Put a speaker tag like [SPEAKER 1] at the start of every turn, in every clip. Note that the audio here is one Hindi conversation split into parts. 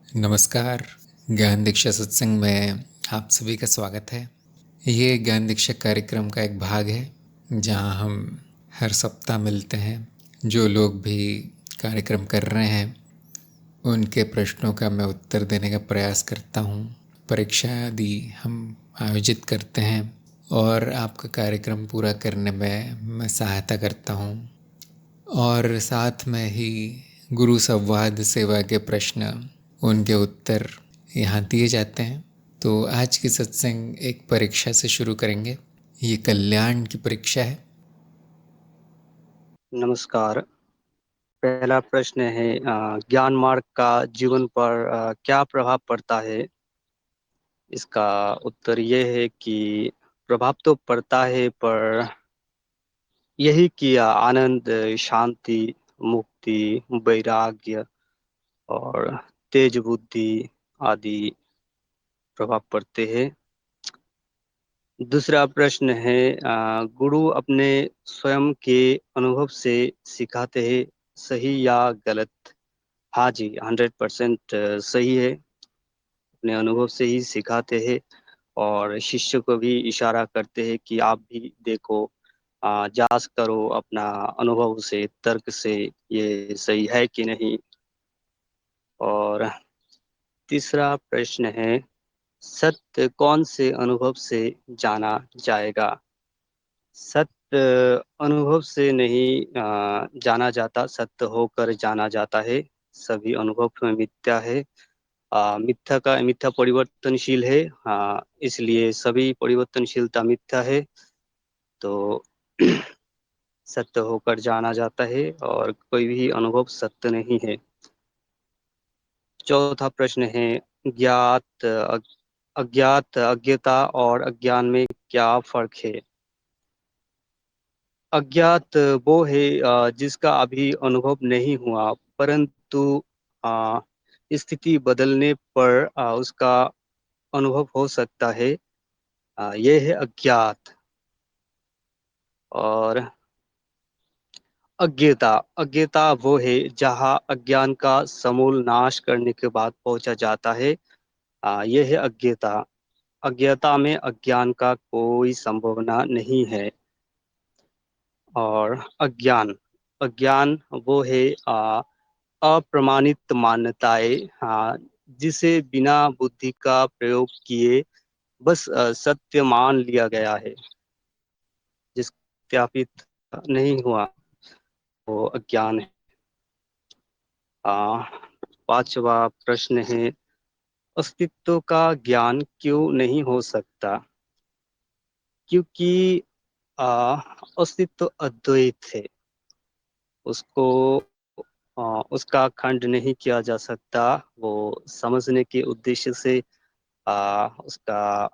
[SPEAKER 1] नमस्कार। ज्ञान दीक्षा सत्संग में आप सभी का स्वागत है। ये ज्ञान दीक्षा कार्यक्रम का एक भाग है जहाँ हम हर सप्ताह मिलते हैं। जो लोग भी कार्यक्रम कर रहे हैं उनके प्रश्नों का मैं उत्तर देने का प्रयास करता हूँ। परीक्षा आदि हम आयोजित करते हैं और आपका कार्यक्रम पूरा करने में मैं सहायता करता हूँ। और साथ में ही गुरु संवाद सेवा के प्रश्न, उनके उत्तर यहाँ दिए जाते हैं। तो आज की सत्संग एक परीक्षा से शुरू करेंगे। ये कल्याण की परीक्षा है।
[SPEAKER 2] नमस्कार। पहला प्रश्न है, ज्ञान मार्ग का जीवन पर क्या प्रभाव पड़ता है? इसका उत्तर ये है कि प्रभाव तो पड़ता है, पर यही कि आनंद, शांति, मुक्ति, वैराग्य और तेज बुद्धि आदि प्रभाव पड़ते हैं। दूसरा प्रश्न है, गुरु अपने स्वयं के अनुभव से सिखाते हैं, सही या गलत? हाँ जी, 100% सही है। अपने अनुभव से ही सिखाते हैं और शिष्य को भी इशारा करते हैं कि आप भी देखो, जांच करो अपना अनुभव से, तर्क से, ये सही है कि नहीं। और तीसरा प्रश्न है, सत्य कौन से अनुभव से जाना जाएगा? सत्य अनुभव से नहीं जाना जाता, सत्य होकर जाना जाता है। सभी अनुभव में मिथ्या है। मिथ्या परिवर्तनशील है। इसलिए सभी परिवर्तनशीलता मिथ्या है। तो सत्य होकर जाना जाता है और कोई भी अनुभव सत्य नहीं है। चौथा प्रश्न है, अज्ञात, अज्ञता और अज्ञान में क्या फर्क है? अज्ञात वो है जिसका अभी अनुभव नहीं हुआ, परंतु अ, स्थिति बदलने पर उसका अनुभव हो सकता है। ये है अज्ञात। और अज्ञता, अज्ञता वो है जहाँ अज्ञान का समूल नाश करने के बाद पहुंचा जाता है। ये है अज्ञता। अज्ञता में अज्ञान का कोई संभावना नहीं है। और अज्ञान, अज्ञान वो है अप्रमाणित मान्यताएं, जिसे बिना बुद्धि का प्रयोग किए बस सत्य मान लिया गया है, जिस सत्यापित नहीं हुआ, वो अज्ञान है। आ, पांचवा प्रश्न है, अस्तित्व का ज्ञान क्यों नहीं हो सकता? क्योंकि अस्तित्व अद्वैत है। उसको उसका खंड नहीं किया जा सकता। वो समझने के उद्देश्य से उसका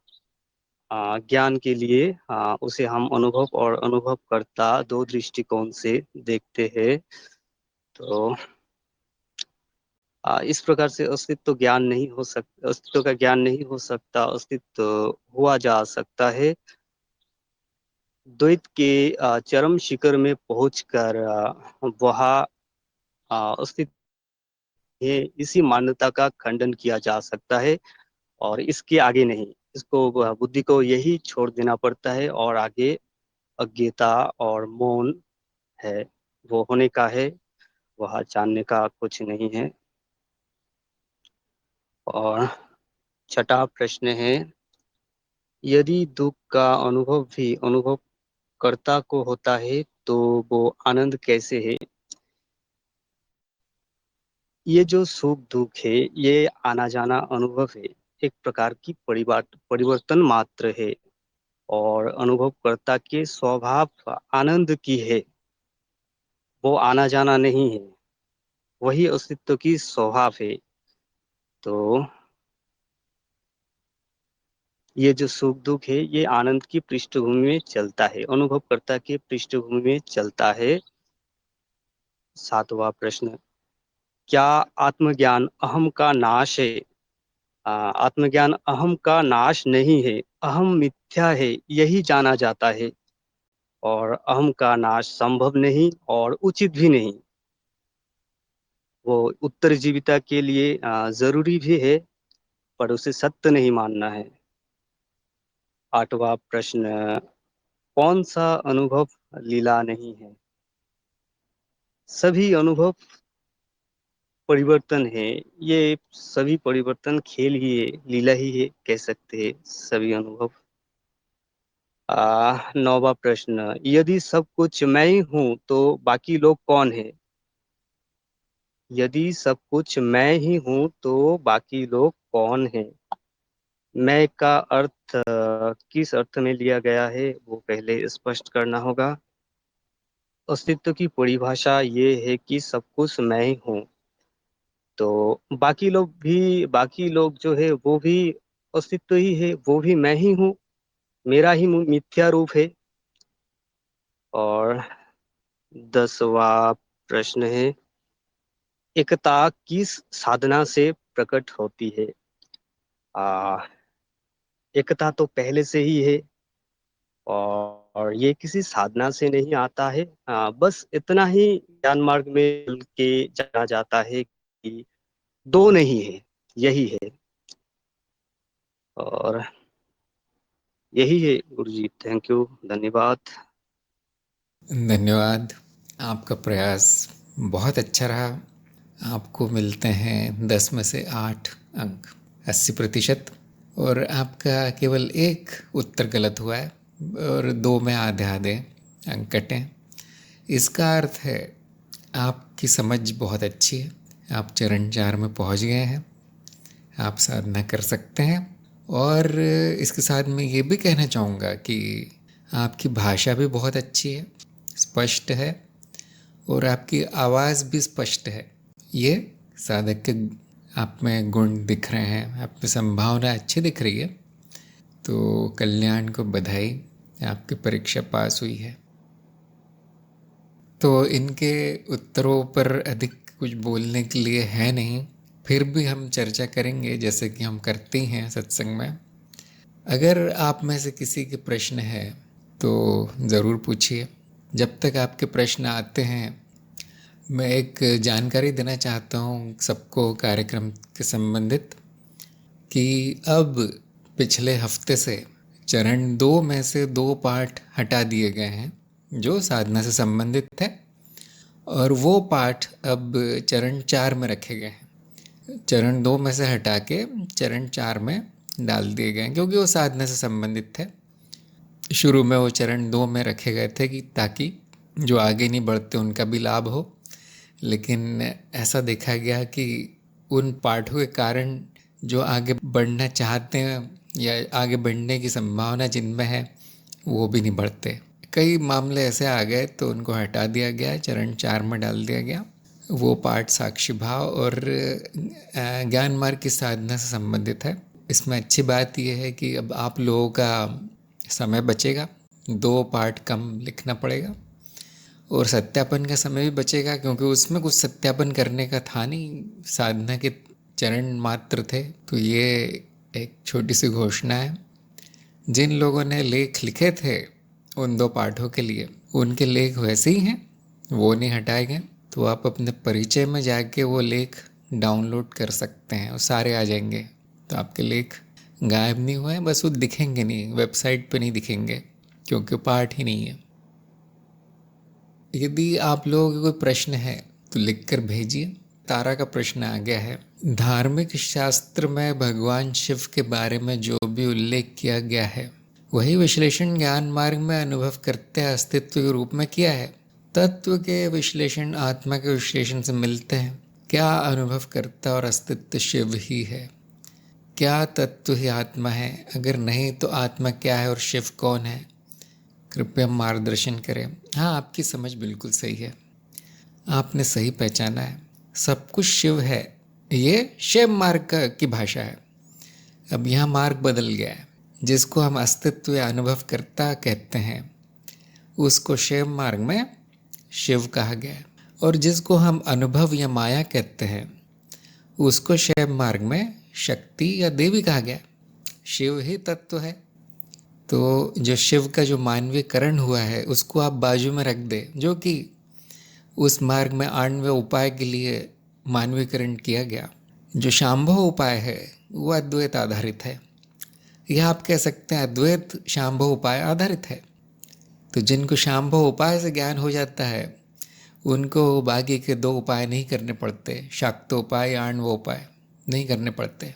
[SPEAKER 2] ज्ञान के लिए उसे हम अनुभव और अनुभवकर्ता दो दृष्टिकोण से देखते हैं। तो इस प्रकार से अस्तित्व का ज्ञान नहीं हो सकता। अस्तित्व हुआ जा सकता है द्वैत के चरम शिखर में पहुंचकर। वह अस्तित्व है, इसी मान्यता का खंडन किया जा सकता है और इसके आगे नहीं। इसको बुद्धि को यही छोड़ देना पड़ता है और आगे अज्ञता और मौन है, वो होने का है। वह जानने का कुछ नहीं है। और छठा प्रश्न है, यदि दुख का अनुभव भी अनुभवकर्ता को होता है तो वो आनंद कैसे है? ये जो सुख दुख है, ये आना जाना अनुभव है, एक प्रकार की परिवर्तन मात्र है। और अनुभवकर्ता के स्वभाव आनंद की है, वो आना जाना नहीं है। वही अस्तित्व की स्वभाव है। तो ये जो सुख दुख है, ये आनंद की पृष्ठभूमि में चलता है, अनुभवकर्ता के पृष्ठभूमि में चलता है। सातवां प्रश्न, क्या आत्मज्ञान अहम का नाश है? आत्मज्ञान अहम का नाश नहीं है। अहम मिथ्या है, यही जाना जाता है। और अहम का नाश संभव नहीं और उचित भी नहीं। वो उत्तरजीविता के लिए जरूरी भी है, पर उसे सत्य नहीं मानना है। आठवां प्रश्न, कौन सा अनुभव लीला नहीं है? सभी अनुभव परिवर्तन है। ये सभी परिवर्तन खेल ही है, लीला ही है, कह सकते हैं सभी अनुभव। नौवां प्रश्न, यदि सब कुछ मैं ही हूं तो बाकी लोग कौन है? यदि सब कुछ मैं ही हूं तो बाकी लोग कौन है? मैं का अर्थ किस अर्थ में लिया गया है वो पहले स्पष्ट करना होगा। अस्तित्व की परिभाषा ये है कि सब कुछ मैं ही हूँ। तो बाकी लोग जो है वो भी अस्तित्व ही है, वो भी मैं ही हूँ, मेरा ही मिथ्या रूप है। और 10वां प्रश्न है, एकता किस साधना से प्रकट होती है? आ, एकता तो पहले से ही है, और ये किसी साधना से नहीं आता है। बस इतना ही ज्ञान मार्ग में चल के जाना जाता है कि दो नहीं है, यही है। और यही है गुरु जी। थैंक यू, धन्यवाद।
[SPEAKER 1] धन्यवाद। आपका प्रयास बहुत अच्छा रहा। आपको मिलते हैं 10 में से 8 अंक, 80%। और आपका केवल एक उत्तर गलत हुआ है और 2 में आधे आधे अंक कटे। इसका अर्थ है आपकी समझ बहुत अच्छी है, आप चरण 4 में पहुंच गए हैं, आप साधना कर सकते हैं। और इसके साथ मैं ये भी कहना चाहूँगा कि आपकी भाषा भी बहुत अच्छी है, स्पष्ट है, और आपकी आवाज़ भी स्पष्ट है। ये साधक के आप में गुण दिख रहे हैं, आप में संभावना अच्छी दिख रही है। तो कल्याण को बधाई, आपकी परीक्षा पास हुई है। तो इनके उत्तरों पर अधिक कुछ बोलने के लिए है नहीं, फिर भी हम चर्चा करेंगे जैसे कि हम करते ही हैं सत्संग में। अगर आप में से किसी के प्रश्न है तो ज़रूर पूछिए। जब तक आपके प्रश्न आते हैं, मैं एक जानकारी देना चाहता हूँ सबको कार्यक्रम के संबंधित, कि अब पिछले हफ्ते से चरण 2 में से 2 पाठ हटा दिए गए हैं जो साधना से संबंधित थे, और वो पाठ अब चरण 4 में रखे गए हैं। चरण 2 में से हटा के चरण 4 में डाल दिए गए हैं क्योंकि वो साधना से संबंधित थे। शुरू में वो चरण 2 में रखे गए थे कि ताकि जो आगे नहीं बढ़ते उनका भी लाभ हो, लेकिन ऐसा देखा गया कि उन पाठों के कारण जो आगे बढ़ना चाहते हैं या आगे बढ़ने की संभावना जिनमें है वो भी नहीं बढ़ते। कई मामले ऐसे आ गए तो उनको हटा दिया गया, चरण 4 में डाल दिया गया। वो पाठ साक्षी भाव और ज्ञान मार्ग की साधना से संबंधित है। इसमें अच्छी बात यह है कि अब आप लोगों का समय बचेगा, 2 पाठ कम लिखना पड़ेगा, और सत्यापन का समय भी बचेगा क्योंकि उसमें कुछ सत्यापन करने का था नहीं, साधना के चरण मात्र थे। तो ये एक छोटी सी घोषणा है। जिन लोगों ने लेख लिखे थे उन 2 पाठों के लिए, उनके लेख वैसे ही हैं, वो नहीं हटाए गए। तो आप अपने परिचय में जाके वो लेख डाउनलोड कर सकते हैं, वो सारे आ जाएंगे। तो आपके लेख गायब नहीं हुए, बस वो दिखेंगे नहीं, वेबसाइट पे नहीं दिखेंगे क्योंकि पाठ ही नहीं है। यदि आप लोगों के कोई प्रश्न है तो लिख कर भेजिए। तारा का प्रश्न आ गया है, धार्मिक शास्त्र में भगवान शिव के बारे में जो भी उल्लेख किया गया है वही विश्लेषण ज्ञान मार्ग में अनुभव करते अस्तित्व के रूप में किया है। तत्व के विश्लेषण आत्मा के विश्लेषण से मिलते हैं। क्या अनुभव करता और अस्तित्व शिव ही है? क्या तत्व ही आत्मा है? अगर नहीं तो आत्मा क्या है और शिव कौन है? कृपया मार्गदर्शन करें। हाँ, आपकी समझ बिल्कुल सही है, आपने सही पहचाना है। सब कुछ शिव है, ये शिव मार्ग की भाषा है। अब यहाँ मार्ग बदल गया है। जिसको हम अस्तित्व या अनुभव करता कहते हैं उसको शिव मार्ग में शिव कहा गया है, और जिसको हम अनुभव या माया कहते हैं उसको शिव मार्ग में शक्ति या देवी कहा गया है। शिव ही तत्व है। तो जो शिव का जो मानवीकरण हुआ है उसको आप बाजू में रख दे, जो कि उस मार्ग में आणव्य उपाय के लिए मानवीकरण किया गया। जो शांभव उपाय है वो अद्वैत आधारित है, या आप कह सकते हैं अद्वैत शांभव उपाय आधारित है। तो जिनको शांभव उपाय से ज्ञान हो जाता है उनको बाकी के दो उपाय नहीं करने पड़ते, शाक्तोपाय या आणवोपाय नहीं करने पड़ते।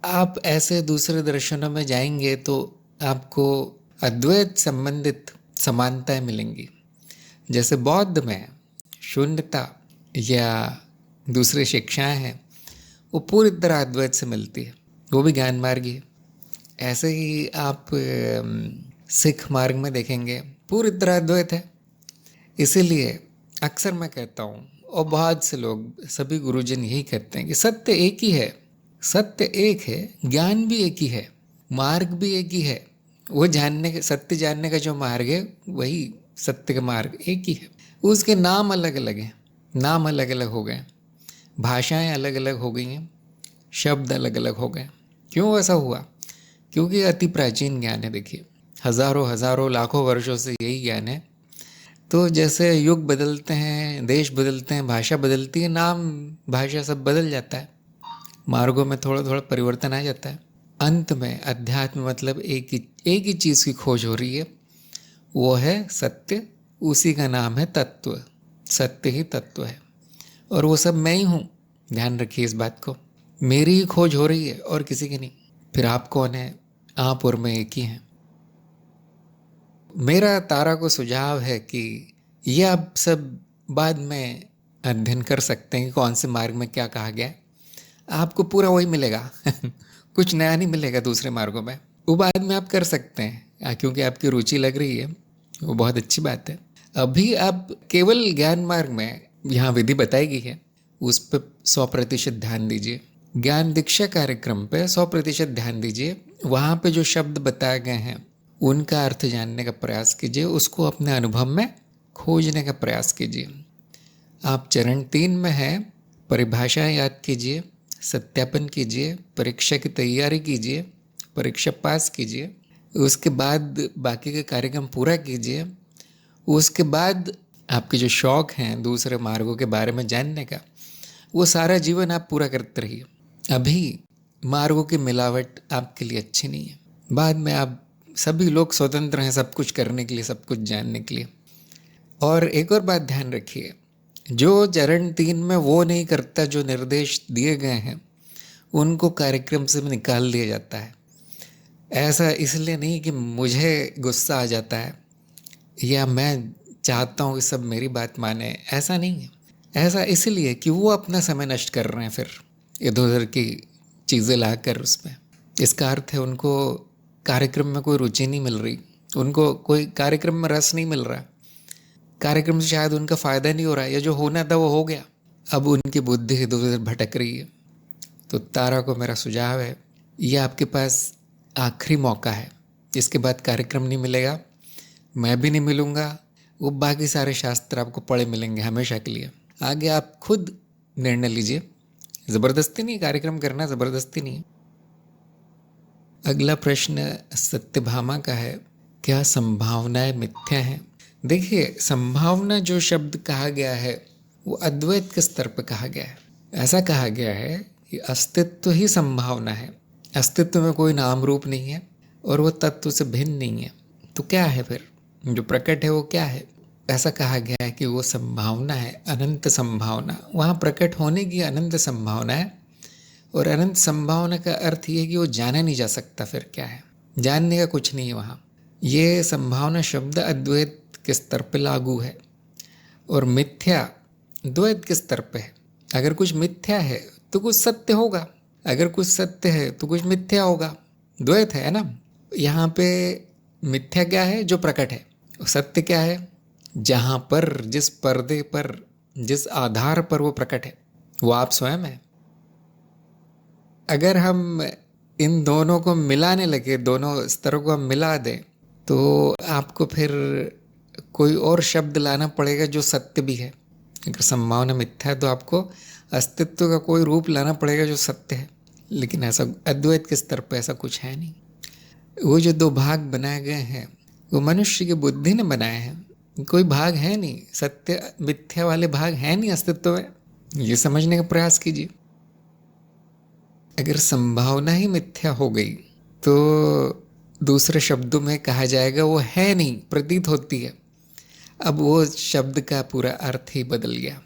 [SPEAKER 1] आप ऐसे दूसरे दर्शनों में जाएंगे तो आपको अद्वैत संबंधित समानताएं मिलेंगी। जैसे बौद्ध में शून्यता या दूसरी शिक्षाएं हैं वो पूरी तरह अद्वैत से मिलती है, वो भी ज्ञान मार्गी है। ऐसे ही आप सिख मार्ग में देखेंगे पूरी तरह अद्वैत है। इसीलिए अक्सर मैं कहता हूँ, और बहुत से लोग, सभी गुरुजन यही कहते हैं कि सत्य एक ही है, सत्य एक है, ज्ञान भी एक ही है, मार्ग भी एक ही है। वो जानने के, सत्य जानने का जो मार्ग है वही सत्य का मार्ग एक ही है। उसके नाम अलग अलग हैं, नाम अलग अलग हो गए, भाषाएं अलग अलग हो गई हैं, शब्द अलग अलग हो गए। क्यों ऐसा हुआ? क्योंकि अति प्राचीन ज्ञान है। देखिए हजारों हजारों लाखों वर्षों से यही ज्ञान है। तो जैसे युग बदलते हैं, देश बदलते हैं, भाषा बदलती है, नाम भाषा सब बदल जाता है, मार्गों में थोड़ा थोड़ा परिवर्तन आ जाता है। अंत में अध्यात्म मतलब एक ही चीज़ की खोज हो रही है, वो है सत्य। उसी का नाम है तत्व। सत्य ही तत्व है और वो सब मैं ही हूँ। ध्यान रखिए इस बात को, मेरी ही खोज हो रही है और किसी की नहीं। फिर आप कौन है? आप और मैं एक ही हैं। मेरा तारा को सुझाव है कि ये आप सब बाद में अध्ययन कर सकते हैं कि कौन से मार्ग में क्या कहा गया है। आपको पूरा वही मिलेगा कुछ नया नहीं मिलेगा दूसरे मार्गों में। वो बाद में आप कर सकते हैं क्योंकि आपकी रुचि लग रही है, वो बहुत अच्छी बात है। अभी आप केवल ज्ञान मार्ग में, यहाँ विधि बताई गई है, उस पर 100% ध्यान दीजिए। ज्ञान दीक्षा कार्यक्रम पे 100% ध्यान दीजिए। वहाँ पे जो शब्द बताए गए हैं उनका अर्थ जानने का प्रयास कीजिए, उसको अपने अनुभव में खोजने का प्रयास कीजिए। आप चरण 3 में हैं, परिभाषा याद कीजिए, सत्यापन कीजिए, परीक्षा की तैयारी कीजिए, परीक्षा पास कीजिए, उसके बाद बाकी का कार्यक्रम पूरा कीजिए। उसके बाद आपके जो शौक़ हैं दूसरे मार्गों के बारे में जानने का, वो सारा जीवन आप पूरा करते रहिए। अभी मार्गों की मिलावट आपके लिए अच्छी नहीं है। बाद में आप सभी लोग स्वतंत्र हैं सब कुछ करने के लिए, सब कुछ जानने के लिए। और एक और बात ध्यान रखिए, जो चरण 3 में वो नहीं करता जो निर्देश दिए गए हैं उनको कार्यक्रम से निकाल दिया जाता है। ऐसा इसलिए नहीं कि मुझे गुस्सा आ जाता है या मैं चाहता हूँ कि सब मेरी बात माने, ऐसा नहीं है। ऐसा इसलिए कि वो अपना समय नष्ट कर रहे हैं फिर इधर उधर की चीज़ें लाकर उसमें। इसका अर्थ है उनको कार्यक्रम में कोई रुचि नहीं मिल रही, उनको कोई कार्यक्रम में रस नहीं मिल रहा, कार्यक्रम से शायद उनका फ़ायदा नहीं हो रहा है, या जो होना था वो हो गया, अब उनकी बुद्धि इधर उधर भटक रही है। तो तारा को मेरा सुझाव है, ये आपके पास आखिरी मौका है, इसके बाद कार्यक्रम नहीं मिलेगा, मैं भी नहीं मिलूँगा, वो बाकी सारे शास्त्र आपको पढ़े मिलेंगे हमेशा के लिए। आगे आप खुद निर्णय लीजिए, ज़बरदस्ती नहीं, कार्यक्रम करना ज़बरदस्ती नहीं। अगला प्रश्न सत्यभामा का है, क्या संभावनाएं मिथ्या हैं? देखिए, संभावना जो शब्द कहा गया है वो अद्वैत के स्तर पर कहा गया है। ऐसा कहा गया है कि अस्तित्व ही संभावना है, अस्तित्व में कोई नाम रूप नहीं है और वो तत्व से भिन्न नहीं है। तो क्या है फिर जो प्रकट है, वो क्या है? ऐसा कहा गया है कि वो संभावना है, अनंत संभावना। वहाँ प्रकट होने की अनंत संभावना है, और अनंत संभावना का अर्थ ये है कि वो जाना नहीं जा सकता। फिर क्या है? जानने का कुछ नहीं है वहाँ। ये संभावना शब्द अद्वैत के स्तर पे लागू है, और मिथ्या द्वैत के स्तर पे है। अगर कुछ मिथ्या है तो कुछ सत्य होगा, अगर कुछ सत्य है तो कुछ मिथ्या होगा, द्वैत है ना। यहाँ पे मिथ्या क्या है? जो प्रकट है। सत्य क्या है? जहाँ पर, जिस पर्दे पर, जिस आधार पर वो प्रकट है, वो आप स्वयं है। अगर हम इन दोनों को मिलाने लगे, दोनों स्तरों को हम मिला दें, तो आपको फिर कोई और शब्द लाना पड़ेगा जो सत्य भी है। अगर संभावना मिथ्या है तो आपको अस्तित्व का कोई रूप लाना पड़ेगा जो सत्य है, लेकिन ऐसा अद्वैत के स्तर पर ऐसा कुछ है नहीं। वो जो दो भाग बनाए गए हैं वो मनुष्य की बुद्धि ने बनाए हैं, कोई भाग है नहीं, सत्य मिथ्या वाले भाग है नहीं अस्तित्व में। ये समझने का प्रयास कीजिए। अगर संभावना ही मिथ्या हो गई तो दूसरे शब्दों में कहा जाएगा वो है नहीं, प्रतीत होती है। अब वो शब्द का पूरा अर्थ ही बदल गया।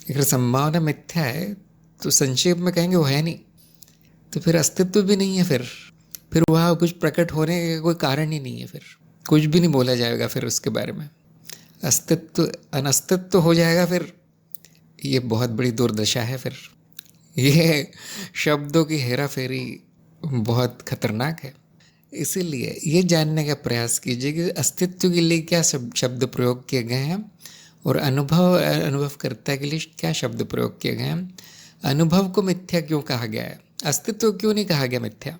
[SPEAKER 1] अगर संभावना मिथ्या है तो संक्षेप में कहेंगे वो है नहीं, तो फिर अस्तित्व भी नहीं है। फिर वहाँ कुछ प्रकट होने का कोई कारण ही नहीं है। फिर कुछ भी नहीं बोला जाएगा फिर उसके बारे में। अस्तित्व अनस्तित्व हो जाएगा फिर। ये बहुत बड़ी दुर्दशा है फिर। ये शब्दों की हेरा फेरी बहुत खतरनाक है। इसीलिए ये जानने का प्रयास कीजिए कि अस्तित्व के लिए क्या शब्द प्रयोग किए गए हैं और अनुभवकर्ता के लिए क्या शब्द प्रयोग किए गए हैं। अनुभव को मिथ्या क्यों कहा गया है, अस्तित्व क्यों नहीं कहा गया मिथ्या,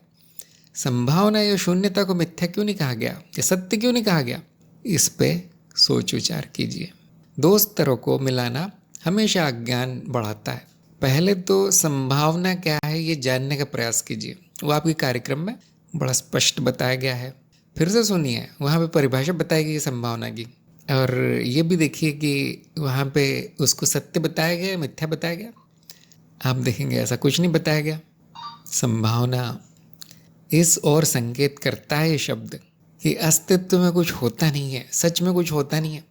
[SPEAKER 1] संभावना या शून्यता को मिथ्या क्यों नहीं कहा गया, या सत्य क्यों नहीं कहा गया। इस पे सोच विचार कीजिए। दो स्तरों को मिलाना हमेशा अज्ञान बढ़ाता है। पहले तो संभावना क्या है ये जानने का प्रयास कीजिए। वो आपके कार्यक्रम में बड़ा स्पष्ट बताया गया है, फिर से सुनिए। वहाँ पे परिभाषा बताई गई है संभावना की, और ये भी देखिए कि वहाँ पे उसको सत्य बताया गया, मिथ्या बताया गया। आप देखेंगे ऐसा कुछ नहीं बताया गया। संभावना इस ओर संकेत करता है ये शब्द कि अस्तित्व में कुछ होता नहीं है, सच में कुछ होता नहीं है।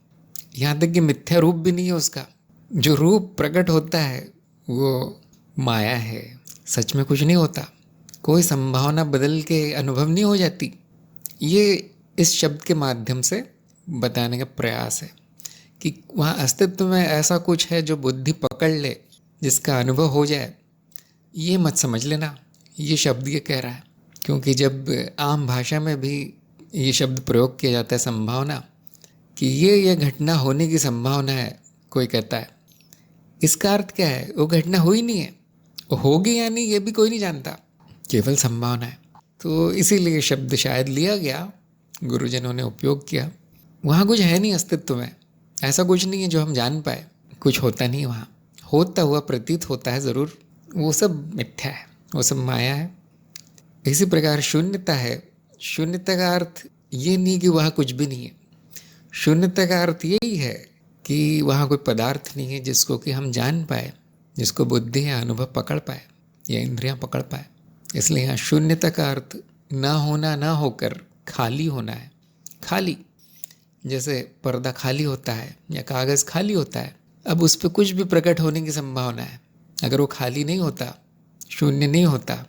[SPEAKER 1] यहाँ तक कि मिथ्या रूप भी नहीं है उसका। जो रूप प्रकट होता है वो माया है, सच में कुछ नहीं होता। कोई संभावना बदल के अनुभव नहीं हो जाती। ये इस शब्द के माध्यम से बताने का प्रयास है कि वहाँ अस्तित्व में ऐसा कुछ है जो बुद्धि पकड़ ले, जिसका अनुभव हो जाए। ये मत समझ लेना ये शब्द ये कह रहा है। क्योंकि जब आम भाषा में भी ये शब्द प्रयोग किया जाता है संभावना, कि ये घटना होने की संभावना है, कोई कहता है, इसका अर्थ क्या है? वो घटना हुई नहीं है, वो होगी या नहीं ये भी कोई नहीं जानता, केवल संभावना है। तो इसीलिए शब्द शायद लिया गया, गुरुजनों ने उपयोग किया। वहाँ कुछ है नहीं अस्तित्व में, ऐसा कुछ नहीं है जो हम जान पाए। कुछ होता नहीं वहाँ, होता हुआ प्रतीत होता है ज़रूर, वो सब मिथ्या है, वो सब माया है। इसी प्रकार शून्यता है। शून्यता का अर्थ ये नहीं कि वहाँ कुछ भी नहीं है। शून्यता का अर्थ यही है कि वहाँ कोई पदार्थ नहीं है जिसको कि हम जान पाए, जिसको बुद्धि या अनुभव पकड़ पाए या इंद्रियां पकड़ पाए। इसलिए यहाँ शून्यता का अर्थ ना होना, ना होकर खाली होना है। खाली, जैसे पर्दा खाली होता है या कागज़ खाली होता है, अब उस पर कुछ भी प्रकट होने की संभावना है। अगर वो खाली नहीं होता, शून्य नहीं होता,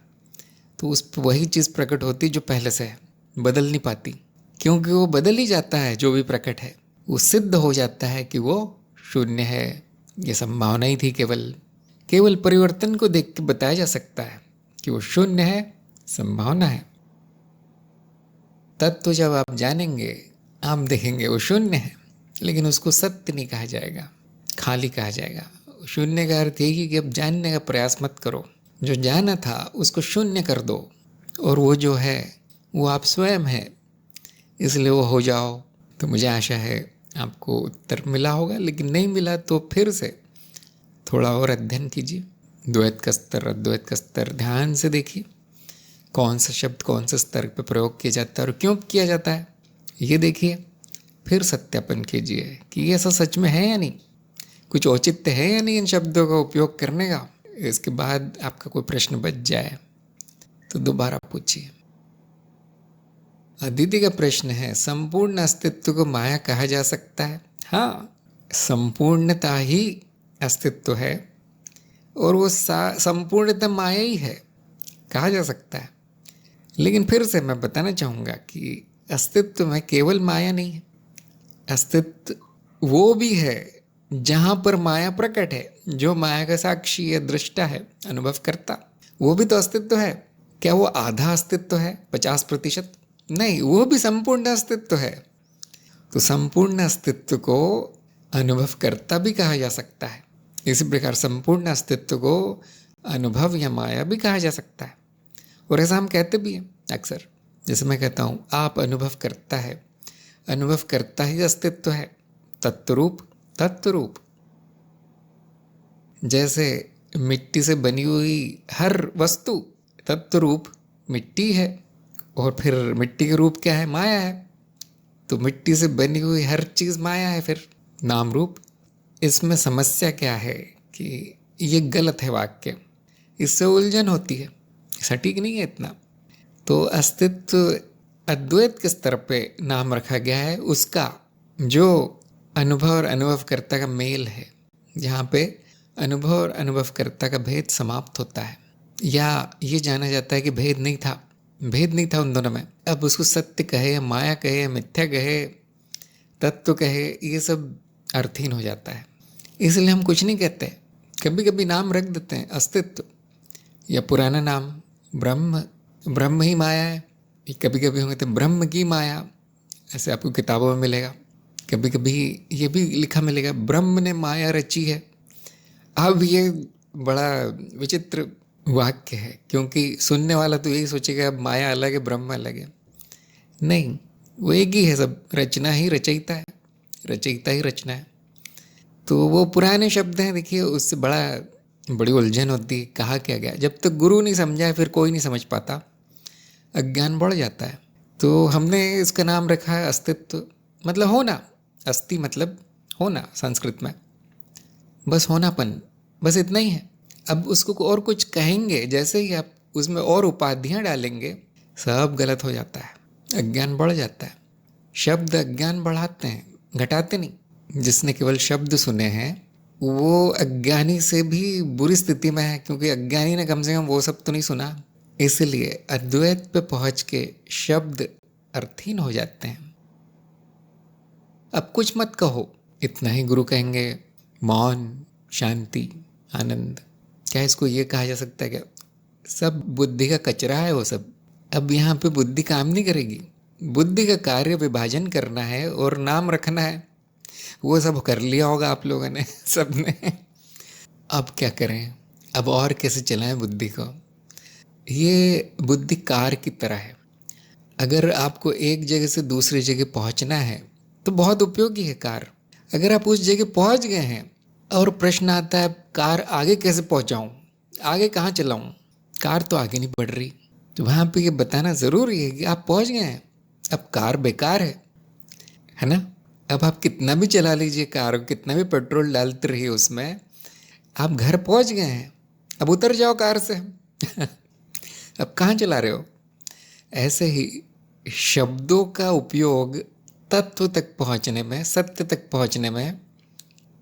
[SPEAKER 1] तो उस पर वही चीज़ प्रकट होती जो पहले से है, बदल नहीं पाती। क्योंकि वो बदल ही जाता है, जो भी प्रकट है वो सिद्ध हो जाता है कि वो शून्य है, ये संभावना ही थी। केवल परिवर्तन को देख के बताया जा सकता है कि वो शून्य है, संभावना है। तत्व जब आप जानेंगे, आप देखेंगे वो शून्य है, लेकिन उसको सत्य नहीं कहा जाएगा, खाली कहा जाएगा। शून्य का अर्थ यही कि अब जानने का प्रयास मत करो। जो जाना था उसको शून्य कर दो, और वो जो है वो आप स्वयं है, इसलिए वो हो जाओ। तो मुझे आशा है आपको उत्तर मिला होगा, लेकिन नहीं मिला तो फिर से थोड़ा और अध्ययन कीजिए। द्वैत का स्तर, अद्वैत का स्तर ध्यान से देखिए, कौन सा शब्द कौन से स्तर पर प्रयोग किया जाता है और क्यों किया जाता है, ये देखिए। फिर सत्यापन कीजिए कि ये ऐसा सच में है या नहीं, कुछ औचित्य है या नहीं इन शब्दों का उपयोग करने का। इसके बाद आपका कोई प्रश्न बच जाए तो दोबारा पूछिए। अदिति का प्रश्न है, संपूर्ण अस्तित्व को माया कहा जा सकता है? हाँ, संपूर्णता ही अस्तित्व है, और वो संपूर्णता माया ही है, कहा जा सकता है। लेकिन फिर से मैं बताना चाहूँगा कि अस्तित्व में केवल माया नहीं है। अस्तित्व वो भी है जहाँ पर माया प्रकट है, जो माया का साक्षी या दृष्टा है, अनुभव करता, वो भी तो अस्तित्व है। क्या वो आधा अस्तित्व है, 50%? नहीं, वो भी संपूर्ण अस्तित्व है। तो संपूर्ण अस्तित्व को अनुभव करता भी कहा जा सकता है। इसी प्रकार संपूर्ण अस्तित्व को अनुभव या माया भी कहा जा सकता है। और ऐसा हम कहते भी हैं अक्सर। जैसे मैं कहता हूँ, आप अनुभव करता है, अनुभव करता ही अस्तित्व है, तत्वरूप तत्वरूप। जैसे मिट्टी से बनी हुई हर वस्तु तत्वरूप मिट्टी है, और फिर मिट्टी के रूप क्या है? माया है। तो मिट्टी से बनी हुई हर चीज़ माया है फिर, नाम रूप। इसमें समस्या क्या है कि ये गलत है वाक्य, इससे उलझन होती है, सटीक नहीं है इतना। तो अस्तित्व अद्वैत के स्तर पे नाम रखा गया है उसका, जो अनुभव और अनुभवकर्ता का मेल है, जहाँ पे अनुभव और अनुभवकर्ता का भेद समाप्त होता है, या ये जाना जाता है कि भेद नहीं था उन दोनों में। अब उसको सत्य कहे, माया कहे, मिथ्या कहे, तत्व कहे, ये सब अर्थहीन हो जाता है। इसलिए हम कुछ नहीं कहते, कभी कभी नाम रख देते हैं अस्तित्व, या पुराना नाम ब्रह्म, ब्रह्म ही माया है। कभी कभी हम कहते हैं ब्रह्म की माया, ऐसे आपको किताबों में मिलेगा। कभी कभी ये भी लिखा मिलेगा ब्रह्म ने माया रची है। अब ये बड़ा विचित्र वाक्य है, क्योंकि सुनने वाला तो यही सोचेगा अब माया अलग है ब्रह्म अलग है। नहीं, वो एक ही है, सब रचना ही रचयिता है, रचयिता ही रचना है। तो वो पुराने शब्द हैं, देखिए उससे बड़ी उलझन होती है, कहा क्या गया। जब तक गुरु नहीं समझा है फिर कोई नहीं समझ पाता, अज्ञान बढ़ जाता है। तो हमने इसका नाम रखा है अस्तित्व, मतलब होना। अस्ति मतलब होना संस्कृत में, बस होनापन, बस इतना ही है। अब उसको और कुछ कहेंगे, जैसे ही आप उसमें और उपाधियां डालेंगे, सब गलत हो जाता है, अज्ञान बढ़ जाता है। शब्द अज्ञान बढ़ाते हैं, घटाते नहीं। जिसने केवल शब्द सुने हैं वो अज्ञानी से भी बुरी स्थिति में है, क्योंकि अज्ञानी ने कम से कम वो सब तो नहीं सुना। इसलिए अद्वैत पे पहुंच के शब्द अर्थहीन हो जाते हैं। अब कुछ मत कहो, इतना ही गुरु कहेंगे। मौन, शांति, आनंद, क्या इसको ये कहा जा सकता है क्या? सब बुद्धि का कचरा है वो सब। अब यहाँ पे बुद्धि काम नहीं करेगी। बुद्धि का कार्य विभाजन करना है और नाम रखना है। वो सब कर लिया होगा आप लोगों ने, सबने। अब क्या करें, अब और कैसे चलाएं बुद्धि को? ये बुद्धि कार की तरह है। अगर आपको एक जगह से दूसरी जगह पहुंचना है तो बहुत उपयोगी है कार। अगर आप उस जगह पहुंच गए हैं और प्रश्न आता है कार आगे कैसे पहुंचाऊं, आगे कहाँ चलाऊं, कार तो आगे नहीं बढ़ रही, तो वहाँ पे ये बताना ज़रूरी है कि आप पहुंच गए हैं, अब कार बेकार है ना? अब आप कितना भी चला लीजिए कार, कितना भी पेट्रोल डालते रहिए उसमें, आप घर पहुंच गए हैं, अब उतर जाओ कार से। अब कहाँ चला रहे हो? ऐसे ही शब्दों का उपयोग तत्व तक पहुंचने में, सत्य तक पहुंचने में,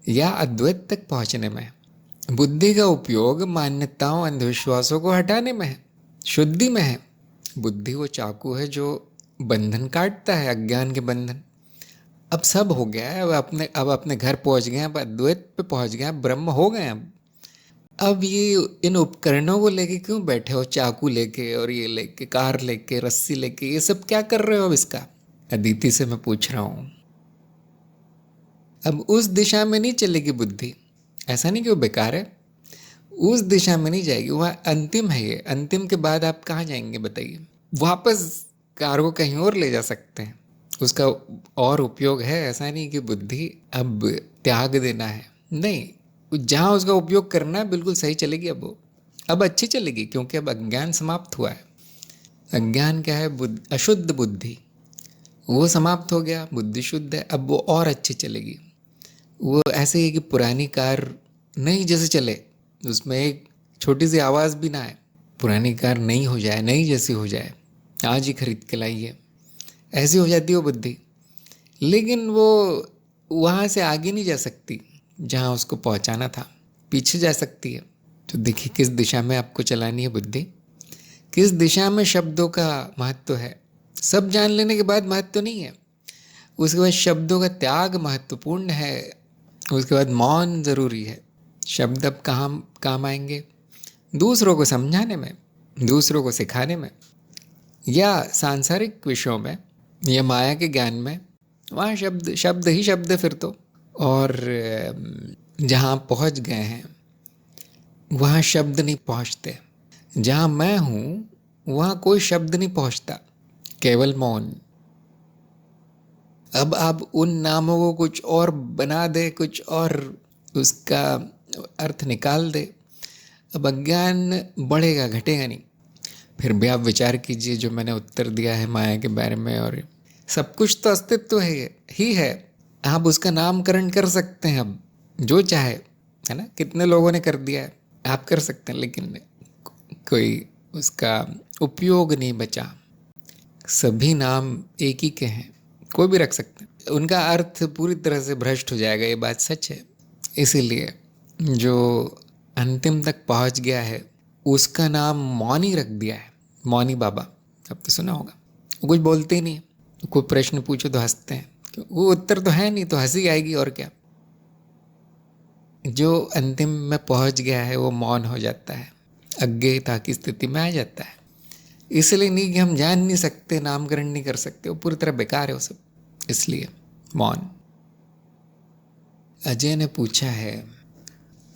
[SPEAKER 1] या अद्वैत तक पहुंचने में। बुद्धि का उपयोग मान्यताओं, अंधविश्वासों को हटाने में है, शुद्धि में है। बुद्धि वो चाकू है जो बंधन काटता है, अज्ञान के बंधन। अब सब हो गया है, अब अपने घर पहुंच गए, अब अद्वैत पे पहुंच गए, ब्रह्म हो गए। अब ये इन उपकरणों को लेके क्यों बैठे हो, चाकू लेके और ये लेके, कार लेके, रस्सी लेके, ये सब क्या कर रहे हो अब इसका? अदिति से मैं पूछ रहा हूँ। अब उस दिशा में नहीं चलेगी बुद्धि, ऐसा नहीं कि वो बेकार है, उस दिशा में नहीं जाएगी, वह अंतिम है। ये अंतिम के बाद आप कहाँ जाएंगे बताइए? वापस कार को कहीं और ले जा सकते हैं, उसका और उपयोग है। ऐसा नहीं कि बुद्धि अब त्याग देना है, नहीं, जहाँ उसका उपयोग करना है बिल्कुल सही चलेगी। अब वो अब अच्छी चलेगी, क्योंकि अब अज्ञान समाप्त हुआ है। अज्ञान क्या है? अशुद्ध बुद्धि, वो समाप्त हो गया, बुद्धि शुद्ध है, अब वो और अच्छी चलेगी। वो ऐसे ही कि पुरानी कार नई जैसे चले, उसमें एक छोटी सी आवाज़ भी ना आए, पुरानी कार नई हो जाए, नई जैसी हो जाए, आज ही खरीद के लाइए, ऐसी हो जाती है वो बुद्धि। लेकिन वो वहाँ से आगे नहीं जा सकती जहाँ उसको पहुँचाना था, पीछे जा सकती है। तो देखिए किस दिशा में आपको चलानी है बुद्धि, किस दिशा में शब्दों का महत्व है। सब जान लेने के बाद महत्व नहीं है, उसके बाद शब्दों का त्याग महत्वपूर्ण है, उसके बाद मौन ज़रूरी है। शब्द अब कहाँ काम आएंगे? दूसरों को समझाने में, दूसरों को सिखाने में, या सांसारिक विषयों में, या माया के ज्ञान में। वहाँ शब्द शब्द ही शब्द है फिर तो। और जहाँ पहुँच गए हैं वहाँ शब्द नहीं पहुँचते। जहाँ मैं हूँ वहाँ कोई शब्द नहीं पहुँचता, केवल मौन। अब आप उन नामों को कुछ और बना दे, कुछ और उसका अर्थ निकाल दे, अब अज्ञान बढ़ेगा, घटेगा नहीं। फिर भी आप विचार कीजिए, जो मैंने उत्तर दिया है माया के बारे में और सब कुछ तो अस्तित्व ही है। आप उसका नामकरण कर सकते हैं अब जो चाहे, है ना। कितने लोगों ने कर दिया है, आप कर सकते हैं, लेकिन कोई उसका उपयोग नहीं बचा। सभी नाम एक ही के हैं, कोई भी रख सकते हैं, उनका अर्थ पूरी तरह से भ्रष्ट हो जाएगा, ये बात सच है। इसीलिए जो अंतिम तक पहुंच गया है उसका नाम मौनी रख दिया है, मौनी बाबा। अब तो सुना होगा। वो कुछ बोलते ही नहीं, कोई प्रश्न पूछो तो हंसते हैं, वो उत्तर तो है नहीं तो हंसी आएगी और क्या। जो अंतिम में पहुंच गया है वो मौन हो जाता है, अज्ञेयता की स्थिति में आ जाता है। इसलिए नहीं कि हम जान नहीं सकते, नामकरण नहीं कर सकते, वो पूरी तरह बेकार है वो सब, इसलिए मौन। अजय ने पूछा है,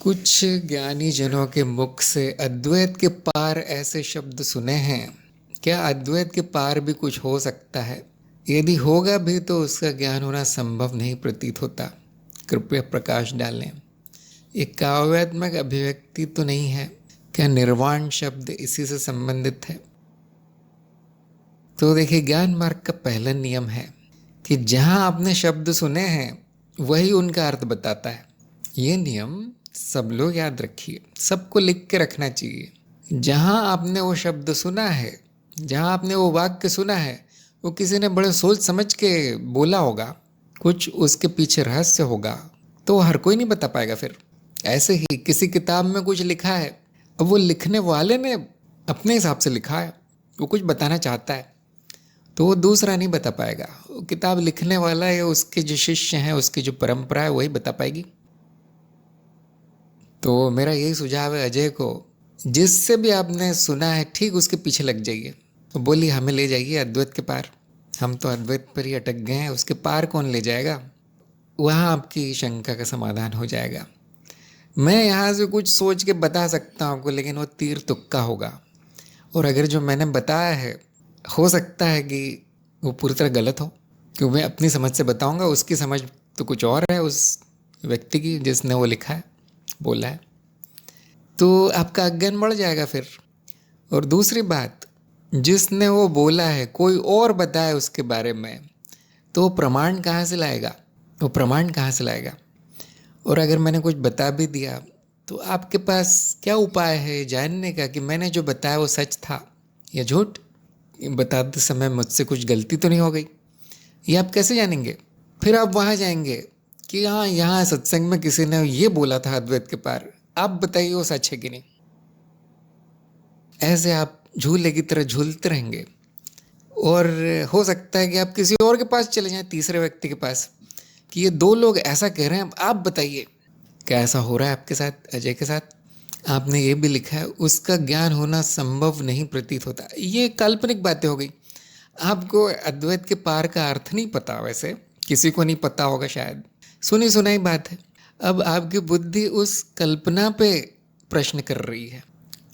[SPEAKER 1] कुछ ज्ञानी जनों के मुख से अद्वैत के पार ऐसे शब्द सुने हैं, क्या अद्वैत के पार भी कुछ हो सकता है? यदि होगा भी तो उसका ज्ञान होना संभव नहीं प्रतीत होता, कृपया प्रकाश डालें। एक काव्यात्मक अभिव्यक्ति तो नहीं है, क्या निर्वाण शब्द इसी से संबंधित है? तो देखिए, ज्ञान मार्ग का पहला नियम है कि जहां आपने शब्द सुने हैं वही उनका अर्थ बताता है। ये नियम सब लोग याद रखिए, सबको लिख के रखना चाहिए। जहां आपने वो शब्द सुना है, जहां आपने वो वाक्य सुना है, वो किसी ने बड़े सोच समझ के बोला होगा, कुछ उसके पीछे रहस्य होगा, तो हर कोई नहीं बता पाएगा। फिर ऐसे ही किसी किताब में कुछ लिखा है, अब वो लिखने वाले ने अपने हिसाब से लिखा है, वो कुछ बताना चाहता है, तो वो दूसरा नहीं बता पाएगा। वो किताब लिखने वाला या उसके जो शिष्य हैं, उसकी जो परंपरा है, वही बता पाएगी। तो मेरा यही सुझाव है अजय को, जिससे भी आपने सुना है ठीक उसके पीछे लग जाइए, तो बोलिए हमें ले जाइए अद्वैत के पार। हम तो अद्वैत पर ही अटक गए हैं, उसके पार कौन ले जाएगा? वहाँ आपकी शंका का समाधान हो जाएगा। मैं यहाँ से कुछ सोच के बता सकता हूँ आपको, लेकिन वो तीर तुक्का होगा, और अगर जो मैंने बताया है हो सकता है कि वो पूरी तरह गलत हो, क्योंकि मैं अपनी समझ से बताऊंगा, उसकी समझ तो कुछ और है उस व्यक्ति की जिसने वो लिखा है, बोला है, तो आपका अज्ञान बढ़ जाएगा फिर। और दूसरी बात, जिसने वो बोला है कोई और बताए उसके बारे में, तो वो प्रमाण कहाँ से लाएगा? वो प्रमाण कहाँ से लाएगा? और अगर मैंने कुछ बता भी दिया तो आपके पास क्या उपाय है जानने का कि मैंने जो बताया वो सच था या झूठ? बताते समय मुझसे कुछ गलती तो नहीं हो गई, ये आप कैसे जानेंगे? फिर आप वहाँ जाएंगे कि हाँ, यहाँ सत्संग में किसी ने ये बोला था अद्वैत के पार, आप बताइए वो सच है कि नहीं। ऐसे आप झूले की तरह झूलते रहेंगे, और हो सकता है कि आप किसी और के पास चले जाएं, तीसरे व्यक्ति के पास, कि ये दो लोग ऐसा कह रहे हैं, आप बताइए क्या ऐसा हो रहा है आपके साथ, अजय के साथ? आपने ये भी लिखा है, उसका ज्ञान होना संभव नहीं प्रतीत होता। ये काल्पनिक बातें हो गई। आपको अद्वैत के पार का अर्थ नहीं पता, वैसे किसी को नहीं पता होगा शायद, सुनी सुनाई बात है। अब आपकी बुद्धि उस कल्पना पे प्रश्न कर रही है,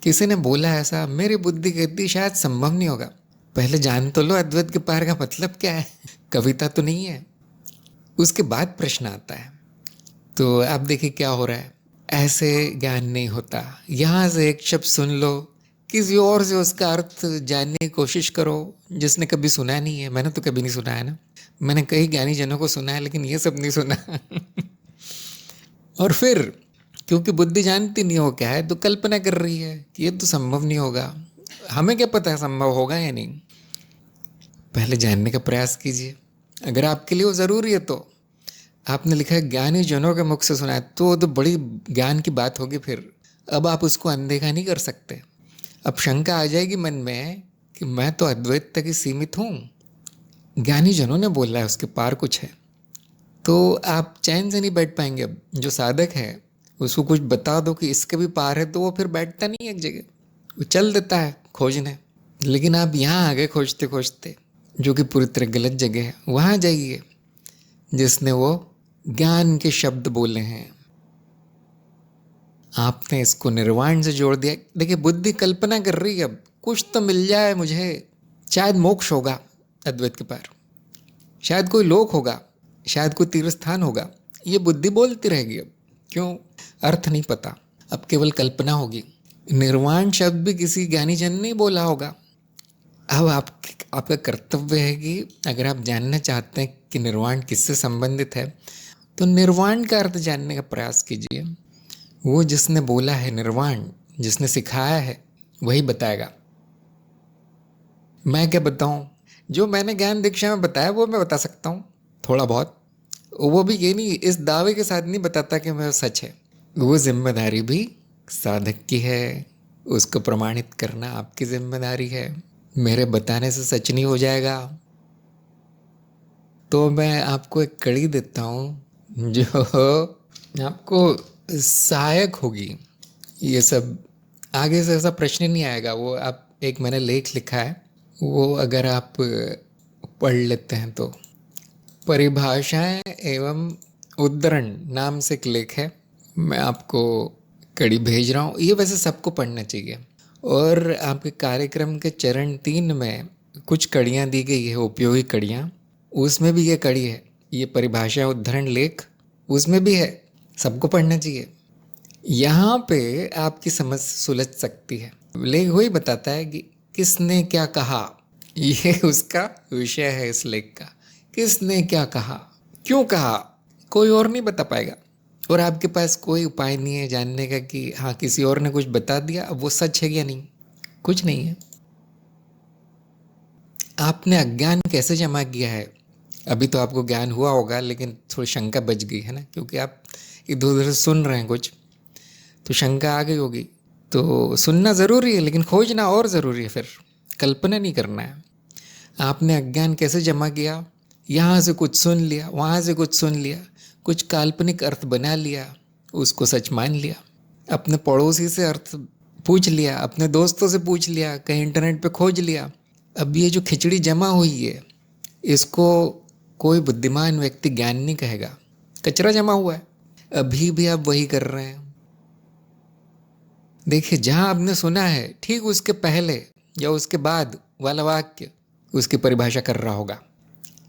[SPEAKER 1] किसी ने बोला ऐसा, मेरी बुद्धि कहती शायद संभव नहीं होगा। पहले जान तो लो अद्वैत के पार का मतलब क्या है, कविता तो नहीं है, उसके बाद प्रश्न आता है। तो आप देखिए क्या हो रहा है, ऐसे ज्ञान नहीं होता। यहाँ से एक शब्द सुन लो, किसी और से उसका अर्थ जानने की कोशिश करो, जिसने कभी सुना नहीं है। मैंने तो कभी नहीं सुना है ना, मैंने कई ज्ञानी जनों को सुना है, लेकिन ये सब नहीं सुना। और फिर क्योंकि बुद्धि जानती नहीं हो क्या है, तो कल्पना कर रही है कि ये तो संभव नहीं होगा। हमें क्या पता है संभव होगा या नहीं? पहले जानने का प्रयास कीजिए, अगर आपके लिए वो ज़रूरी है तो। आपने लिखा है ज्ञानी जनों के मुख से सुना है, तो बड़ी ज्ञान की बात होगी फिर। अब आप उसको अनदेखा नहीं कर सकते। अब शंका आ जाएगी मन में कि मैं तो अद्वैत तक ही सीमित हूँ, ज्ञानी जनों ने बोला है उसके पार कुछ है, तो आप चैन से नहीं बैठ पाएंगे। अब जो साधक है उसको कुछ बता दो कि इसके भी पार है, तो वो फिर बैठता नहीं एक जगह, वो चल देता है खोजने। लेकिन आप यहाँ आ गए खोजते खोजते, जो कि पूरी तरह गलत जगह है। वहाँ जाइए जिसने वो ज्ञान के शब्द बोले हैं। आपने इसको निर्वाण से जोड़ दिया। देखिए, बुद्धि कल्पना कर रही है, अब कुछ तो मिल जाए मुझे, शायद मोक्ष होगा अद्वैत के पार, शायद कोई लोक होगा, शायद कोई तीर्थ स्थान होगा। ये बुद्धि बोलती रहेगी। अब क्यों? अर्थ नहीं पता, अब केवल कल्पना होगी। निर्वाण शब्द भी किसी ज्ञानी जन ने बोला होगा, अब आपका कर्तव्य है कि अगर आप जानना चाहते हैं कि निर्वाण किससे संबंधित है, तो निर्वाण का अर्थ जानने का प्रयास कीजिए। वो जिसने बोला है निर्वाण, जिसने सिखाया है, वही बताएगा। मैं क्या बताऊं? जो मैंने ज्ञान दीक्षा में बताया वो मैं बता सकता हूँ, थोड़ा बहुत। वो भी ये नहीं, इस दावे के साथ नहीं बताता कि मैं सच है। वो जिम्मेदारी भी साधक की है, उसको प्रमाणित करना आपकी जिम्मेदारी है। मेरे बताने से सच नहीं हो जाएगा। तो मैं आपको एक कड़ी देता हूँ जो आपको सहायक होगी। ये सब आगे से ऐसा प्रश्न नहीं आएगा। वो आप एक मैंने लेख लिखा है, वो अगर आप पढ़ लेते हैं तो, परिभाषाएं एवं उद्धरण नाम से एक लेख है, मैं आपको कड़ी भेज रहा हूँ। ये वैसे सबको पढ़ना चाहिए। और आपके कार्यक्रम के चरण 3 में कुछ कड़ियाँ दी गई है, उपयोगी कड़ियाँ। उसमें भी ये कड़ी है, ये परिभाषा उद्धरण लेख उसमें भी है, सबको पढ़ना चाहिए। यहाँ पे आपकी समझ सुलझ सकती है। लेख वही बताता है कि किसने क्या कहा, ये उसका विषय है इस लेख का। किसने क्या कहा, क्यों कहा, कोई और नहीं बता पाएगा। और आपके पास कोई उपाय नहीं है जानने का कि हाँ किसी और ने कुछ बता दिया, अब वो सच है या नहीं। कुछ नहीं है। आपने अज्ञान कैसे जमा किया है? अभी तो आपको ज्ञान हुआ होगा, लेकिन थोड़ी शंका बच गई है ना, क्योंकि आप इधर उधर सुन रहे हैं कुछ, तो शंका आ गई होगी। तो सुनना ज़रूरी है, लेकिन खोजना और ज़रूरी है। फिर कल्पना नहीं करना है। आपने अज्ञान कैसे जमा किया? यहाँ से कुछ सुन लिया, वहाँ से कुछ सुन लिया, कुछ काल्पनिक अर्थ बना लिया, उसको सच मान लिया। अपने पड़ोसी से अर्थ पूछ लिया, अपने दोस्तों से पूछ लिया, कहीं इंटरनेट पे खोज लिया। अब ये जो खिचड़ी जमा हुई है, इसको कोई बुद्धिमान व्यक्ति ज्ञान नहीं कहेगा, कचरा जमा हुआ है। अभी भी आप वही कर रहे हैं। देखिए, जहाँ आपने सुना है, ठीक उसके पहले या उसके बाद वाला वाक्य उसकी परिभाषा कर रहा होगा।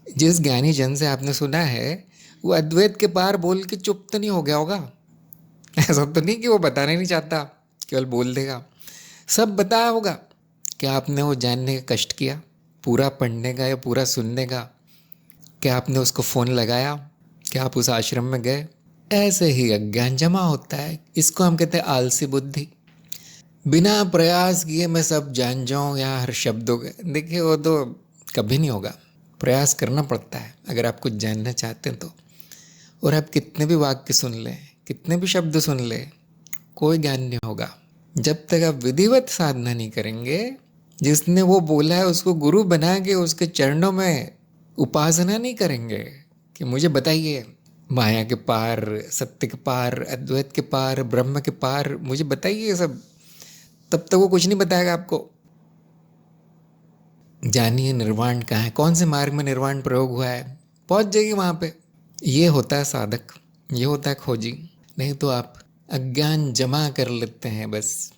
[SPEAKER 1] जिस ज्ञानी जन से आपने सुना है, वो अद्वैत के पार बोल के चुप तो नहीं हो गया होगा। ऐसा तो नहीं कि वो बताना नहीं चाहता, केवल बोल देगा। सब बताया होगा कि आपने वो जानने का कष्ट किया, पूरा पढ़ने का या पूरा सुनने का। क्या आपने उसको फ़ोन लगाया? क्या आप उस आश्रम में गए? ऐसे ही अज्ञान जमा होता है। इसको हम कहते हैं आलसी बुद्धि। बिना प्रयास किए मैं सब जान जाऊँ या हर शब्दों के, देखिए वो तो कभी नहीं होगा। प्रयास करना पड़ता है अगर आप कुछ जानना चाहते हैं तो। और आप कितने भी वाक्य सुन लें, कितने भी शब्द सुन लें, कोई ज्ञान नहीं होगा जब तक आप विधिवत साधना नहीं करेंगे। जिसने वो बोला है उसको गुरु बना के उसके चरणों में उपासना नहीं करेंगे कि मुझे बताइए माया के पार, सत्य के पार, अद्वैत के पार, ब्रह्म के पार, मुझे बताइए ये सब, तब तक वो कुछ नहीं बताएगा आपको। जानिए निर्वाण कहाँ है, कौन से मार्ग में निर्वाण प्रयोग हुआ है, पहुंच जाइए वहाँ पे। ये होता है साधक, ये होता है खोजी। नहीं तो आप अज्ञान जमा कर लेते हैं बस।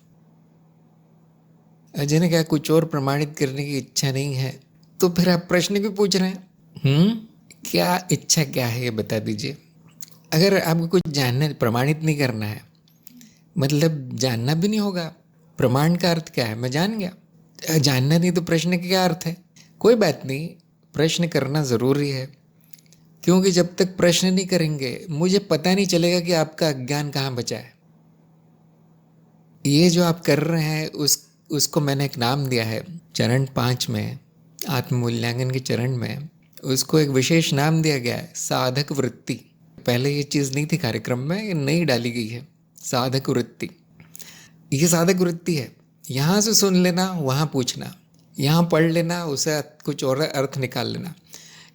[SPEAKER 1] जिन्हें क्या कुछ और प्रमाणित करने की इच्छा नहीं है, तो फिर आप प्रश्न क्यों पूछ रहे हैं? क्या इच्छा क्या है ये बता दीजिए। अगर आपको कुछ जानना, प्रमाणित नहीं करना है, मतलब जानना भी नहीं होगा। प्रमाण का अर्थ क्या है? मैं जान गया। जानना नहीं तो प्रश्न का क्या अर्थ है? कोई बात नहीं, प्रश्न करना ज़रूरी है, क्योंकि जब तक प्रश्न नहीं करेंगे मुझे पता नहीं चलेगा कि आपका अज्ञान कहाँ बचा है। ये जो आप कर रहे हैं उसको मैंने एक नाम दिया है। चरण 5 में, आत्ममूल्यांकन के चरण में, उसको एक विशेष नाम दिया गया है, साधक वृत्ति। पहले ये चीज़ नहीं थी कार्यक्रम में, ये नई डाली गई है, साधक वृत्ति। ये साधक वृत्ति है। यहाँ से सुन लेना, वहाँ पूछना, यहाँ पढ़ लेना, उसे कुछ और अर्थ निकाल लेना।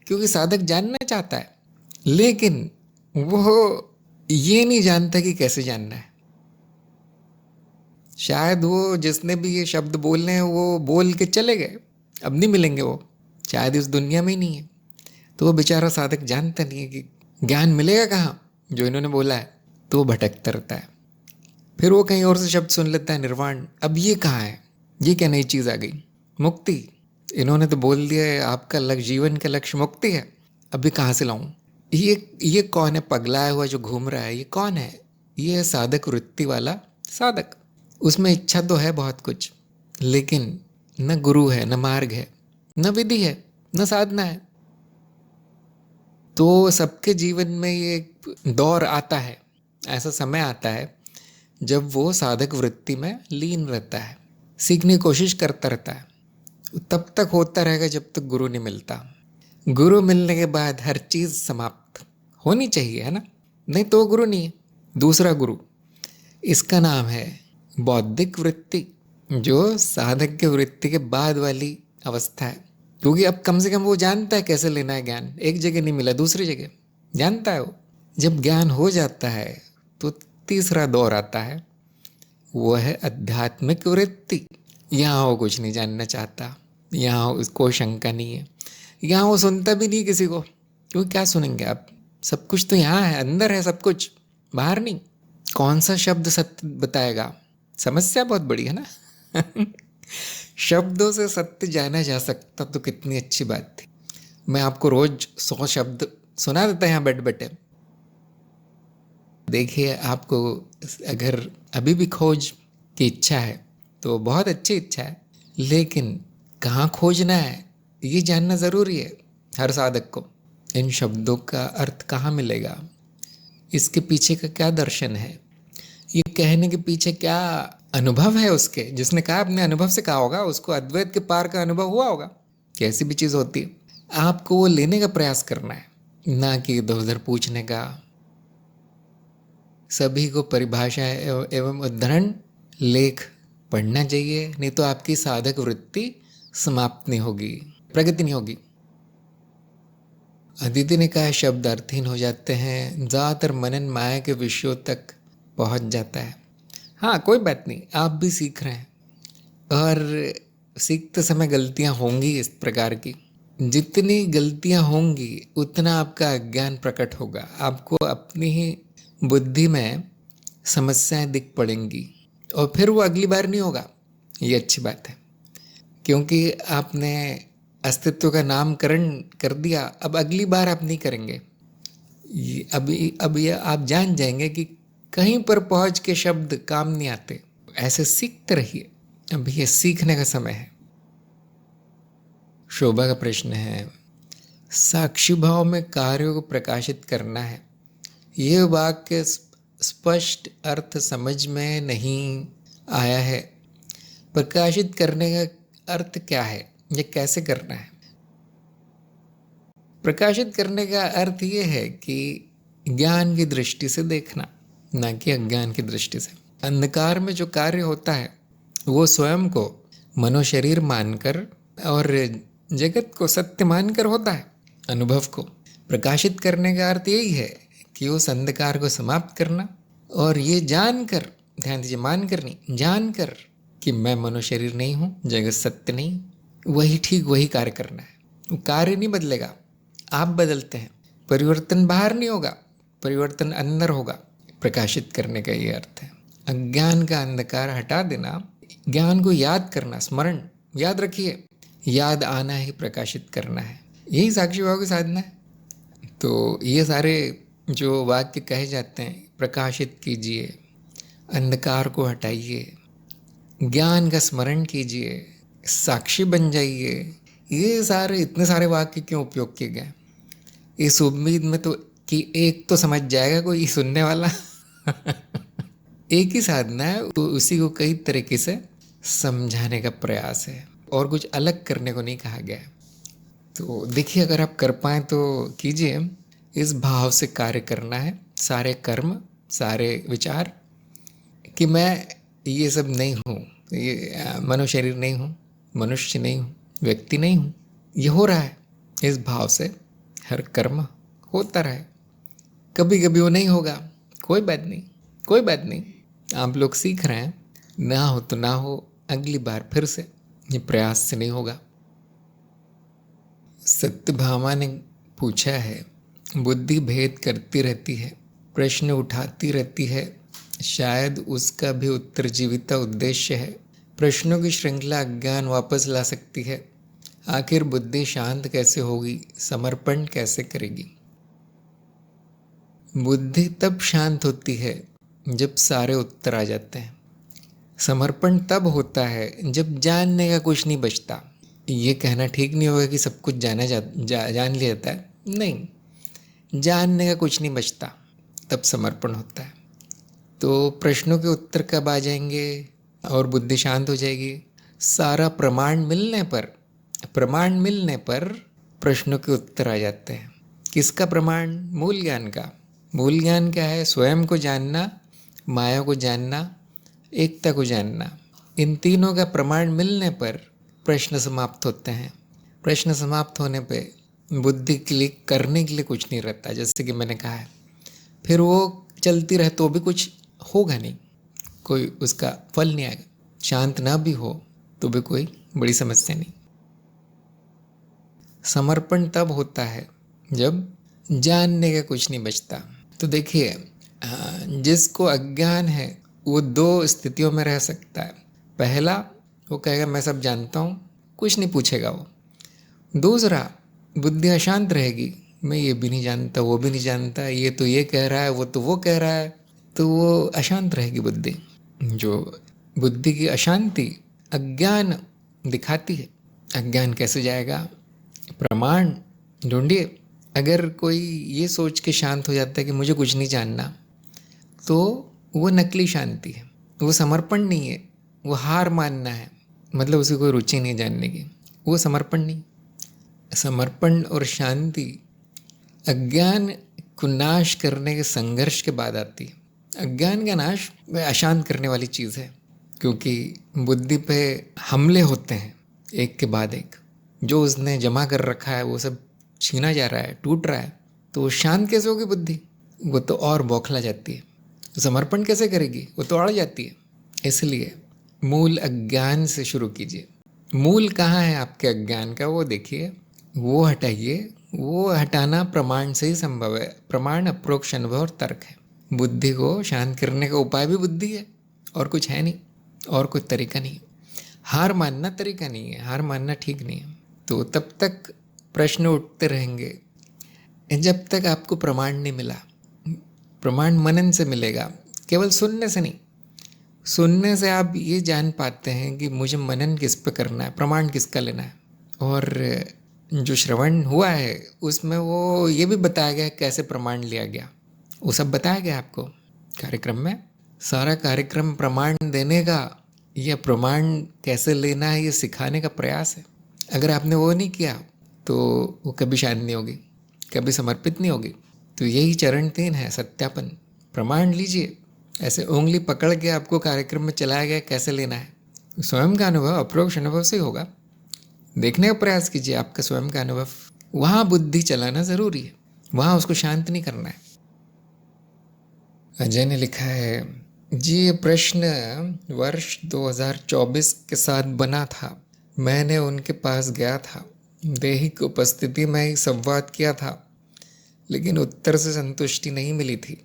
[SPEAKER 1] क्योंकि साधक जानना चाहता है, लेकिन वो ये नहीं जानता कि कैसे जानना है। शायद वो जिसने भी ये शब्द बोले हैं वो बोल के चले गए, अब नहीं मिलेंगे, वो शायद इस दुनिया में ही नहीं है। तो वो बेचारा साधक जानता नहीं है कि ज्ञान मिलेगा कहाँ जो इन्होंने बोला है, तो वो भटकता रहता है। फिर वो कहीं और से शब्द सुन लेता है, निर्वाण। अब ये कहाँ है? ये क्या नई चीज़ आ गई? मुक्ति। इन्होंने तो बोल दिया है आपका लक्ष्य, जीवन का लक्ष्य मुक्ति है। अभी कहाँ से लाऊं? ये कौन है पगलाया हुआ जो घूम रहा है? ये कौन है? ये है साधक वृत्ति वाला साधक। उसमें इच्छा तो है बहुत कुछ, लेकिन न गुरु है, न मार्ग है, न विधि है, न साधना है। तो सबके जीवन में ये एक दौर आता है, ऐसा समय आता है जब वो साधक वृत्ति में लीन रहता है, सीखने की कोशिश करता रहता है। तब तक होता रहेगा जब तक गुरु नहीं मिलता। गुरु मिलने के बाद हर चीज़ समाप्त होनी चाहिए, है ना? नहीं तो वो गुरु नहीं है। दूसरा गुरु, इसका नाम है बौद्धिक वृत्ति, जो साधक के वृत्ति के बाद वाली अवस्था है। क्योंकि अब कम से कम वो जानता है कैसे लेना है ज्ञान। एक जगह नहीं मिला, दूसरी जगह जानता है वो। जब ज्ञान हो जाता है तो तीसरा दौर आता है, वो है आध्यात्मिक वृत्ति। यहाँ वो कुछ नहीं जानना चाहता, यहाँ उसको शंका नहीं है, यहाँ वो सुनता भी नहीं किसी को। क्योंकि क्या सुनेंगे आप? सब कुछ तो यहाँ है, अंदर है सब कुछ, बाहर नहीं। कौन सा शब्द सत्य बताएगा? समस्या बहुत बड़ी है ना। शब्दों से सत्य जाना जा सकता तो कितनी अच्छी बात थी। मैं आपको रोज 100 शब्द सुना देता यहाँ बैठ बैठे। देखिए, आपको अगर अभी भी खोज की इच्छा है तो बहुत अच्छी इच्छा है, लेकिन कहाँ खोजना है ये जानना ज़रूरी है हर साधक को। इन शब्दों का अर्थ कहाँ मिलेगा, इसके पीछे का क्या दर्शन है, ये कहने के पीछे क्या अनुभव है उसके। जिसने कहा अपने अनुभव से कहा होगा, उसको अद्वैत के पार का अनुभव हुआ होगा। कैसी भी चीज़ होती है, आपको वो लेने का प्रयास करना है, ना कि इधर उधर पूछने का। सभी को परिभाषा एवं उद्धरण लेख पढ़ना चाहिए, नहीं तो आपकी साधक वृत्ति समाप्त नहीं होगी, प्रगति नहीं होगी। अदिति ने कहा शब्द अर्थहीन हो जाते हैं, ज़्यादातर मनन माया के विषयों तक पहुंच जाता है। हाँ, कोई बात नहीं, आप भी सीख रहे हैं और सीखते समय गलतियां होंगी इस प्रकार की। जितनी गलतियां होंगी उतना आपका अज्ञान प्रकट होगा, आपको अपनी ही बुद्धि में समस्याएं दिख पड़ेंगी और फिर वो अगली बार नहीं होगा। ये अच्छी बात है, क्योंकि आपने अस्तित्व का नामकरण कर दिया, अब अगली बार आप नहीं करेंगे। अब ये आप जान जाएंगे कि कहीं पर पहुंच के शब्द काम नहीं आते। ऐसे सीखते रहिए, अभी ये सीखने का समय है। शोभा का प्रश्न है, साक्षी भाव में कार्यों को प्रकाशित करना है, ये वाक्य स्पष्ट अर्थ समझ में नहीं आया है। प्रकाशित करने का अर्थ क्या है, ये कैसे करना है? प्रकाशित करने का अर्थ ये है कि ज्ञान की दृष्टि से देखना, ना कि अज्ञान की दृष्टि से। अंधकार में जो कार्य होता है वो स्वयं को मनोशरीर मानकर और जगत को सत्य मानकर होता है। अनुभव को प्रकाशित करने का अर्थ यही है कि उस अंधकार को समाप्त करना, और ये जानकर, ध्यान दीजिए, मानकर नहीं, जानकर कि मैं मनोशरीर नहीं हूँ, जगत सत्य नहीं, वही ठीक, वही कार्य करना है। कार्य नहीं बदलेगा, आप बदलते हैं। परिवर्तन बाहर नहीं होगा, परिवर्तन अंदर होगा। प्रकाशित करने का ये अर्थ है। अज्ञान का अंधकार हटा देना, ज्ञान को याद करना, स्मरण, याद रखिए, याद आना ही प्रकाशित करना है। यही साक्षी भाव की साधना है। तो ये सारे जो वाक्य कहे जाते हैं, प्रकाशित कीजिए, अंधकार को हटाइए, ज्ञान का स्मरण कीजिए, साक्षी बन जाइए, ये सारे इतने सारे वाक्य क्यों उपयोग किए गए? इस उम्मीद में तो कि एक तो समझ जाएगा कोई सुनने वाला। एक ही साधना है, तो उसी को कई तरीके से समझाने का प्रयास है, और कुछ अलग करने को नहीं कहा गया है। तो देखिए, अगर आप कर पाएँ तो कीजिए। इस भाव से कार्य करना है, सारे कर्म, सारे विचार, कि मैं ये सब नहीं हूँ, ये मनुशरीर नहीं हूँ, मनुष्य नहीं हूँ, व्यक्ति नहीं हूँ। ये हो रहा है, इस भाव से हर कर्म होता रहे। कभी कभी वो नहीं होगा, कोई बात नहीं, कोई बात नहीं, आप लोग सीख रहे हैं। ना हो तो ना हो, अगली बार फिर से, ये प्रयास से नहीं होगा। सत्यभामा ने पूछा है, बुद्धि भेद करती रहती है, प्रश्न उठाती रहती है, शायद उसका भी उत्तर जीविता उद्देश्य है। प्रश्नों की श्रृंखला अज्ञान वापस ला सकती है। आखिर बुद्धि शांत कैसे होगी, समर्पण कैसे करेगी? बुद्धि तब शांत होती है जब सारे उत्तर आ जाते हैं, समर्पण तब होता है जब जानने का कुछ नहीं बचता। ये कहना ठीक नहीं होगा कि सब कुछ जान लिया जाता है, नहीं, जानने का कुछ नहीं बचता, तब समर्पण होता है। तो प्रश्नों के उत्तर कब आ जाएंगे और बुद्धि शांत हो जाएगी? सारा प्रमाण मिलने पर प्रश्नों के उत्तर आ जाते हैं। किसका प्रमाण? मूल ज्ञान का। मूल ज्ञान क्या है? स्वयं को जानना, माया को जानना, एकता को जानना। इन तीनों का प्रमाण मिलने पर प्रश्न समाप्त होते हैं। प्रश्न समाप्त होने पे बुद्धि क्लिक करने के लिए कुछ नहीं रहता, जैसे कि मैंने कहा है। फिर वो चलती रहे तो भी कुछ होगा नहीं, कोई उसका फल नहीं आएगा। शांत ना भी हो तो भी कोई बड़ी समस्या नहीं। समर्पण तब होता है जब जानने का कुछ नहीं बचता। तो देखिए, जिसको अज्ञान है वो दो स्थितियों में रह सकता है। पहला, वो कहेगा मैं सब जानता हूँ, कुछ नहीं पूछेगा वो। दूसरा, बुद्धि अशांत रहेगी, मैं ये भी नहीं जानता, वो भी नहीं जानता, ये तो ये कह रहा है, वो तो वो कह रहा है, तो वो अशांत रहेगी बुद्धि। जो बुद्धि की अशांति अज्ञान दिखाती है। अज्ञान कैसे जाएगा? प्रमाण ढूंढिए। अगर कोई ये सोच के शांत हो जाता है कि मुझे कुछ नहीं जानना, तो वो नकली शांति है, वो समर्पण नहीं है, वो हार मानना है। मतलब उसे कोई रुचि नहीं जानने की, वो समर्पण नहीं। समर्पण और शांति अज्ञान को नाश करने के संघर्ष के बाद आती है। अज्ञान का नाश वह अशांत करने वाली चीज़ है, क्योंकि बुद्धि पे हमले होते हैं एक के बाद एक। जो उसने जमा कर रखा है वो सब छीना जा रहा है, टूट रहा है, तो वो शांत कैसे होगी बुद्धि? वो तो और बौखला जाती है। तो समर्पण कैसे करेगी? वो तो अड़ जाती है। इसलिए मूल अज्ञान से शुरू कीजिए। मूल कहाँ है आपके अज्ञान का, वो देखिए, वो हटाइए। वो हटाना प्रमाण से ही संभव है। प्रमाण अप्रोक्ष अनुभव और तर्क है। बुद्धि को शांत करने का उपाय भी बुद्धि है, और कुछ है नहीं, और कोई तरीका नहीं। हार मानना तरीका नहीं है, हार मानना ठीक नहीं है। तो तब तक प्रश्न उठते रहेंगे जब तक आपको प्रमाण नहीं मिला। प्रमाण मनन से मिलेगा, केवल सुनने से नहीं। सुनने से आप ये जान पाते हैं कि मुझे मनन किस पे करना है, प्रमाण किसका लेना है। और जो श्रवण हुआ है उसमें वो ये भी बताया गया है कैसे प्रमाण लिया गया, वो सब बताया गया आपको कार्यक्रम में। सारा कार्यक्रम प्रमाण देने का या प्रमाण कैसे लेना है ये सिखाने का प्रयास है। अगर आपने वो नहीं किया तो वो कभी शांत नहीं होगी, कभी समर्पित नहीं होगी। तो यही चरण 3 है, सत्यापन। प्रमाण लीजिए, ऐसे उंगली पकड़ के आपको कार्यक्रम में चलाया गया कैसे लेना है। स्वयं का अनुभव अप्रोक्ष अनुभव से होगा। देखने का प्रयास कीजिए आपका स्वयं का अनुभव। वहाँ बुद्धि चलाना ज़रूरी है, वहाँ उसको शांत नहीं करना है। अजय ने लिखा है, जी ये प्रश्न वर्ष 2024 के साथ बना था। मैंने उनके पास गया था, दैहिक उपस्थिति में ही संवाद किया था, लेकिन उत्तर से संतुष्टि नहीं मिली थी।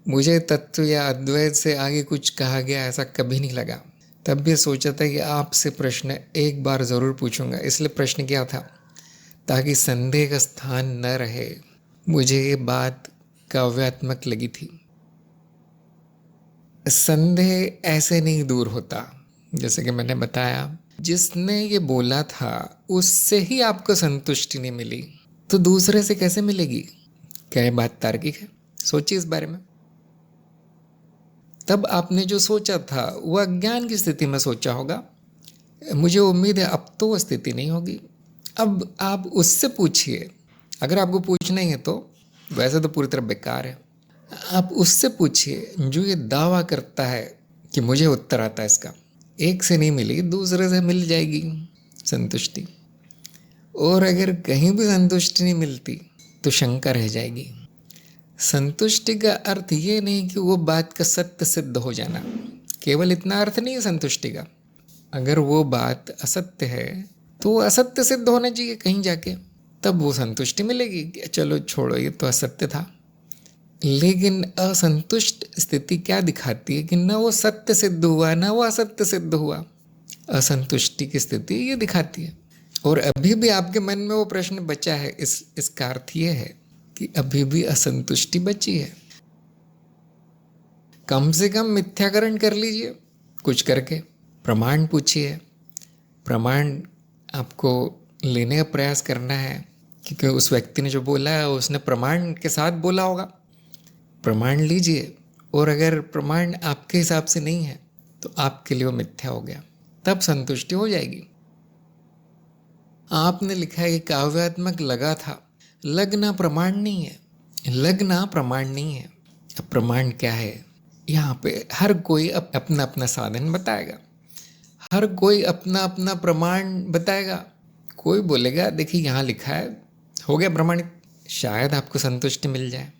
[SPEAKER 1] मुझे तत्व या अद्वैत से आगे कुछ कहा गया ऐसा कभी नहीं लगा। तब भी सोचा था कि आपसे प्रश्न एक बार ज़रूर पूछूंगा, इसलिए प्रश्न किया था ताकि संदेह का स्थान न रहे। मुझे ये बात काव्यात्मक लगी थी। संदेह ऐसे नहीं दूर होता, जैसे कि मैंने बताया, जिसने ये बोला था उससे ही आपको संतुष्टि नहीं मिली तो दूसरे से कैसे मिलेगी? क्या ये बात तार्किक है? सोचिए इस बारे में। तब आपने जो सोचा था वो अज्ञान की स्थिति में सोचा होगा। मुझे उम्मीद है अब तो वो स्थिति नहीं होगी। अब आप उससे पूछिए, अगर आपको पूछना ही है तो, वैसे तो पूरी तरह बेकार है। आप उससे पूछिए जो ये दावा करता है कि मुझे उत्तर आता है इसका। एक से नहीं मिली, दूसरे से मिल जाएगी संतुष्टि। और अगर कहीं भी संतुष्टि नहीं मिलती तो शंका रह जाएगी। संतुष्टि का अर्थ ये नहीं कि वो बात का सत्य सिद्ध हो जाना, केवल इतना अर्थ नहीं है संतुष्टि का। अगर वो बात असत्य है तो वो असत्य सिद्ध होना चाहिए कहीं जाके, तब वो संतुष्टि मिलेगी। चलो छोड़ो, ये तो असत्य था। लेकिन असंतुष्ट स्थिति क्या दिखाती है कि न वो सत्य सिद्ध हुआ न वो असत्य सिद्ध हुआ। असंतुष्टि की स्थिति ये दिखाती है। और अभी भी आपके मन में वो प्रश्न बचा है, इसका अर्थ ये है कि अभी भी असंतुष्टि बची है। कम से कम मिथ्याकरण कर लीजिए कुछ करके। प्रमाण पूछिए, प्रमाण आपको लेने का प्रयास करना है, क्योंकि उस व्यक्ति ने जो बोला है उसने प्रमाण के साथ बोला होगा। प्रमाण लीजिए, और अगर प्रमाण आपके हिसाब से नहीं है तो आपके लिए वो मिथ्या हो गया, तब संतुष्टि हो जाएगी। आपने लिखा है कि काव्यात्मक लगा था, लगना प्रमाण नहीं है, लगना प्रमाण नहीं है। अब प्रमाण क्या है? यहाँ पे हर कोई अपना अपना साधन बताएगा, हर कोई अपना अपना प्रमाण बताएगा। कोई बोलेगा देखिए यहाँ लिखा है, हो गया प्रमाणित, शायद आपको संतुष्टि मिल जाए।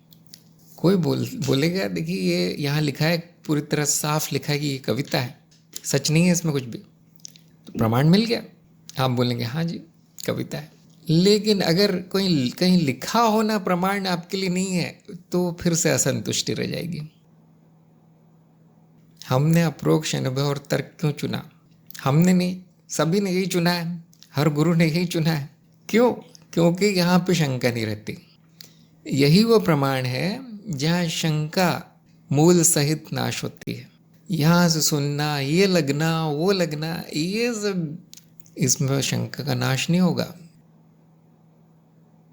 [SPEAKER 1] कोई बोलेगा देखिए ये यहाँ लिखा है, पूरी तरह साफ लिखा है कि ये कविता है, सच नहीं है इसमें कुछ भी, तो प्रमाण मिल गया। आप बोलेंगे हाँ जी कविता है। लेकिन अगर कोई कहीं लिखा होना प्रमाण आपके लिए नहीं है तो फिर से असंतुष्टि रह जाएगी। हमने अप्रोक्ष अनुभव और तर्क क्यों चुना? हमने नहीं, सभी ने यही चुना है, हर गुरु ने यही चुना है। क्यों? क्योंकि यहाँ पे शंका नहीं रहती। यही वो प्रमाण है जहाँ शंका मूल सहित नाश होती है। यहाँ से सुनना, ये लगना, वो लगना, ये सब, इसमें शंका का नाश नहीं होगा।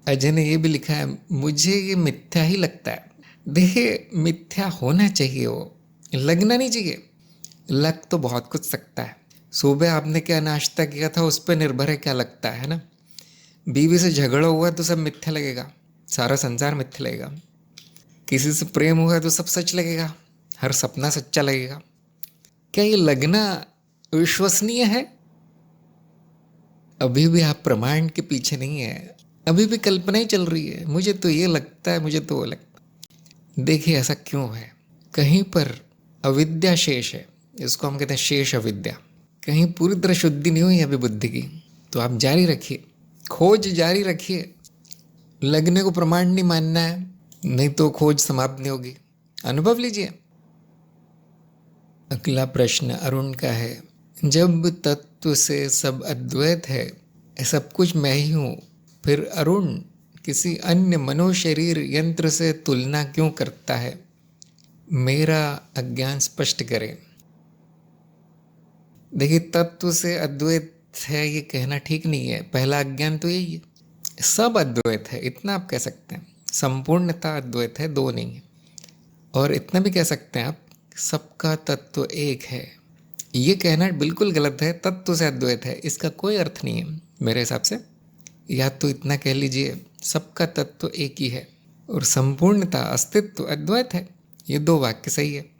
[SPEAKER 1] अजय ने ये भी लिखा है, मुझे ये मिथ्या ही लगता है। देखिए मिथ्या होना चाहिए, वो लगना नहीं चाहिए। लग तो बहुत कुछ सकता है। सुबह आपने क्या नाश्ता किया था उस पर निर्भर है क्या लगता है ना। बीवी से झगड़ा हुआ तो सब मिथ्या लगेगा, सारा संसार मिथ्या लगेगा। किसी से प्रेम हुआ तो सब सच लगेगा, हर सपना सच्चा लगेगा। क्या ये लगना विश्वसनीय है? अभी भी आप प्रमाण के पीछे नहीं है, अभी भी कल्पना ही चल रही है, मुझे तो ये लगता है, मुझे तो वो लगता है। देखिए ऐसा क्यों है? कहीं पर अविद्या शेष है, इसको हम कहते हैं शेष अविद्या। कहीं पूरी तरह शुद्धि नहीं हुई अभी बुद्धि की, तो आप जारी रखिए, खोज जारी रखिए। लगने को प्रमाण नहीं मानना है, नहीं तो खोज समाप्त नहीं होगी। अनुभव लीजिए। अगला प्रश्न अरुण का है, जब तत्व से सब अद्वैत है, सब कुछ मैं ही हूँ, फिर अरुण किसी अन्य मनोशरीर यंत्र से तुलना क्यों करता है? मेरा अज्ञान स्पष्ट करें। देखिए तत्व से अद्वैत है ये कहना ठीक नहीं है, पहला अज्ञान तो यही है। सब अद्वैत है इतना आप कह सकते हैं, संपूर्णता अद्वैत है, दो नहीं है। और इतना भी कह सकते हैं आप, सबका तत्व एक है। ये कहना बिल्कुल गलत है, तत्व से अद्वैत है इसका कोई अर्थ नहीं है मेरे हिसाब से। या तो इतना कह लीजिए सबका तत्व एक ही है और संपूर्णता अस्तित्व अद्वैत है, ये दो वाक्य सही है।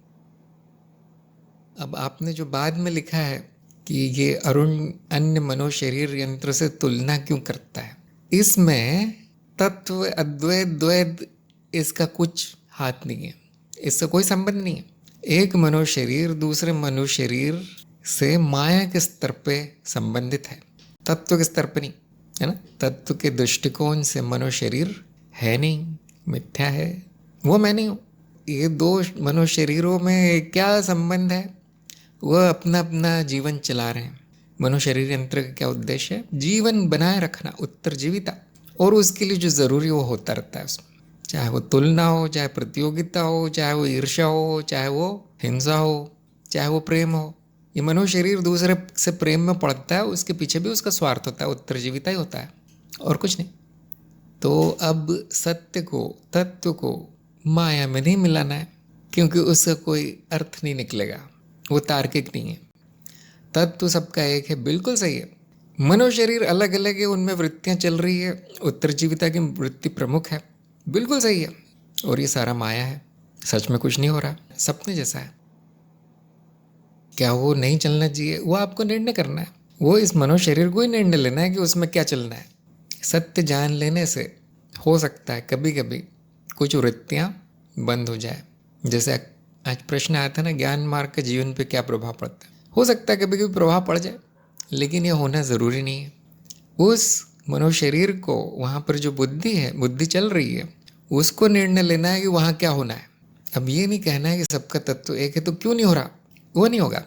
[SPEAKER 1] अब आपने जो बाद में लिखा है कि ये अरुण अन्य मनोशरीर यंत्र से तुलना क्यों करता है, इसमें तत्व अद्वैत द्वैत इसका कुछ हाथ नहीं है, इससे कोई संबंध नहीं है। एक मनोशरीर दूसरे मनोशरीर से माया के स्तर पे संबंधित है, तत्व के स्तर पे नहीं है ना। तत्व के दृष्टिकोण से मनोशरीर है नहीं, मिथ्या है, वो मैं नहीं हूँ। ये दो मनोशरीरों में क्या संबंध है? वह अपना अपना जीवन चला रहे हैं। मनोशरीर यंत्र का क्या उद्देश्य है? जीवन बनाए रखना, उत्तरजीविता, और उसके लिए जो ज़रूरी वो होता रहता है उसमें, चाहे वो तुलना हो, चाहे प्रतियोगिता हो, चाहे वो ईर्ष्या हो, चाहे वो हिंसा हो, चाहे वो प्रेम हो। ये मनोशरीर दूसरे से प्रेम में पड़ता है, उसके पीछे भी उसका स्वार्थ होता है, उत्तरजीविता ही होता है और कुछ नहीं। तो अब सत्य को, तत्व को माया में नहीं मिलाना है, क्योंकि उसका कोई अर्थ नहीं निकलेगा, वो तार्किक नहीं है। तत्व सबका एक है, बिल्कुल सही है। मनोशरीर अलग अलग है, उनमें वृत्तियां चल रही है, उत्तरजीविता की वृत्ति प्रमुख है, बिल्कुल सही है। और ये सारा माया है, सच में कुछ नहीं हो रहा, सपने जैसा है। क्या वो नहीं चलना चाहिए? वो आपको निर्णय करना है, वो इस मनोशरीर को ही निर्णय लेना है कि उसमें क्या चलना है। सत्य जान लेने से हो सकता है कभी कभी कुछ वृत्तियां बंद हो जाए। जैसे आज प्रश्न आया था ना, ज्ञान मार्ग का जीवन पे क्या प्रभाव पड़ता है? हो सकता है कभी कभी प्रभाव पड़ जाए, लेकिन यह होना ज़रूरी नहीं है। उस मनोशरीर को, वहाँ पर जो बुद्धि है, बुद्धि चल रही है, उसको निर्णय लेना है कि वहाँ क्या होना है। अब ये नहीं कहना है कि सबका तत्व एक है तो क्यों नहीं हो रहा, वो नहीं होगा।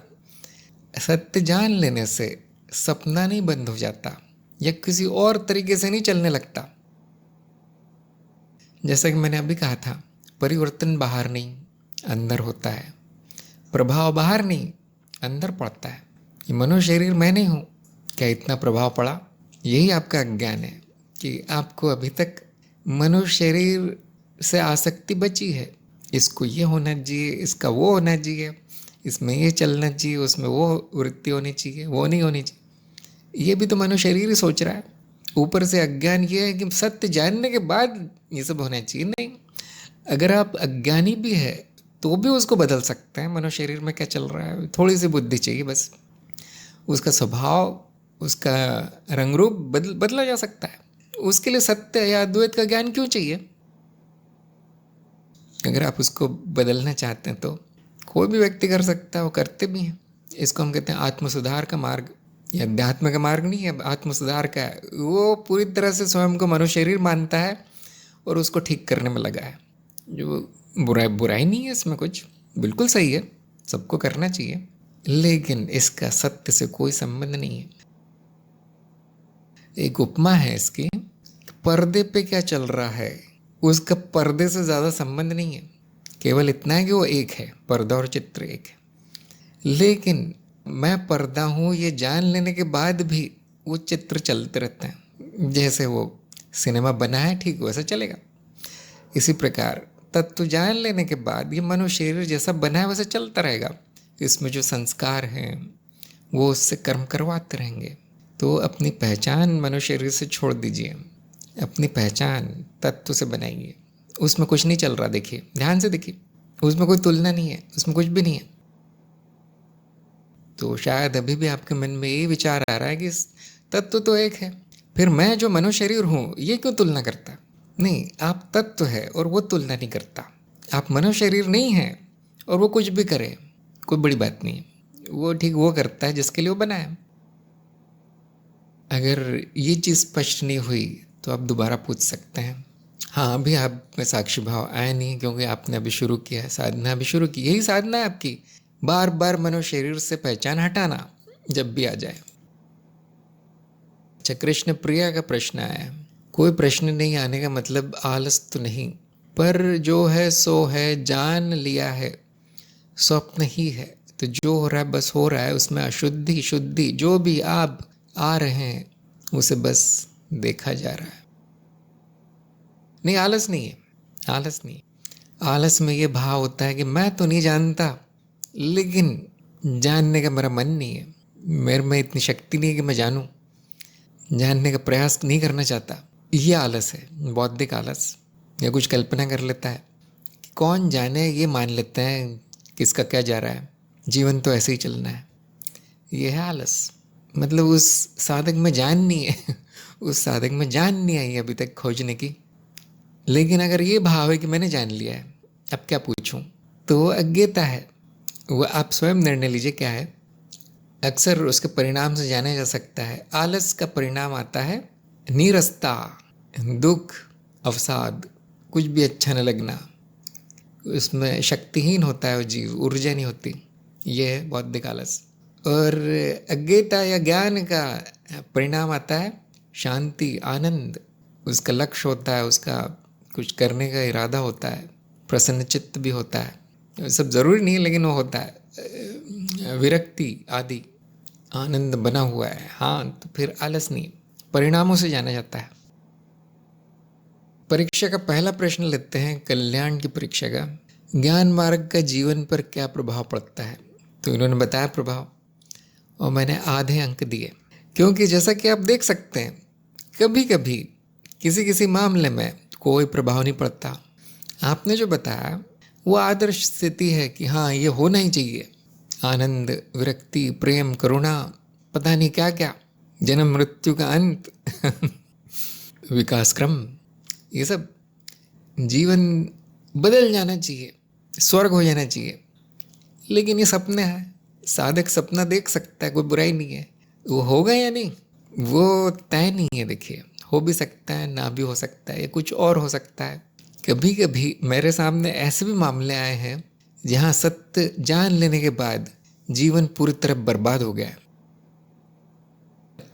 [SPEAKER 1] सत्य जान लेने से सपना नहीं बंद हो जाता या किसी और तरीके से नहीं चलने लगता। जैसा कि मैंने अभी कहा था, परिवर्तन बाहर नहीं अंदर होता है, प्रभाव बाहर नहीं अंदर पड़ता है। ये मनुष्य शरीर मैं नहीं हूँ, क्या इतना प्रभाव पड़ा? यही आपका अज्ञान है कि आपको अभी तक मनुष्य शरीर से आसक्ति बची है। इसको ये होना चाहिए, इसका वो होना चाहिए, इसमें ये चलना चाहिए, उसमें वो वृत्ति होनी चाहिए, वो नहीं होनी चाहिए। ये भी तो मनुष्य शरीर ही सोच रहा है। ऊपर से अज्ञान ये है कि सत्य जानने के बाद ये सब होना चाहिए। नहीं, अगर आप अज्ञानी भी है तो भी उसको बदल सकते हैं। मनुष्य शरीर में क्या चल रहा है, थोड़ी सी बुद्धि चाहिए बस। उसका स्वभाव, उसका रंग रूप बदला जा सकता है। उसके लिए सत्य या अद्वैत का ज्ञान क्यों चाहिए? अगर आप उसको बदलना चाहते हैं तो कोई भी व्यक्ति कर सकता है, वो करते भी हैं। इसको हम कहते हैं आत्म सुधार का मार्ग। ये अध्यात्म का मार्ग नहीं है, आत्म सुधार का है। वो पूरी तरह से स्वयं को मनुष्य शरीर मानता है और उसको ठीक करने में लगा है। जो बुराई नहीं है इसमें, कुछ बिल्कुल सही है, सबको करना चाहिए, लेकिन इसका सत्य से कोई संबंध नहीं है। एक उपमा है इसकी, पर्दे पे क्या चल रहा है उसका पर्दे से ज़्यादा संबंध नहीं है। केवल इतना है कि वो एक है, पर्दा और चित्र एक है। लेकिन मैं पर्दा हूँ ये जान लेने के बाद भी वो चित्र चलते रहते हैं। जैसे वो सिनेमा बना है ठीक वैसा चलेगा। इसी प्रकार तत्व जान लेने के बाद ये मनुष्य शरीर जैसा बना है वैसा चलता रहेगा। इसमें जो संस्कार हैं वो उससे कर्म करवाते रहेंगे। तो अपनी पहचान मनुष्य शरीर से छोड़ दीजिए, अपनी पहचान तत्व से बनाइए। उसमें कुछ नहीं चल रहा, देखिए, ध्यान से देखिए, उसमें कोई तुलना नहीं है, उसमें कुछ भी नहीं है। तो शायद अभी भी आपके मन में ये विचार आ रहा है कि तत्व तो एक है, फिर मैं जो मनुष्य शरीर हूँ ये क्यों तुलना करता? नहीं, आप तत्व है और वो तुलना नहीं करता। आप मनुष्य शरीर नहीं है और वो कुछ भी करे, कोई बड़ी बात नहीं है। वो ठीक वो करता है जिसके लिए वो बना है। अगर ये चीज़ स्पष्ट नहीं हुई तो आप दोबारा पूछ सकते हैं। हाँ, अभी आप में साक्षी भाव आया नहीं क्योंकि आपने अभी शुरू किया है, साधना अभी शुरू की। यही साधना है आपकी, बार बार मनुष्य शरीर से पहचान हटाना जब भी आ जाए। अच्छा, कृष्ण प्रिया का प्रश्न आया। कोई प्रश्न नहीं आने का मतलब आलस तो नहीं, पर जो है सो है, जान लिया है, स्वप्न ही है। तो जो हो रहा है बस हो रहा है, उसमें अशुद्धि शुद्धि जो भी आप आ रहे हैं उसे बस देखा जा रहा है। नहीं, आलस नहीं है, आलस नहीं। आलस में ये भाव होता है कि मैं तो नहीं जानता, लेकिन जानने का मेरा मन नहीं है, मेरे में इतनी शक्ति नहीं है कि मैं जानूं, जानने का प्रयास नहीं करना चाहता। ये आलस है, बौद्धिक आलस। या कुछ कल्पना कर लेता है, कौन जाने, ये मान लेते हैं किसका क्या जा रहा है, जीवन तो ऐसे ही चलना है। ये है आलस। मतलब उस साधक में जान नहीं है उस साधक में जान नहीं आई अभी तक खोजने की। लेकिन अगर ये भाव है कि मैंने जान लिया है, अब क्या पूछूं, तो वो अज्ञता है। वो आप स्वयं निर्णय लीजिए क्या है। अक्सर उसके परिणाम से जाना जा सकता है। आलस का परिणाम आता है नीरसता, दुख, अवसाद, कुछ भी अच्छा न लगना, उसमें शक्तिहीन होता है वो जीव, ऊर्जा नहीं होती। ये है बौद्धिक आलस। और अज्ञता या ज्ञान का परिणाम आता है शांति, आनंद। उसका लक्ष्य होता है, उसका कुछ करने का इरादा होता है, प्रसन्न चित्त भी होता है। सब जरूरी नहीं है लेकिन वो होता है। विरक्ति आदि, आनंद बना हुआ है। हाँ, तो फिर आलस नहीं, परिणामों से जाना जाता है। परीक्षा का पहला प्रश्न लेते हैं, कल्याण की परीक्षा का। ज्ञान मार्ग का जीवन पर क्या प्रभाव पड़ता है? तो इन्होंने बताया प्रभाव, और मैंने आधे अंक दिए, क्योंकि जैसा कि आप देख सकते हैं कभी कभी किसी किसी मामले में कोई प्रभाव नहीं पड़ता। आपने जो बताया वो आदर्श स्थिति है कि हाँ ये होना ही चाहिए। आनंद, विरक्ति, प्रेम, करुणा, पता नहीं क्या क्या, जन्म मृत्यु का अंत विकास क्रम, ये सब जीवन बदल जाना चाहिए, स्वर्ग हो जाना चाहिए। लेकिन ये सपने हैं, साधक सपना देख सकता है, कोई बुराई नहीं है। वो होगा या नहीं वो तय नहीं है। देखिए, हो भी सकता है, ना भी हो सकता है, या कुछ और हो सकता है। कभी कभी मेरे सामने ऐसे भी मामले आए हैं जहाँ सत्य जान लेने के बाद जीवन पूरी तरह बर्बाद हो गया है।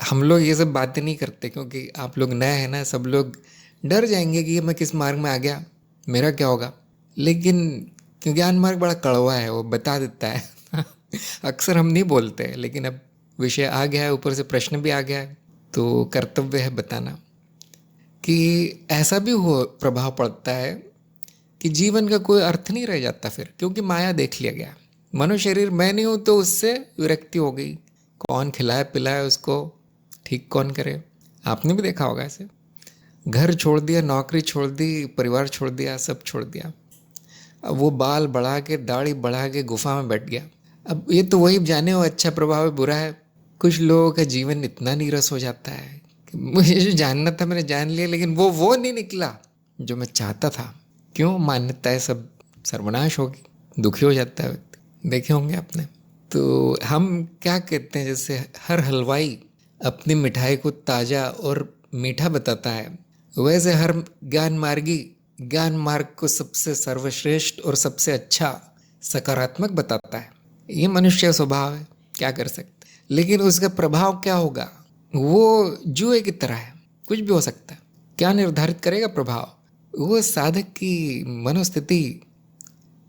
[SPEAKER 1] हम लोग ये सब बातें नहीं करते क्योंकि आप लोग नए हैं ना, सब लोग डर जाएंगे कि मैं किस मार्ग में आ गया, मेरा क्या होगा। लेकिन ज्ञान मार्ग बड़ा कड़वा है, वो बता देता है अक्सर हम नहीं बोलते हैं, लेकिन अब विषय आ गया है, ऊपर से प्रश्न भी आ गया है, तो कर्तव्य है बताना कि ऐसा भी हो प्रभाव पड़ता है कि जीवन का कोई अर्थ नहीं रह जाता फिर, क्योंकि माया देख लिया गया। मनुष्य शरीर मैं नहीं हूं तो उससे विरक्ति हो गई। कौन खिलाए पिलाए उसको, ठीक कौन करे। आपने भी देखा होगा ऐसे, घर छोड़ दिया, नौकरी छोड़ दी, परिवार छोड़ दिया, सब छोड़ दिया। अब वो बाल बढ़ा के, दाढ़ी बढ़ा के गुफा में बैठ गया। अब ये तो वही जाने हो अच्छा प्रभाव है बुरा है। कुछ लोगों का जीवन इतना नीरस हो जाता है कि मुझे जो जानना था मैंने जान लिया, लेकिन वो नहीं निकला जो मैं चाहता था। क्यों? मान्यताएं सब सर्वनाश होगी, दुखी हो जाता है व्यक्ति। देखे होंगे आपने। तो हम क्या कहते हैं, जैसे हर हलवाई अपनी मिठाई को ताज़ा और मीठा बताता है, वैसे हर ज्ञान मार्गी ज्ञान मार्ग को सबसे सर्वश्रेष्ठ और सबसे अच्छा सकारात्मक बताता है। ये मनुष्य का स्वभाव है, क्या कर सकते। लेकिन उसका प्रभाव क्या होगा, वो जुए की तरह है, कुछ भी हो सकता है। क्या निर्धारित करेगा प्रभाव? वो साधक की मनोस्थिति,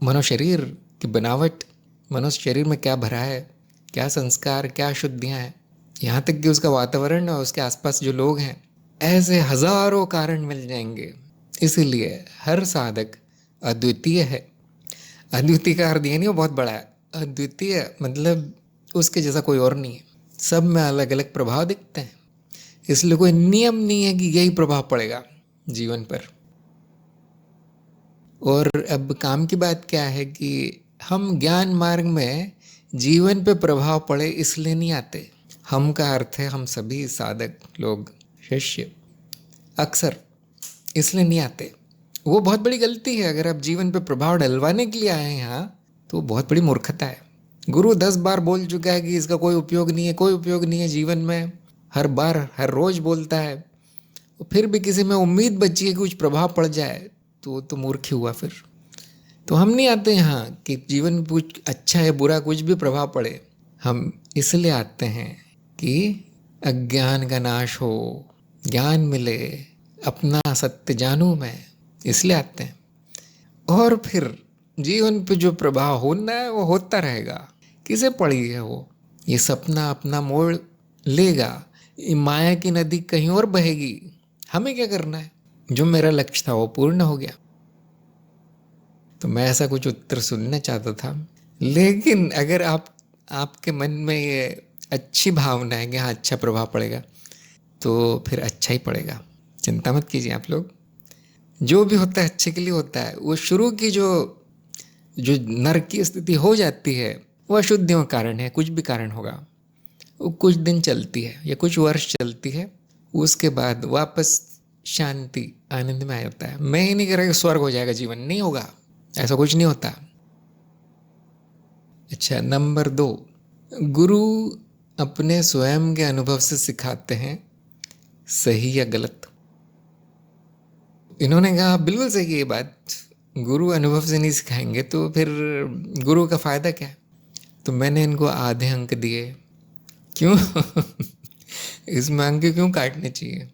[SPEAKER 1] मनोशरीर की बनावट, मनुष्य शरीर में क्या भरा है, क्या संस्कार, क्या शुद्धियाँ हैं, यहाँ तक कि उसका वातावरण और उसके आसपास जो लोग हैं, ऐसे हजारों कारण मिल जाएंगे। इसीलिए हर साधक अद्वितीय है। अद्वितीय का अर्थ ये नहीं वो बहुत बड़ा है, अद्वितीय मतलब उसके जैसा कोई और नहीं है। सब में अलग अलग प्रभाव दिखते हैं, इसलिए कोई नियम नहीं है कि यही प्रभाव पड़ेगा जीवन पर। और अब काम की बात क्या है कि हम ज्ञान मार्ग में जीवन पे प्रभाव पड़े इसलिए नहीं आते। हम का अर्थ है हम सभी साधक लोग, शिष्य, अक्सर इसलिए नहीं आते। वो बहुत बड़ी गलती है। अगर आप जीवन पे प्रभाव डलवाने के लिए आए हैं यहाँ, तो बहुत बड़ी मूर्खता है। गुरु 10 बार बोल चुका है कि इसका कोई उपयोग नहीं है, कोई उपयोग नहीं है जीवन में। हर बार हर रोज बोलता है, फिर भी किसी में उम्मीद बची है कि कुछ प्रभाव पड़ जाए, तो मूर्ख ही हुआ फिर। तो हम नहीं आते यहाँ कि जीवन में कुछ अच्छा है बुरा कुछ भी प्रभाव पड़े। हम इसलिए आते हैं कि अज्ञान का नाश हो, ज्ञान मिले, अपना सत्य जानूं मैं, इसलिए आते हैं। और फिर जीवन पे जो प्रभाव होना है वो होता रहेगा। किसे पड़ी है वो, ये सपना अपना मोड़ लेगा, ये माया की नदी कहीं और बहेगी। हमें क्या करना है, जो मेरा लक्ष्य था वो पूर्ण हो गया। तो मैं ऐसा कुछ उत्तर सुनना चाहता था। लेकिन अगर आपके मन में ये अच्छी भावना है कि हाँ अच्छा प्रभाव पड़ेगा, तो फिर अच्छा ही पड़ेगा। चिंता मत कीजिए आप लोग, जो भी होता है अच्छे के लिए होता है। वो शुरू की जो नरक की स्थिति हो जाती है वो अशुद्धियों का कारण है, कुछ भी कारण होगा। वो कुछ दिन चलती है या कुछ वर्ष चलती है, उसके बाद वापस शांति आनंद में आ जाता है। मैं ही नहीं कह रहा कि स्वर्ग हो जाएगा जीवन, नहीं होगा, ऐसा कुछ नहीं होता। अच्छा, नंबर 2, गुरु अपने स्वयं के अनुभव से सिखाते हैं, सही या गलत। इन्होंने कहा बिल्कुल सही है ये बात, गुरु अनुभव से नहीं सिखाएंगे तो फिर गुरु का फायदा क्या है। तो मैंने इनको आधे अंक दिए। क्यों? इसमें अंक क्यों काटने चाहिए?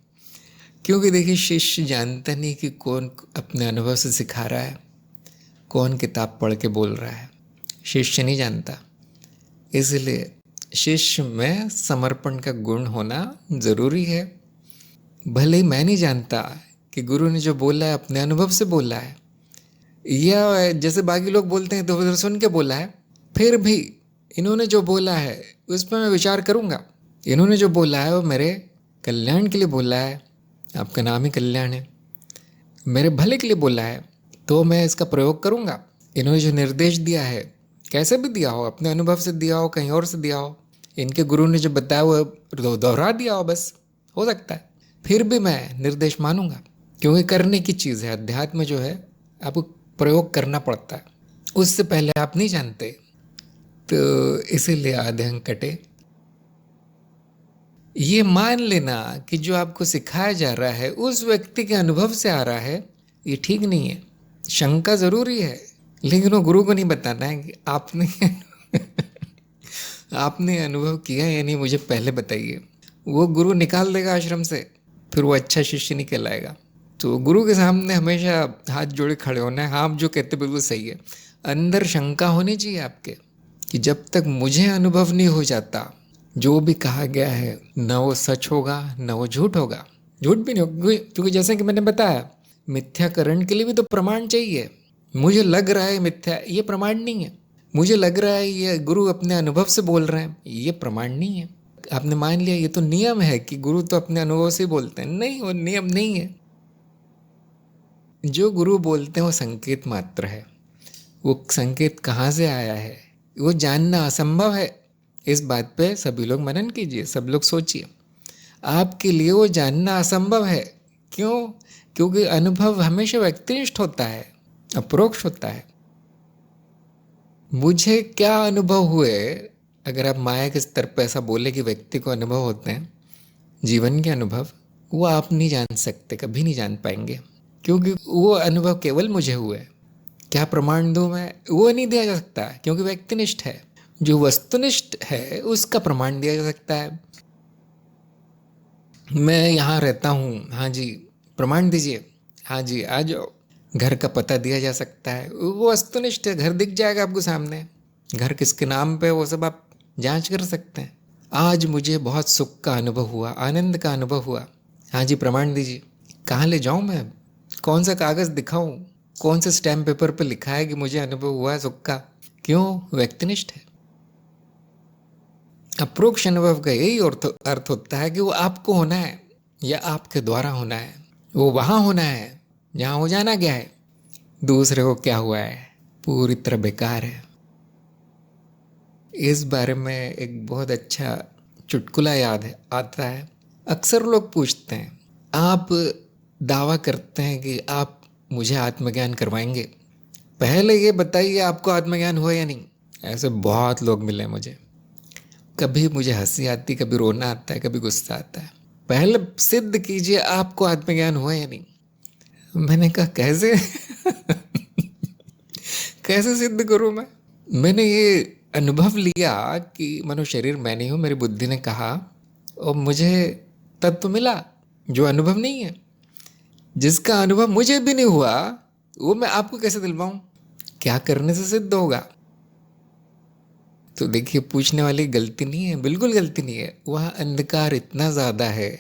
[SPEAKER 1] क्योंकि देखिए, शिष्य जानता नहीं कि कौन अपने अनुभव से सिखा रहा है, कौन किताब पढ़ के बोल रहा है। शिष्य नहीं जानता। इसलिए शिष्य में समर्पण का गुण होना ज़रूरी है। भले ही मैं नहीं जानता कि गुरु ने जो बोला है अपने अनुभव से बोला है, या जैसे बाकी लोग बोलते हैं तो उधर सुन के बोला है, फिर भी इन्होंने जो बोला है उस पर मैं विचार करूँगा। इन्होंने जो बोला है वो मेरे कल्याण के लिए बोला है, आपका नाम ही कल्याण है, मेरे भले के लिए बोला है, तो मैं इसका प्रयोग करूँगा। इन्होंने जो निर्देश दिया है, कैसे भी दिया हो, अपने अनुभव से दिया हो, कहीं और से दिया हो, इनके गुरु ने जो बताया वो दोहरा दिया हो, बस हो सकता है, फिर भी मैं निर्देश मानूंगा। क्योंकि करने की चीज़ है, अध्यात्म जो है आपको प्रयोग करना पड़ता है, उससे पहले आप नहीं जानते। तो इसीलिए आधे अंक कटे। ये मान लेना कि जो आपको सिखाया जा रहा है उस व्यक्ति के अनुभव से आ रहा है, ये ठीक नहीं है। शंका ज़रूरी है, लेकिन वो गुरु को नहीं बताना है कि आपने अनुभव किया या नहीं, मुझे पहले बताइए। वो गुरु निकाल देगा आश्रम से, फिर वो अच्छा शिष्य नहीं कहलाएगा। तो गुरु के सामने हमेशा हाथ जोड़े खड़े होना है। हाँ, आप जो कहते बिल्कुल सही है। अंदर शंका होनी चाहिए आपके कि जब तक मुझे अनुभव नहीं हो जाता जो भी कहा गया है, न वो सच होगा न वो झूठ होगा। झूठ भी नहीं होगा, क्योंकि जैसे कि मैंने बताया, मिथ्याकरण के लिए भी तो प्रमाण चाहिए। मुझे लग रहा है मिथ्या, ये प्रमाण नहीं है। मुझे लग रहा है ये गुरु अपने अनुभव से बोल रहे हैं, ये प्रमाण नहीं है। आपने मान लिया ये तो नियम है कि गुरु तो अपने अनुभव से बोलते हैं, नहीं, वो नियम नहीं है। जो गुरु बोलते हैं वो संकेत मात्र है। वो संकेत कहाँ से आया है वो जानना असंभव है। इस बात पे सभी लोग मनन कीजिए, सब लोग सोचिए। आपके लिए वो जानना असंभव है। क्यों? क्योंकि अनुभव हमेशा व्यक्तिनिष्ठ होता है, अपरोक्ष होता है। मुझे क्या अनुभव हुए, अगर आप माया के स्तर पर ऐसा बोले कि व्यक्ति को अनुभव होते हैं, जीवन के अनुभव, वो आप नहीं जान सकते, कभी नहीं जान पाएंगे, क्योंकि वो अनुभव केवल मुझे हुए। क्या प्रमाण दूं मैं? वो नहीं दिया जा सकता, क्योंकि व्यक्तिनिष्ठ है। जो वस्तुनिष्ठ है उसका प्रमाण दिया जा सकता है। मैं यहाँ रहता हूँ, हाँ जी, प्रमाण दीजिए। हाँ जी, आ जाओ। घर का पता दिया जा सकता है, वो वस्तुनिष्ठ है, घर दिख जाएगा आपको सामने। घर किसके नाम पे, वो सब आप जांच कर सकते हैं। आज मुझे बहुत सुख का अनुभव हुआ, आनंद का अनुभव हुआ। हाँ जी, प्रमाण दीजिए। कहाँ ले जाऊँ मैं? कौन सा कागज़ दिखाऊँ? कौन से स्टैम्प पेपर पर लिखा है कि मुझे अनुभव हुआ है सुख का? क्यों? व्यक्तिनिष्ठ है। अप्रोक्ष अनुभव का यही अर्थ होता है कि वो आपको होना है या आपके द्वारा होना है। वो वहाँ होना है जहाँ हो जाना गया है। दूसरे को क्या हुआ है पूरी तरह बेकार है। इस बारे में एक बहुत अच्छा चुटकुला याद है, आता है। अक्सर लोग पूछते हैं, आप दावा करते हैं कि आप मुझे आत्मज्ञान करवाएंगे, पहले ये बताइए आपको आत्मज्ञान हुआ या नहीं। ऐसे बहुत लोग मिले मुझे। कभी मुझे हंसी आती, कभी रोना आता है, कभी गुस्सा आता है। पहले सिद्ध कीजिए आपको आत्मज्ञान हुआ या नहीं। मैंने कहा कैसे? कैसे सिद्ध करूं मैं? मैंने ये अनुभव लिया कि मनो शरीर मैं नहीं हूं, मेरी बुद्धि ने कहा, और मुझे तत्व मिला जो अनुभव नहीं है। जिसका अनुभव मुझे भी नहीं हुआ वो मैं आपको कैसे दिलवाऊं? क्या करने से सिद्ध होगा? तो देखिए, पूछने वाली गलती नहीं है, बिल्कुल गलती नहीं है। वह अंधकार इतना ज़्यादा है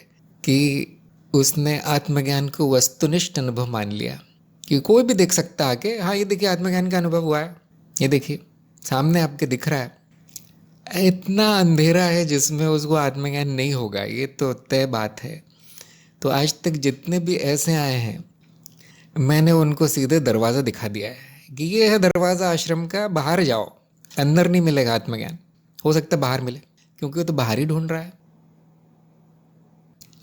[SPEAKER 1] कि उसने आत्मज्ञान को वस्तुनिष्ठ अनुभव मान लिया कि कोई भी देख सकता आके, हाँ ये देखिए आत्मज्ञान का अनुभव हुआ है, ये देखिए सामने आपके दिख रहा है। इतना अंधेरा है जिसमें उसको आत्मज्ञान नहीं होगा, ये तो तय बात है। तो आज तक जितने भी ऐसे आए हैं, मैंने उनको सीधे दरवाज़ा दिखा दिया है कि ये है दरवाज़ा आश्रम का, बाहर जाओ, अंदर नहीं मिलेगा आत्मज्ञान। हो सकता है बाहर मिले, क्योंकि वो तो बाहर ही ढूंढ रहा है।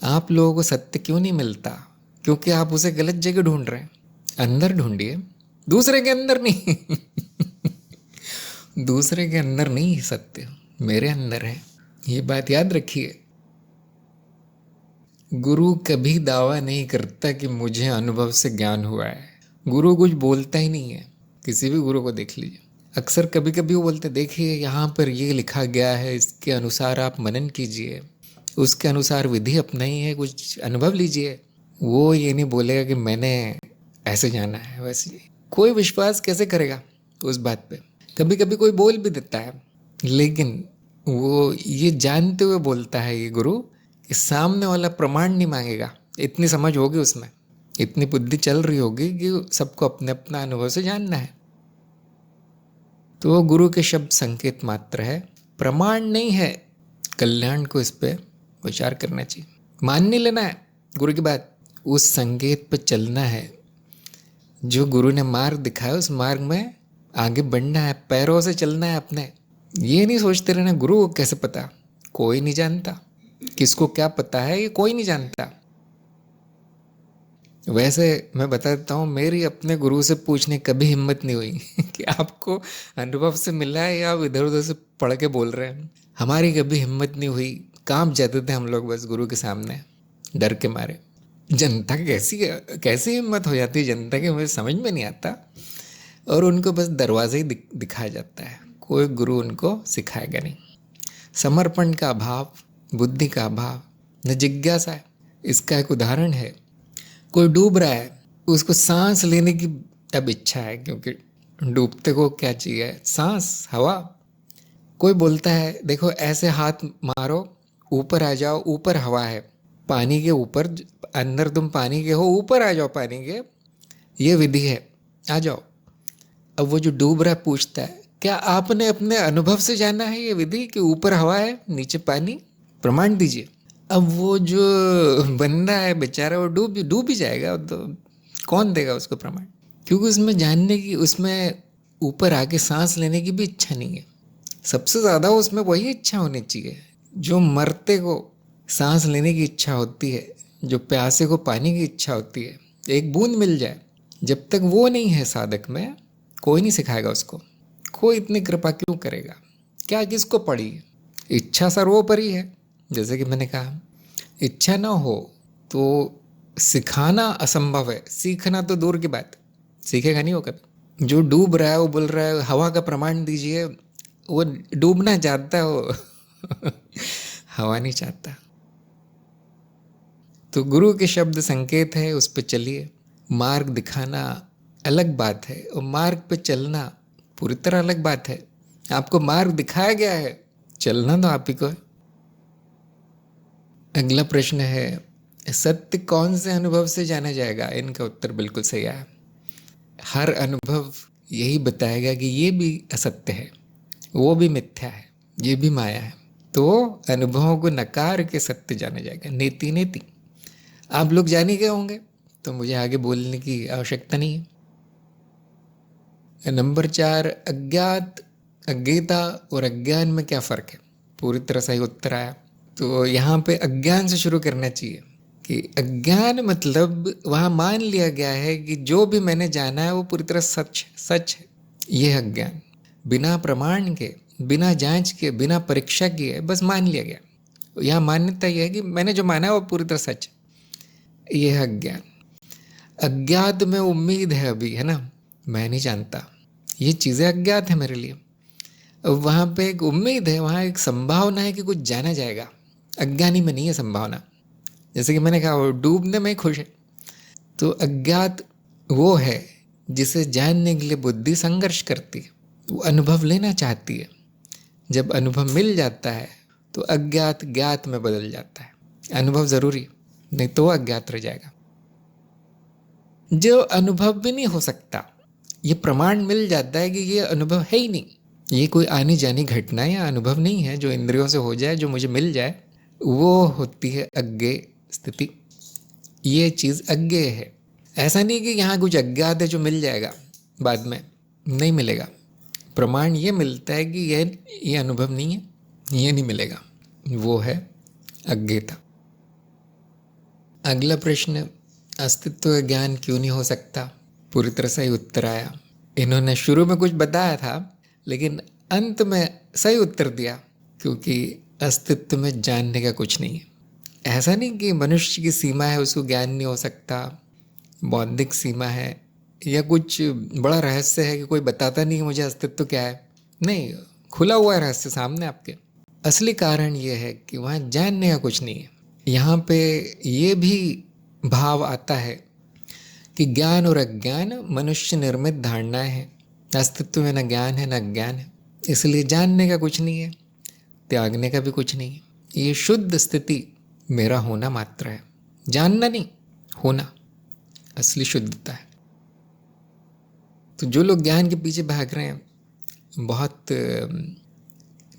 [SPEAKER 1] आप लोगों को सत्य क्यों नहीं मिलता? क्योंकि आप उसे गलत जगह ढूंढ रहे हैं। अंदर ढूंढिए, दूसरे के अंदर नहीं। दूसरे के अंदर नहीं है सत्य, मेरे अंदर है। ये बात याद रखिए। गुरु कभी दावा नहीं करता कि मुझे अनुभव से ज्ञान हुआ है। गुरु कुछ बोलता ही नहीं है। किसी भी गुरु को देख लीजिए, अक्सर कभी कभी वो बोलते, देखिए यहाँ पर ये लिखा गया है, इसके अनुसार आप मनन कीजिए, उसके अनुसार विधि अपनाइए, कुछ अनुभव लीजिए। वो ये नहीं बोलेगा कि मैंने ऐसे जाना है वैसे। कोई विश्वास कैसे करेगा उस बात पे? कभी कभी कोई बोल भी देता है, लेकिन वो ये जानते हुए बोलता है ये गुरु कि सामने वाला प्रमाण नहीं मांगेगा। इतनी समझ होगी उसमें, इतनी बुद्धि चल रही होगी कि सबको अपने अपना अनुभव से जानना है। तो वो गुरु के शब्द संकेत मात्र है, प्रमाण नहीं है। कल्याण को इस पे विचार करना चाहिए, मान नहीं लेना है गुरु की बात, उस संकेत पे चलना है। जो गुरु ने मार्ग दिखाया उस मार्ग में आगे बढ़ना है, पैरों से चलना है अपने। ये नहीं सोचते रहना गुरु को कैसे पता, कोई नहीं जानता। किसको क्या पता है ये कोई नहीं जानता। वैसे मैं बता देता हूँ, मेरी अपने गुरु से पूछने कभी हिम्मत नहीं हुई कि आपको अनुभव से मिला है या आप इधर उधर से पढ़ के बोल रहे हैं। हमारी कभी हिम्मत नहीं हुई, कांप जाते थे हम लोग बस गुरु के सामने, डर के मारे। जनता की कैसी कैसी हिम्मत हो जाती है जनता की, मुझे समझ में नहीं आता। और उनको बस दरवाज़ा ही दिखाया जाता है, कोई गुरु उनको सिखाएगा नहीं। समर्पण का अभाव, बुद्धि का अभाव, न जिज्ञासा है। इसका एक उदाहरण है, कोई डूब रहा है, उसको सांस लेने की अब इच्छा है, क्योंकि डूबते को क्या चाहिए? सांस, हवा। कोई बोलता है देखो ऐसे हाथ मारो, ऊपर आ जाओ, ऊपर हवा है, पानी के ऊपर, अंदर तुम पानी के हो, ऊपर आ जाओ पानी के, ये विधि है, आ जाओ। अब वो जो डूब रहा है पूछता है क्या आपने अपने अनुभव से जाना है ये विधि कि ऊपर हवा है नीचे पानी, प्रमाण दीजिए। अब वो जो बंदा है बेचारा वो डूब डूब ही जाएगा, तो कौन देगा उसको प्रमाण, क्योंकि उसमें जानने की, उसमें ऊपर आके सांस लेने की भी इच्छा नहीं है। सबसे ज़्यादा उसमें वही इच्छा होनी चाहिए जो मरते को सांस लेने की इच्छा होती है, जो प्यासे को पानी की इच्छा होती है, एक बूंद मिल जाए। जब तक वो नहीं है साधक में, कोई नहीं सिखाएगा उसको, कोई इतनी कृपा क्यों करेगा, क्या किसको पड़ी। इच्छा सर्वोपरि है, जैसे कि मैंने कहा, इच्छा ना हो तो सिखाना असंभव है, सीखना तो दूर की बात, सीखेगा नहीं वो कभी। जो डूब रहा है वो बोल रहा है हवा का प्रमाण दीजिए, वो डूबना चाहता है वो हवा नहीं चाहता। तो गुरु के शब्द संकेत है, उस पर चलिए। मार्ग दिखाना अलग बात है और मार्ग पे चलना पूरी तरह अलग बात है। आपको मार्ग दिखाया गया है, चलना तो आप ही को है। अगला प्रश्न है सत्य कौन से अनुभव से जाना जाएगा। इनका उत्तर बिल्कुल सही है। हर अनुभव यही बताएगा कि ये भी असत्य है, वो भी मिथ्या है, ये भी माया है। तो अनुभवों को नकार के सत्य जाना जाएगा। नेति नेति आप लोग जान ही गए होंगे, तो मुझे आगे बोलने की आवश्यकता नहीं है। नंबर 4, अज्ञात, अज्ञेयता और अज्ञान में क्या फ़र्क है। पूरी तरह सही उत्तर आया। तो यहाँ पे अज्ञान से शुरू करना चाहिए कि अज्ञान मतलब वहाँ मान लिया गया है कि जो भी मैंने जाना है वो पूरी तरह सच सच है। ये है अज्ञान। बिना प्रमाण के, बिना जांच के, बिना परीक्षा किए बस मान लिया गया। यहाँ मान्यता यह है कि मैंने जो माना है वो पूरी तरह सच है। ये है अज्ञान। अज्ञात में उम्मीद है अभी, है ना, मैं नहीं जानता, ये चीज़ें अज्ञात है मेरे लिए। वहाँ पे एक उम्मीद है, वहाँ एक संभावना है कि कुछ जाना जाएगा। अज्ञानी में नहीं है संभावना। जैसे कि मैंने कहा वो डूबने में खुश है। तो अज्ञात वो है जिसे जानने के लिए बुद्धि संघर्ष करती है, वो अनुभव लेना चाहती है। जब अनुभव मिल जाता है तो अज्ञात ज्ञात में बदल जाता है। अनुभव ज़रूरी, नहीं तो अज्ञात रह जाएगा। जो अनुभव भी नहीं हो सकता, ये प्रमाण मिल जाता है कि ये अनुभव है ही नहीं, ये कोई आनी जानी घटना या अनुभव नहीं है जो इंद्रियों से हो जाए, जो मुझे मिल जाए, वो होती है अज्ञेय स्थिति। ये चीज़ अज्ञेय है। ऐसा नहीं कि यहाँ कुछ अज्ञात है जो मिल जाएगा बाद में, नहीं मिलेगा। प्रमाण ये मिलता है कि ये अनुभव नहीं है, ये नहीं मिलेगा, वो है अज्ञेयता। अगला प्रश्न, अस्तित्व का ज्ञान क्यों नहीं हो सकता। पूरी तरह सही उत्तर आया। इन्होंने शुरू में कुछ बताया था लेकिन अंत में सही उत्तर दिया, क्योंकि अस्तित्व में जानने का कुछ नहीं है। ऐसा नहीं कि मनुष्य की सीमा है उसको ज्ञान नहीं हो सकता, बौद्धिक सीमा है या कुछ बड़ा रहस्य है कि कोई बताता नहीं मुझे अस्तित्व क्या है। नहीं, खुला हुआ है रहस्य सामने आपके। असली कारण ये है कि वहाँ जानने का कुछ नहीं है। यहाँ पे ये भी भाव आता है कि ज्ञान और अज्ञान मनुष्य निर्मित धारणाएं हैं। अस्तित्व में न ज्ञान है न अज्ञान है, इसलिए जानने का कुछ नहीं है, त्यागने का भी कुछ नहीं है। ये शुद्ध स्थिति मेरा होना मात्र है, जानना नहीं, होना असली शुद्धता है। तो जो लोग ज्ञान के पीछे भाग रहे हैं, बहुत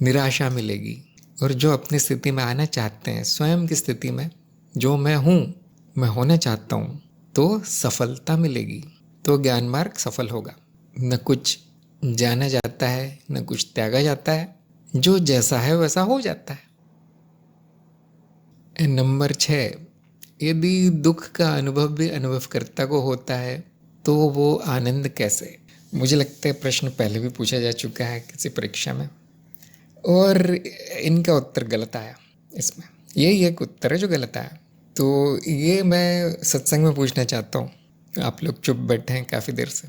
[SPEAKER 1] निराशा मिलेगी। और जो अपनी स्थिति में आना चाहते हैं, स्वयं की स्थिति में, जो मैं हूँ, मैं होना चाहता हूँ, तो सफलता मिलेगी, तो ज्ञान मार्ग सफल होगा। न कुछ जाना जाता है, न कुछ त्यागा जाता है, जो जैसा है वैसा हो जाता है। नंबर 6, यदि दुख का अनुभव भी अनुभवकर्ता को होता है तो वो आनंद कैसे। मुझे लगता है प्रश्न पहले भी पूछा जा चुका है किसी परीक्षा में, और इनका उत्तर गलत आया। इसमें यही एक उत्तर है जो गलत आया। तो ये मैं सत्संग में पूछना चाहता हूँ, आप लोग चुप बैठे हैं काफ़ी देर से।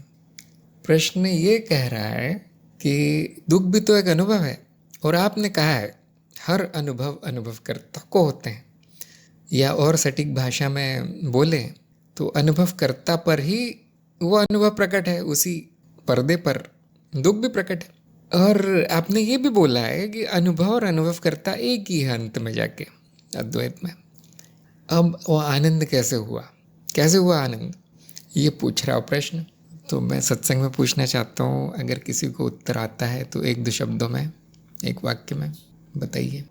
[SPEAKER 1] प्रश्न ये कह रहा है कि दुख भी तो एक अनुभव है, और आपने कहा है हर अनुभव अनुभवकर्ता को होते हैं, या और सटीक भाषा में बोले तो अनुभवकर्ता पर ही वो अनुभव प्रकट है, उसी पर्दे पर दुख भी प्रकट है। और आपने ये भी बोला है कि अनुभव और अनुभवकर्ता एक ही है अंत में जाके, अद्वैत में। अब वो आनंद कैसे हुआ आनंद, ये पूछ रहा हो प्रश्न। तो मैं सत्संग में पूछना चाहता हूँ, अगर किसी को उत्तर आता है तो एक दो शब्दों में, एक वाक्य में बताइए।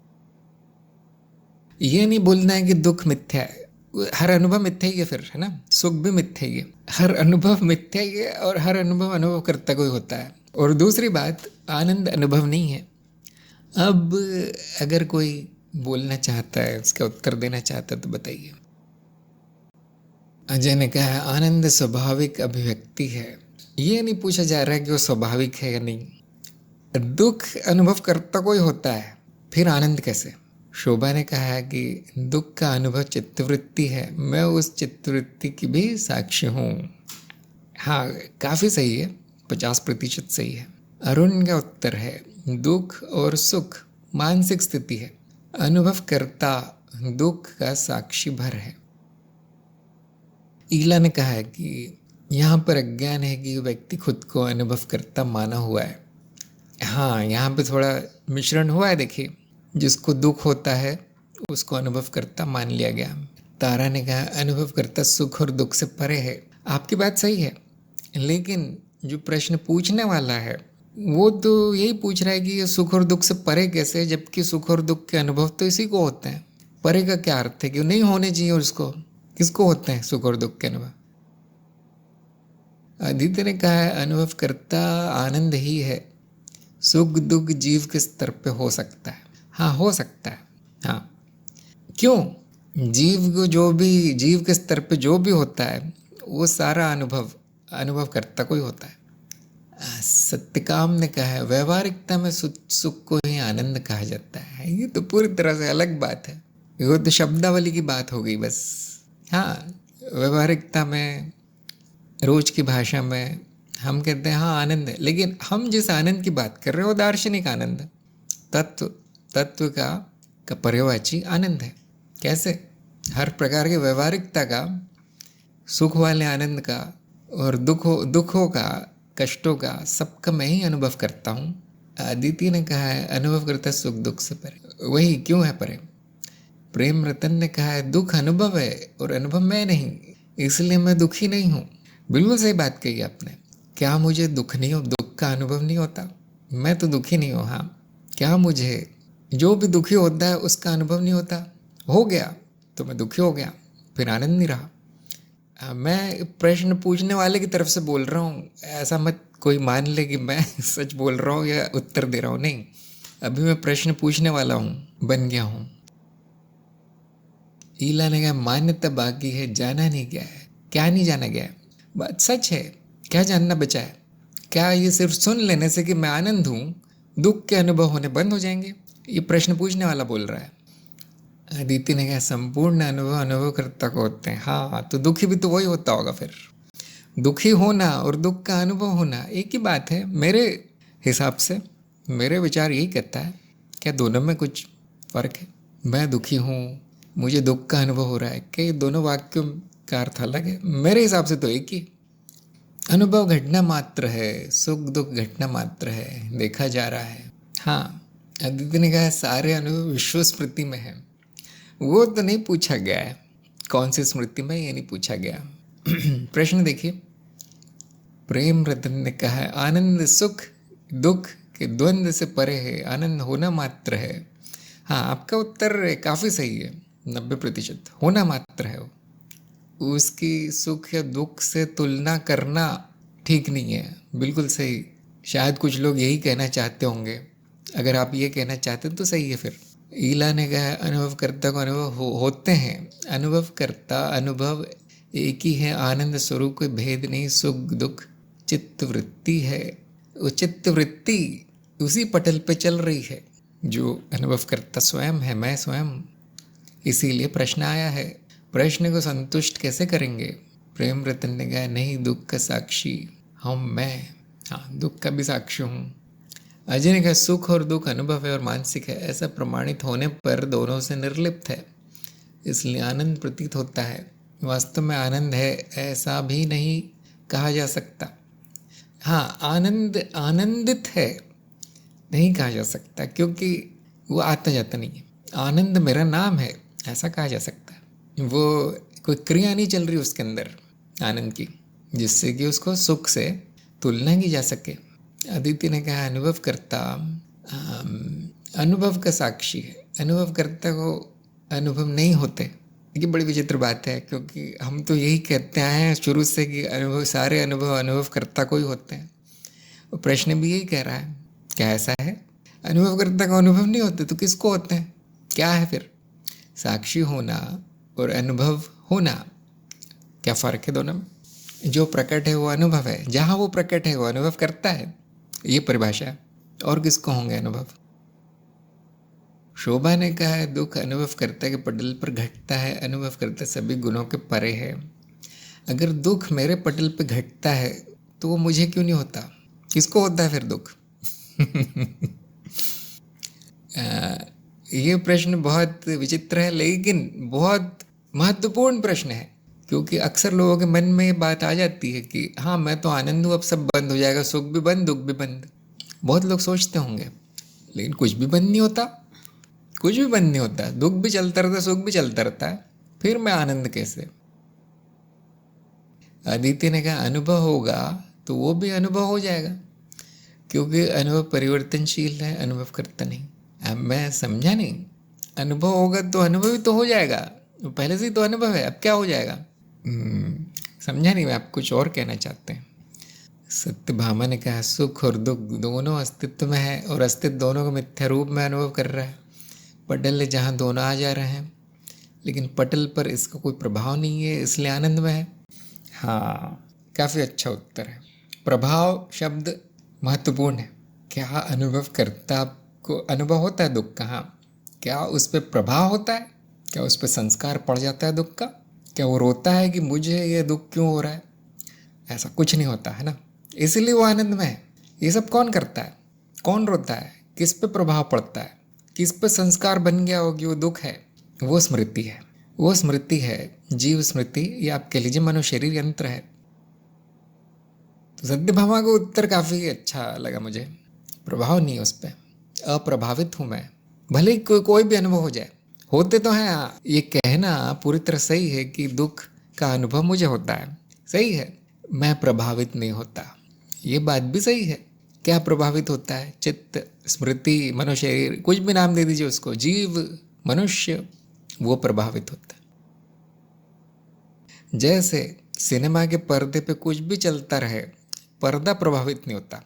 [SPEAKER 1] ये नहीं बोलना है कि दुख मिथ्या है, हर अनुभव मिथ्या ही है फिर, है ना, सुख भी मिथ्या ही है, हर अनुभव मिथ्या ही है और हर अनुभव अनुभव करता कोई होता है। और दूसरी बात, आनंद अनुभव नहीं है। अब अगर कोई बोलना चाहता है, उसका उत्तर देना चाहता है तो बताइए। अजय ने कहा है आनंद स्वाभाविक अभिव्यक्ति है। ये नहीं पूछा जा रहा है कि वो स्वाभाविक है या नहीं। दुख अनुभव करता कोई होता है, फिर आनंद कैसे। शोभा ने कहा है कि दुख का अनुभव चित्तवृत्ति है, मैं उस चित्तवृत्ति की भी साक्षी हूँ। हाँ, काफ़ी सही है, 50% सही है। अरुण का उत्तर है दुख और सुख मानसिक स्थिति है, अनुभव करता दुख का साक्षी भर है। ईला ने कहा है कि यहाँ पर अज्ञान है कि व्यक्ति खुद को अनुभव करता माना हुआ है। हाँ, यहाँ पे थोड़ा मिश्रण हुआ है, देखिए, जिसको दुख होता है उसको अनुभव करता मान लिया गया। तारा ने कहा अनुभव करता सुख और दुख से परे है। आपकी बात सही है, लेकिन जो प्रश्न पूछने वाला है वो तो यही पूछ रहा है कि ये सुख और दुख से परे कैसे, जबकि सुख और दुख के अनुभव तो इसी को होते हैं। परे का क्या अर्थ है कि नहीं होने चाहिए, और उसको किसको होते हैं सुख और दुख के अनुभव। आदित्य ने कहा है अनुभव करता आनंद ही है, सुख दुख जीव के स्तर पे हो सकता है। हाँ, हो सकता है। हाँ, क्यों, जीव को जो भी, जीव के स्तर पे जो भी होता है वो सारा अनुभव अनुभव करता कोई होता है। सत्यकाम ने कहा है व्यवहारिकता में सुख को ही आनंद कहा जाता है। ये तो पूरी तरह से अलग बात है, ये तो शब्दावली की बात हो गई बस। हाँ, व्यवहारिकता में, रोज की भाषा में हम कहते हैं हाँ आनंद है, लेकिन हम जिस आनंद की बात कर रहे हो वो दार्शनिक आनंद है, तत्व का पर्यायवाची आनंद है। कैसे, हर प्रकार की व्यवहारिकता का, सुख वाले आनंद का और दुखों का, कष्टों का, सबका मैं ही अनुभव करता हूँ। अदिति ने कहा है अनुभव करता सुख दुख से परे। वही क्यों है परे। प्रेम रतन ने कहा है दुख अनुभव है और अनुभव मैं नहीं, इसलिए मैं दुखी नहीं हूँ। बिल्कुल सही बात कही आपने। क्या मुझे दुख का अनुभव नहीं होता, मैं तो दुखी नहीं हूँ। हाँ, क्या मुझे जो भी दुखी होता है उसका अनुभव नहीं होता, हो गया तो मैं दुखी हो गया, फिर आनंद नहीं रहा। मैं प्रश्न पूछने वाले की तरफ से बोल रहा हूँ, ऐसा मत कोई मान ले कि मैं सच बोल रहा हूँ या उत्तर दे रहा हूँ, नहीं, अभी मैं प्रश्न पूछने वाला हूँ, बन गया हूँ। ईला ने कहा मान्यता बाकी है, जाना नहीं गया है। क्या नहीं जाना गया है, बात सच है, क्या जानना बचा है। क्या ये सिर्फ सुन लेने से कि मैं आनंद हूँ दुख के अनुभव होने बंद हो जाएंगे, ये प्रश्न पूछने वाला बोल रहा है। अदिति ने कहा संपूर्ण अनुभव करता को होते हैं। हाँ, तो दुखी भी तो वही होता होगा फिर। दुखी होना और दुख का अनुभव होना एक ही बात है मेरे हिसाब से। मेरे विचार यही कहता है, क्या दोनों में कुछ फ़र्क है। मैं दुखी हूँ, मुझे दुख का अनुभव हो रहा है, क्या ये दोनों वाक्यों का अर्थ अलग है। मेरे हिसाब से तो एक ही। अनुभव घटना मात्र है, सुख दुख घटना मात्र है, देखा जा रहा है। हाँ, अदिति ने कहा सारे अनुभव विश्व स्मृति में है। वो तो नहीं पूछा गया है कौन सी स्मृति में, ये नहीं पूछा गया। प्रश्न देखिए, प्रेम रतन ने कहा है आनंद सुख दुख के द्वंद्व से परे है, आनंद होना मात्र है। हाँ, आपका उत्तर काफ़ी सही है, 90%। होना मात्र है वो, उसकी सुख या दुख से तुलना करना ठीक नहीं है। बिल्कुल सही। शायद कुछ लोग यही कहना चाहते होंगे, अगर आप ये कहना चाहते हैं तो सही है फिर। ईला ने कहा अनुभवकर्ता को अनुभव होते हैं, अनुभवकर्ता अनुभव एक ही है, आनंद स्वरूप कोई भेद नहीं, सुख दुख चित्तवृत्ति है। वो चित्तवृत्ति उसी पटल पे चल रही है जो अनुभवकर्ता स्वयं है, मैं स्वयं। इसीलिए प्रश्न आया है, प्रश्न को संतुष्ट कैसे करेंगे। प्रेम रतन ने कहा नहीं, दुख का साक्षी हम मैं, हाँ दुख का भी साक्षी हूँ। अजय ने कहा सुख और दुख अनुभव है और मानसिक है, ऐसा प्रमाणित होने पर दोनों से निर्लिप्त है, इसलिए आनंद प्रतीत होता है। वास्तव में आनंद है ऐसा भी नहीं कहा जा सकता। हाँ, आनंद आनंदित है, नहीं कहा जा सकता, क्योंकि वो आता जाता नहीं है। आनंद मेरा नाम है ऐसा कहा जा सकता है। वो कोई क्रिया नहीं चल रही उसके अंदर आनंद की, जिससे कि उसको सुख से तुलना की जा सके। अदिति ने कहा अनुभव करता अनुभव का साक्षी है। अनुभव करता को अनुभव नहीं होते, ये बड़ी विचित्र बात है, क्योंकि हम तो यही कहते आए हैं शुरू से कि अनुभव, सारे अनुभव अनुभव करता को ही होते हैं। और प्रश्न भी यही कह रहा है, क्या ऐसा है? अनुभव करता को अनुभव नहीं होते तो किसको होते हैं? क्या है फिर? साक्षी होना और अनुभव होना, क्या फ़र्क है दोनों में? जो प्रकट है वो अनुभव है, जहाँ वो प्रकट है वो अनुभव करता है, ये परिभाषा है। और किसको होंगे अनुभव? शोभा ने कहा है दुख अनुभव करता के पटल पर घटता है, अनुभव करता सभी गुणों के परे है। अगर दुख मेरे पटल पर घटता है तो वो मुझे क्यों नहीं होता? किसको होता है फिर दुख? ये प्रश्न बहुत विचित्र है, लेकिन बहुत महत्वपूर्ण प्रश्न है, क्योंकि अक्सर लोगों के मन में ये बात आ जाती है कि हाँ मैं तो आनंद हूँ, अब सब बंद हो जाएगा, सुख भी बंद दुख भी बंद। बहुत लोग सोचते होंगे, लेकिन कुछ भी बंद नहीं होता, कुछ भी बंद नहीं होता। दुख भी चलता रहता है, सुख भी चलता रहता है, फिर मैं आनंद कैसे? अदिति ने कहा अनुभव होगा तो वो भी अनुभव हो जाएगा, क्योंकि अनुभव परिवर्तनशील है, अनुभव करता नहीं। अब मैं समझा नहीं, अनुभव होगा तो अनुभव ही तो हो जाएगा, पहले से ही तो अनुभव है, अब क्या हो जाएगा? समझा नहीं मैं, आप कुछ और कहना चाहते हैं। सत्यभामा ने कहा सुख और दुख दोनों अस्तित्व में है, और अस्तित्व दोनों को मिथ्या रूप में अनुभव कर रहा है। पटल है जहाँ दोनों आ जा रहे हैं, लेकिन पटल पर इसका कोई प्रभाव नहीं है, इसलिए आनंद में है। हाँ, काफ़ी अच्छा उत्तर है। प्रभाव शब्द महत्वपूर्ण है। क्या अनुभव करता को अनुभव होता है दुख का? हाँ। क्या उस पर प्रभाव होता है? क्या उस पर संस्कार पड़ जाता है दुख का? क्या वो रोता है कि मुझे ये दुख क्यों हो रहा है? ऐसा कुछ नहीं होता है ना, इसलिए वो आनंद में है। ये सब कौन करता है? कौन रोता है? किस पे प्रभाव पड़ता है? किस पे संस्कार बन गया हो कि वो दुख है? वो स्मृति है, वो स्मृति है, जीव स्मृति। ये आप कह लीजिए मनोशरीर यंत्र है। तो सत्यभामा का उत्तर काफ़ी अच्छा लगा मुझे। प्रभाव नहीं है उस पर, अप्रभावित हूँ मैं, भले ही कोई भी अनुभव हो जाए। होते तो हैं, ये कहना पूरी तरह सही है कि दुख का अनुभव मुझे होता है, सही है। मैं प्रभावित नहीं होता, ये बात भी सही है। क्या प्रभावित होता है? चित्त, स्मृति, मनोशरीर, कुछ भी नाम दे दीजिए उसको, जीव, मनुष्य, वो प्रभावित होता है। जैसे सिनेमा के पर्दे पे कुछ भी चलता रहे, पर्दा प्रभावित नहीं होता।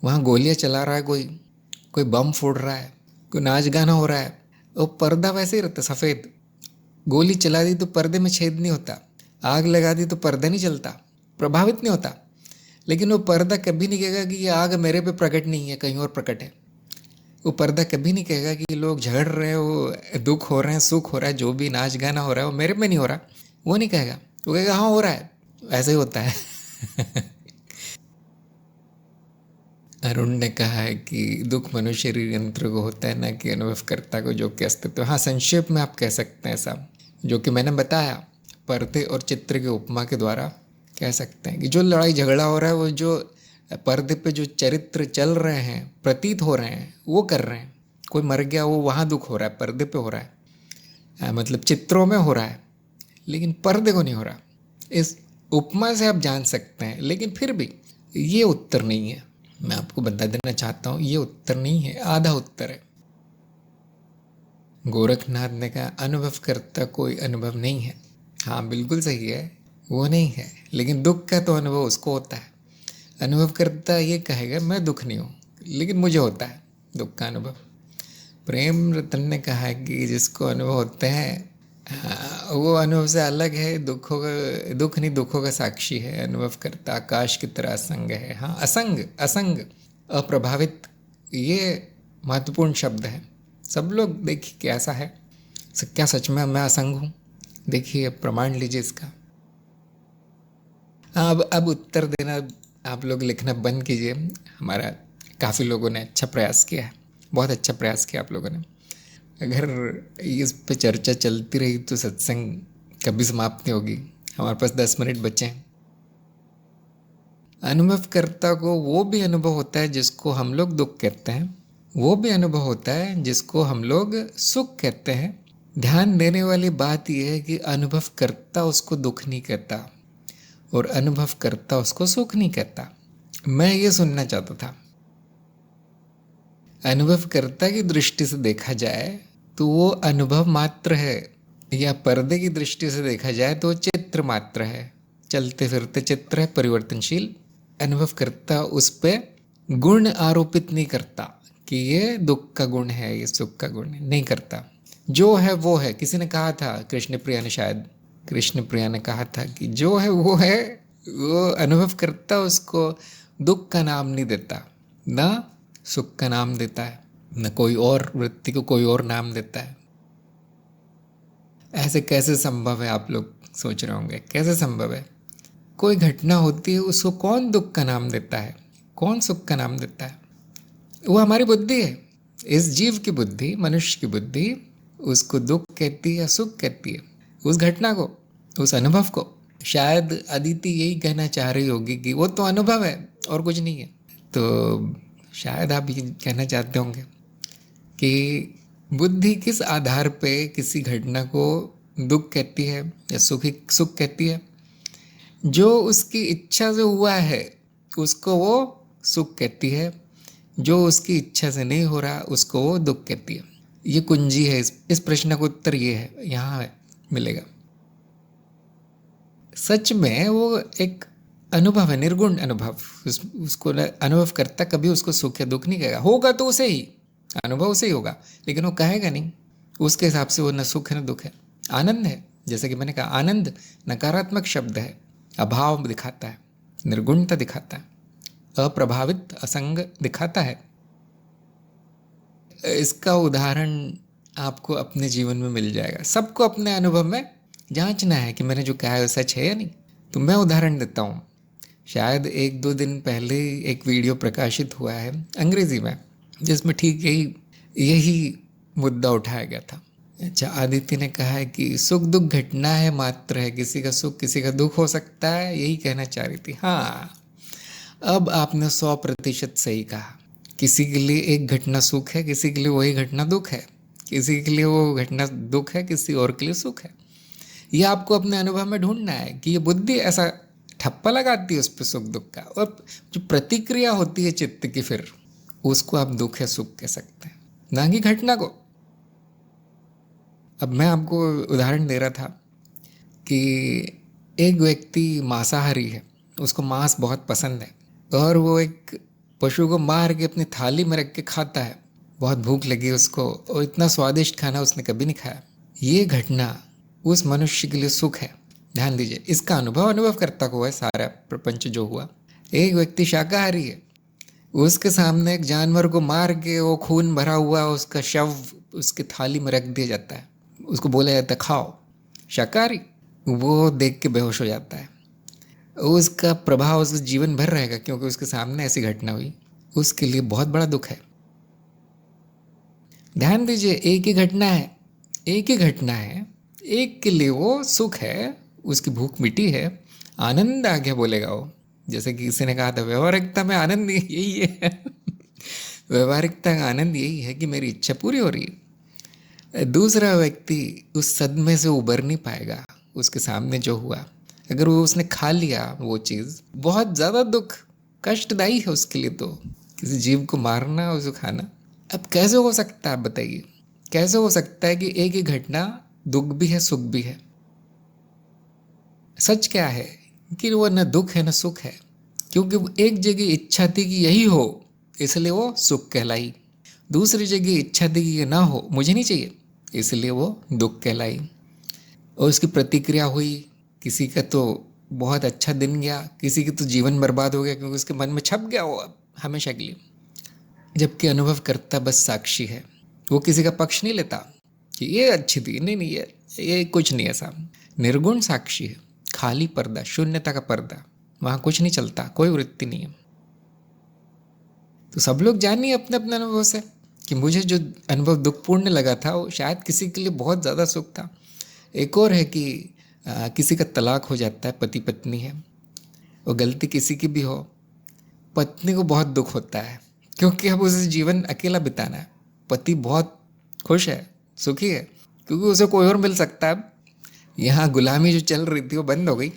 [SPEAKER 1] वहाँ गोलियाँ चला रहा है कोई बम फोड़ रहा है, कोई नाच गाना हो रहा है, वो पर्दा वैसे ही रहता सफ़ेद। गोली चला दी तो पर्दे में छेद नहीं होता, आग लगा दी तो पर्दा नहीं चलता, प्रभावित नहीं होता। लेकिन वो पर्दा कभी नहीं कहेगा कि ये आग मेरे पे प्रकट नहीं है, कहीं और प्रकट है। वो पर्दा कभी नहीं कहेगा कि लोग झगड़ रहे हैं, वो दुख हो रहे हैं, सुख हो रहा है, जो भी नाच गाना हो रहा है वो मेरे में नहीं हो रहा, वो नहीं कहेगा। वो कहेगा हाँ हो रहा है, ऐसे ही होता है। अरुण ने कहा है कि दुख मनुष्य शरीर यंत्र को होता है, ना कि अनुभवकर्ता को, जो कि अस्तित्व। हाँ, संक्षेप में आप कह सकते हैं ऐसा, जो कि मैंने बताया पर्दे और चित्र के उपमा के द्वारा कह सकते हैं कि जो लड़ाई झगड़ा हो रहा है, वो जो पर्दे पे जो चरित्र चल रहे हैं, प्रतीत हो रहे हैं, वो कर रहे हैं। कोई मर गया, वो वहाँ दुख हो रहा है, पर्दे पे हो रहा है, मतलब चित्रों में हो रहा है, लेकिन पर्दे को नहीं हो रहा। इस उपमा से आप जान सकते हैं, लेकिन फिर भी ये उत्तर नहीं है। मैं आपको बता देना चाहता हूँ, ये उत्तर नहीं है, आधा उत्तर है। गोरखनाथ ने कहा अनुभव करता कोई अनुभव नहीं है। हाँ बिल्कुल सही है, वो नहीं है, लेकिन दुख का तो अनुभव उसको होता है। अनुभव करता ये कहेगा मैं दुख नहीं हूँ, लेकिन मुझे होता है दुख का अनुभव। प्रेम रतन ने कहा कि जिसको अनुभव होते हैं वो अनुभव से अलग है, दुखों का दुख नहीं, दुखों का साक्षी है। अनुभव करता आकाश की तरह असंग है। हाँ, असंग, असंग, अप्रभावित, ये महत्वपूर्ण शब्द है। सब लोग देखिए कैसा है, क्या सच में मैं असंग हूँ? देखिए, प्रमाण लीजिए इसका। हाँ, अब उत्तर देना आप लोग लिखना बंद कीजिए। हमारा काफ़ी लोगों ने अच्छा प्रयास किया है, बहुत अच्छा प्रयास किया आप लोगों ने। अगर इस पे चर्चा चलती रही तो सत्संग कभी समाप्त नहीं होगी। हमारे पास 10 मिनट बचे हैं। अनुभवकर्ता को वो भी अनुभव होता है जिसको हम लोग दुख कहते हैं, वो भी अनुभव होता है जिसको हम लोग सुख कहते हैं। ध्यान देने वाली बात यह है कि अनुभव करता उसको दुख नहीं कहता और अनुभव करता उसको सुख नहीं कहता। मैं ये सुनना चाहता था। अनुभवकर्ता की दृष्टि से देखा जाए तो वो अनुभव मात्र है, या पर्दे की दृष्टि से देखा जाए तो चित्र मात्र है, चलते फिरते चित्र है, परिवर्तनशील। अनुभवकर्ता उस पे गुण आरोपित नहीं करता कि ये दुख का गुण है, ये सुख का गुण है, नहीं करता। जो है वो है। किसी ने कहा था, कृष्ण प्रिया ने, शायद कृष्ण प्रिया ने कहा था कि जो है वो है। वो अनुभव करता उसको दुख का नाम नहीं देता, ना सुख का नाम देता है, न कोई और वृत्ति को कोई और नाम देता है। ऐसे कैसे संभव है, आप लोग सोच रहे होंगे, कैसे संभव है? कोई घटना होती है, उसको कौन दुख का नाम देता है, कौन सुख का नाम देता है? वो हमारी बुद्धि है। इस जीव की बुद्धि, मनुष्य की बुद्धि उसको दुख कहती है या सुख कहती है, उस घटना को, उस अनुभव को। शायद अदिति यही कहना चाह रही होगी कि वो तो अनुभव है और कुछ नहीं है। तो शायद आप ये कहना चाहते होंगे कि बुद्धि किस आधार पे किसी घटना को दुख कहती है या सुख कहती है। जो उसकी इच्छा से हुआ है उसको वो सुख कहती है, जो उसकी इच्छा से नहीं हो रहा उसको वो दुख कहती है। ये कुंजी है, इस प्रश्न का उत्तर ये है, यहाँ है, मिलेगा। सच में वो एक अनुभव है, निर्गुण अनुभव। उसको अनुभव करता कभी उसको सुख या दुख नहीं कहेगा। होगा तो उसे ही, अनुभव उसे ही होगा, लेकिन वो कहेगा नहीं। उसके हिसाब से वो न सुख है न दुख है, आनंद है। जैसे कि मैंने कहा, आनंद नकारात्मक शब्द है, अभाव दिखाता है, निर्गुणता दिखाता है, अप्रभावित असंग दिखाता है। इसका उदाहरण आपको अपने जीवन में मिल जाएगा। सबको अपने अनुभव में जांचना है कि मैंने जो कहा है वो सच है या नहीं। तो मैं उदाहरण देता हूँ। शायद 1-2 दिन पहले एक वीडियो प्रकाशित हुआ है अंग्रेजी में, जिसमें ठीक यही मुद्दा उठाया गया था। अच्छा, आदित्य ने कहा है कि सुख दुख घटना है, मात्र है, किसी का सुख किसी का दुख हो सकता है, यही कहना चाह रही थी। हाँ, अब आपने 100% सही कहा। किसी के लिए एक घटना सुख है, किसी के लिए वही घटना दुख है, किसी के लिए वो घटना दुख है, किसी और के लिए सुख है। ये आपको अपने अनुभव में ढूंढना है कि ये बुद्धि ऐसा ठप्पा लगाती है उस पर सुख दुख का, और जो प्रतिक्रिया होती है चित्त की, फिर उसको आप दुख या सुख कह सकते हैं, ना कि घटना को। अब मैं आपको उदाहरण दे रहा था कि एक व्यक्ति मांसाहारी है, उसको मांस बहुत पसंद है, और वो एक पशु को मार के अपनी थाली में रख के खाता है। बहुत भूख लगी उसको, और इतना स्वादिष्ट खाना उसने कभी नहीं खाया। ये घटना उस मनुष्य के लिए सुख है। ध्यान दीजिए, इसका अनुभवकर्ता को है सारा प्रपंच जो हुआ। एक व्यक्ति शाकाहारी है, उसके सामने एक जानवर को मार के वो खून भरा हुआ उसका शव उसकी थाली में रख दिया जाता है, उसको बोला जाता है खाओ। शाकाहारी वो देख के बेहोश हो जाता है। उसका प्रभाव उसके जीवन भर रहेगा, क्योंकि उसके सामने ऐसी घटना हुई। उसके लिए बहुत बड़ा दुख है। ध्यान दीजिए, एक ही घटना है, एक ही घटना है, एक के लिए वो सुख है, उसकी भूख मिटी है, आनंद आ गया बोलेगा वो। जैसे कि किसी ने कहा था, व्यवहारिकता में आनंद यही है व्यवहारिकता का आनंद यही है कि मेरी इच्छा पूरी हो रही है। दूसरा व्यक्ति उस सदमे से उबर नहीं पाएगा। उसके सामने जो हुआ, अगर वो उसने खा लिया वो चीज़, बहुत ज़्यादा दुख, कष्टदायी है उसके लिए। तो किसी जीव को मारना, उसको खाना, अब कैसे हो सकता है, आप बताइए, कैसे हो सकता है कि एक ही घटना दुख भी है सुख भी है? सच क्या है कि वो न दुख है न सुख है, क्योंकि वो एक जगह इच्छा थी कि यही हो, इसलिए वो सुख कहलाई। दूसरी जगह इच्छा थी कि ये ना हो, मुझे नहीं चाहिए, इसलिए वो दुख कहलाई। और उसकी प्रतिक्रिया हुई। किसी का तो बहुत अच्छा दिन गया, किसी की तो जीवन बर्बाद हो गया, क्योंकि उसके मन में छप गया वो अब हमेशा के लिए। जबकि अनुभव करता बस साक्षी है, वो किसी का पक्ष नहीं लेता कि ये अच्छी थी, नहीं नहीं, ये कुछ नहीं, ऐसा निर्गुण साक्षी है, खाली पर्दा, शून्यता का पर्दा, वहाँ कुछ नहीं चलता, कोई वृत्ति नहीं है। तो सब लोग जानिए अपने अपने अनुभव से कि मुझे जो अनुभव दुखपूर्ण लगा था वो शायद किसी के लिए बहुत ज़्यादा सुख था। एक और है कि किसी का तलाक हो जाता है, पति पत्नी है, और गलती किसी की भी हो, पत्नी को बहुत दुख होता है क्योंकि अब उसे जीवन अकेला बिताना है। पति बहुत खुश है, सुखी है, क्योंकि उसे कोई और मिल सकता है। अब यहाँ गुलामी जो चल रही थी वो बंद हो गई।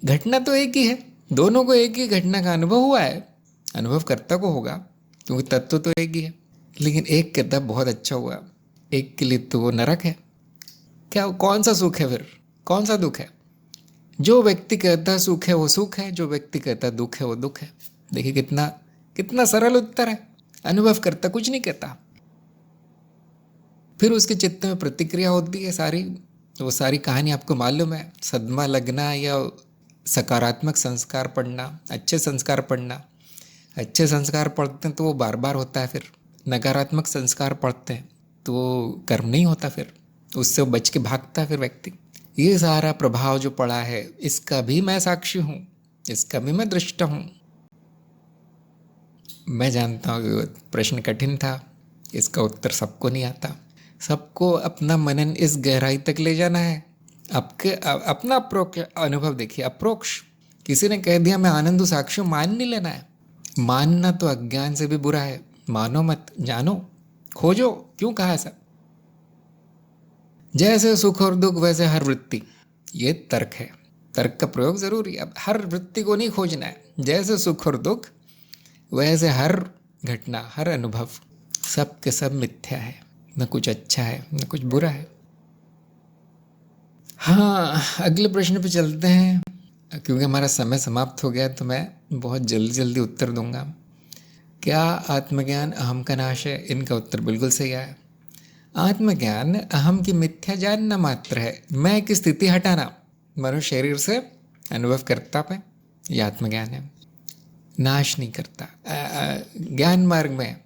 [SPEAKER 1] घटना तो एक ही है, दोनों को एक ही घटना का अनुभव हुआ है, अनुभव करता को होगा, क्योंकि तत्व तो एक ही है। लेकिन एक कहता बहुत अच्छा हुआ, एक के लिए तो वो नरक है। क्या, कौन सा सुख है फिर, कौन सा दुख है? जो व्यक्ति कहता सुख है वो सुख है, जो व्यक्ति कहता दुख है वो दुख है। देखिए कितना कितना सरल उत्तर है। अनुभव करता कुछ नहीं कहता, फिर उसके चित्त में प्रतिक्रिया होती है सारी। वो सारी कहानी आपको मालूम है, सदमा लगना या सकारात्मक संस्कार पढ़ना, अच्छे संस्कार पढ़ना। अच्छे संस्कार पढ़ते हैं तो वो बार बार होता है, फिर नकारात्मक संस्कार पढ़ते हैं तो वो कर्म नहीं होता, फिर उससे वो बच के भागता है फिर व्यक्ति। ये सारा प्रभाव जो पड़ा है इसका भी मैं साक्षी हूँ, इसका भी मैं दृष्टा हूँ। मैं जानता हूँ कि प्रश्न कठिन था, इसका उत्तर सबको नहीं आता। सबको अपना मनन इस गहराई तक ले जाना है। आपके अपना अप्रोक्ष अनुभव देखिए, अप्रोक्ष। किसी ने कह दिया मैं आनंद हूँ, साक्षी हूँ, मान नहीं लेना है। मानना तो अज्ञान से भी बुरा है। मानो मत, जानो, खोजो, क्यों कहा ऐसा। जैसे सुख और दुख वैसे हर वृत्ति, ये तर्क है, तर्क का प्रयोग जरूरी है। अब हर वृत्ति को नहीं खोजना है। जैसे सुख और दुख वैसे हर घटना, हर अनुभव, सब के सब मिथ्या है, न कुछ अच्छा है न कुछ बुरा है। हाँ, अगले प्रश्न पे चलते हैं, क्योंकि हमारा समय समाप्त हो गया तो मैं बहुत जल्दी जल्दी उत्तर दूंगा। क्या आत्मज्ञान अहम का नाश है? इनका उत्तर बिल्कुल सही है। आत्मज्ञान अहम की मिथ्या जानना मात्र है। मैं की स्थिति हटाना, मनुष्य शरीर से अनुभव करता पे, ये आत्मज्ञान है, नाश नहीं करता। ज्ञान मार्ग में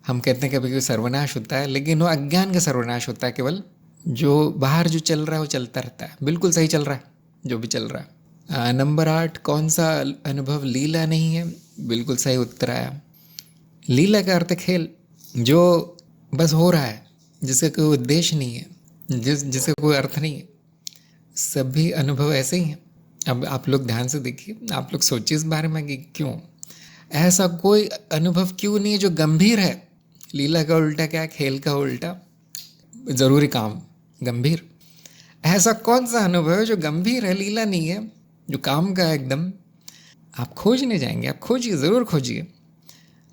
[SPEAKER 1] हम कहते हैं कभी कभी सर्वनाश होता है, लेकिन वो अज्ञान का सर्वनाश होता है। केवल जो बाहर जो चल रहा है वो चलता रहता है, बिल्कुल सही चल रहा है जो भी चल रहा है। नंबर 8, कौन सा अनुभव लीला नहीं है? बिल्कुल सही उत्तर आया। लीला का अर्थ खेल, जो बस हो रहा है, जिसका कोई उद्देश्य नहीं है, जिसका कोई अर्थ नहीं है। सभी अनुभव ऐसे ही हैं। अब आप लोग ध्यान से देखिए, आप लोग सोचिए इस बारे में कि क्यों ऐसा कोई अनुभव क्यों नहीं है जो गंभीर है। लीला का उल्टा क्या है? खेल का उल्टा जरूरी काम, गंभीर। ऐसा कौन सा अनुभव है जो गंभीर है, लीला नहीं है, जो काम का है एकदम? आप खोजने जाएंगे, आप खोजिए, ज़रूर खोजिए,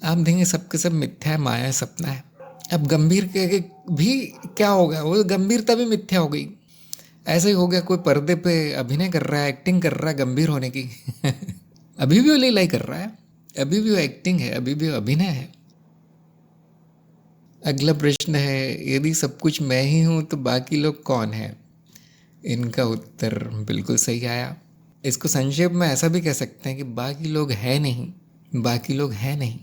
[SPEAKER 1] आप देखेंगे सबके सब मिथ्या है, माया है, सपना है। अब गंभीर के भी क्या होगा, वो गंभीरता भी मिथ्या हो गई। ऐसे ही हो गया, कोई पर्दे पे अभिनय कर रहा है, एक्टिंग कर रहा है गंभीर होने की अभी भी वो लीला ही कर रहा है, अभी भी वो एक्टिंग है, अभी भी वो अभिनय है। अगला प्रश्न है, यदि सब कुछ मैं ही हूँ तो बाकी लोग कौन है? इनका उत्तर बिल्कुल सही आया। इसको संक्षेप में ऐसा भी कह सकते हैं कि बाकी लोग है नहीं, बाकी लोग है नहीं।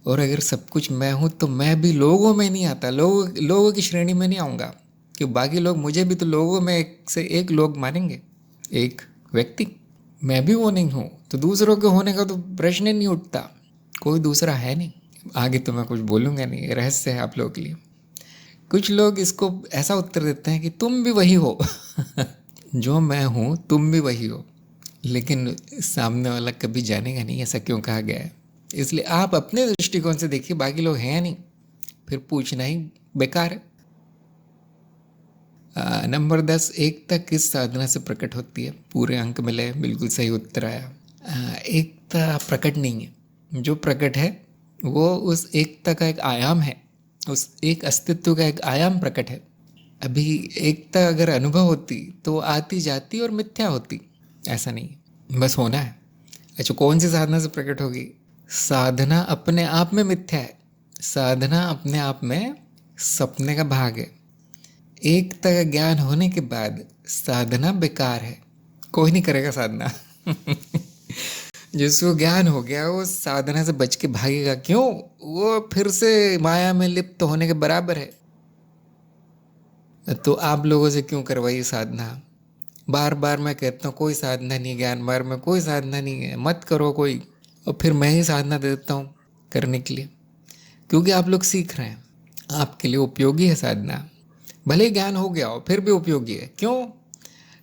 [SPEAKER 1] और अगर सब कुछ मैं हूँ तो मैं भी लोगों में नहीं आता, लोगों की श्रेणी में नहीं आऊँगा, कि बाकी लोग मुझे भी तो लोगों में एक से एक लोग मानेंगे, एक व्यक्ति। मैं भी वो नहीं हूँ तो दूसरों के होने का तो प्रश्न ही नहीं उठता, कोई दूसरा है नहीं। आगे तो मैं कुछ बोलूँगा नहीं, रहस्य है आप लोगों के लिए। कुछ लोग इसको ऐसा उत्तर देते हैं कि तुम भी वही हो जो मैं हूँ तुम भी वही हो, लेकिन सामने वाला कभी जानेगा नहीं ऐसा क्यों कहा गया है। इसलिए आप अपने दृष्टिकोण से देखिए, बाकी लोग हैं नहीं, फिर पूछना ही बेकार है। नंबर 10, एकता किस साधना से प्रकट होती है? पूरे अंक मिले, बिल्कुल सही उत्तर आया। एकता प्रकट नहीं है, जो प्रकट है वो उस एकता का एक आयाम है, उस एक अस्तित्व का एक आयाम प्रकट है। अभी एकता अगर अनुभव होती तो आती जाती और मिथ्या होती, ऐसा नहीं, बस होना है। अच्छा, कौन सी साधना से प्रकट होगी? साधना अपने आप में मिथ्या है, साधना अपने आप में सपने का भाग है। एकता का ज्ञान होने के बाद साधना बेकार है, कोई नहीं करेगा साधना जिसको ज्ञान हो गया वो साधना से बच के भागेगा, क्यों? वो फिर से माया में लिप्त होने के बराबर है। तो आप लोगों से क्यों करवाइए साधना? बार बार मैं कहता हूँ कोई साधना नहीं, ज्ञान मार्ग में कोई साधना नहीं है, मत करो कोई। और फिर मैं ही साधना दे देता हूँ करने के लिए, क्योंकि आप लोग सीख रहे हैं, आपके लिए उपयोगी है साधना। भले ज्ञान हो गया हो फिर भी उपयोगी है, क्यों?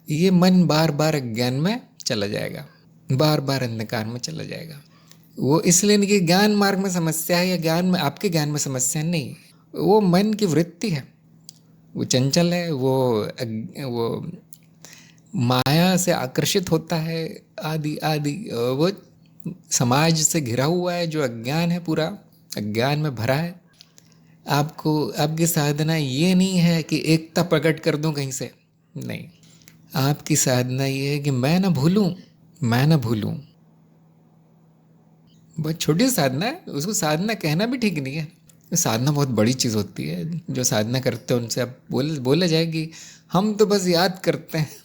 [SPEAKER 1] ये मन बार बार अज्ञान में चला जाएगा, बार बार अंधकार में चला जाएगा। वो इसलिए नहीं कि ज्ञान मार्ग में समस्या है या ज्ञान में, आपके ज्ञान में समस्या नहीं, वो मन की वृत्ति है, वो चंचल है, वो माया से आकर्षित होता है, आदि आदि। वो समाज से घिरा हुआ है, जो अज्ञान है, पूरा अज्ञान में भरा है। आपको, आपकी साधना ये नहीं है कि एकता प्रकट कर दूं कहीं से, नहीं। आपकी साधना ये है कि मैं ना भूलूं, मैं ना भूलूं। बहुत छोटी साधना है, उसको साधना कहना भी ठीक नहीं है। साधना बहुत बड़ी चीज़ होती है। जो साधना करते हैं उनसे अब बोला जाए कि हम तो बस याद करते हैं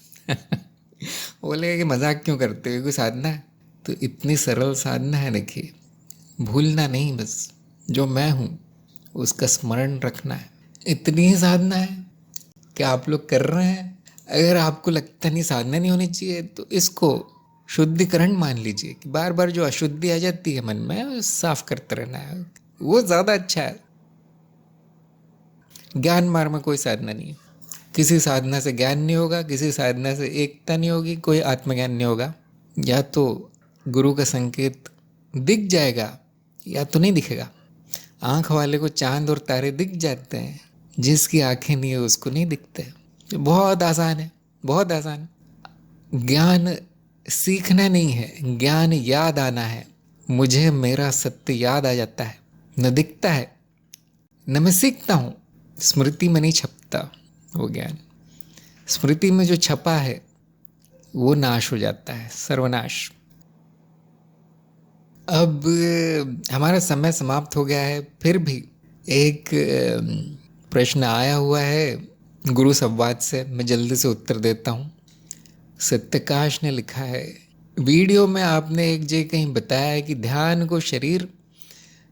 [SPEAKER 1] बोलेगा कि मजाक क्यों करते हो, कोई साधना है? तो इतनी सरल साधना है, देखिए, भूलना नहीं, बस जो मैं हूँ उसका स्मरण रखना है। इतनी ही साधना है कि आप लोग कर रहे हैं। अगर आपको लगता नहीं साधना नहीं होनी चाहिए, तो इसको शुद्धिकरण मान लीजिए कि बार बार जो अशुद्धि आ जाती है मन में, साफ करते रहना है, वो ज़्यादा अच्छा है। ज्ञान मार्ग में कोई साधना नहीं है। किसी साधना से ज्ञान नहीं होगा, किसी साधना से एकता नहीं होगी, कोई आत्मज्ञान नहीं होगा। या तो गुरु का संकेत दिख जाएगा या तो नहीं दिखेगा। आँख वाले को चांद और तारे दिख जाते हैं, जिसकी आंखें नहीं है उसको नहीं दिखते। बहुत आसान है, बहुत आसान है। ज्ञान सीखना नहीं है, ज्ञान याद आना है। मुझे मेरा सत्य याद आ जाता है, न दिखता है न मैं सीखता हूँ। स्मृति में नहीं छपता वो ज्ञान। स्मृति में जो छपा है वो नाश हो जाता है, सर्वनाश। अब हमारा समय समाप्त हो गया है, फिर भी एक प्रश्न आया हुआ है गुरु संवाद से, मैं जल्दी से उत्तर देता हूँ। सत्यकाश ने लिखा है, वीडियो में आपने एक जगह कहीं बताया है कि ध्यान को शरीर,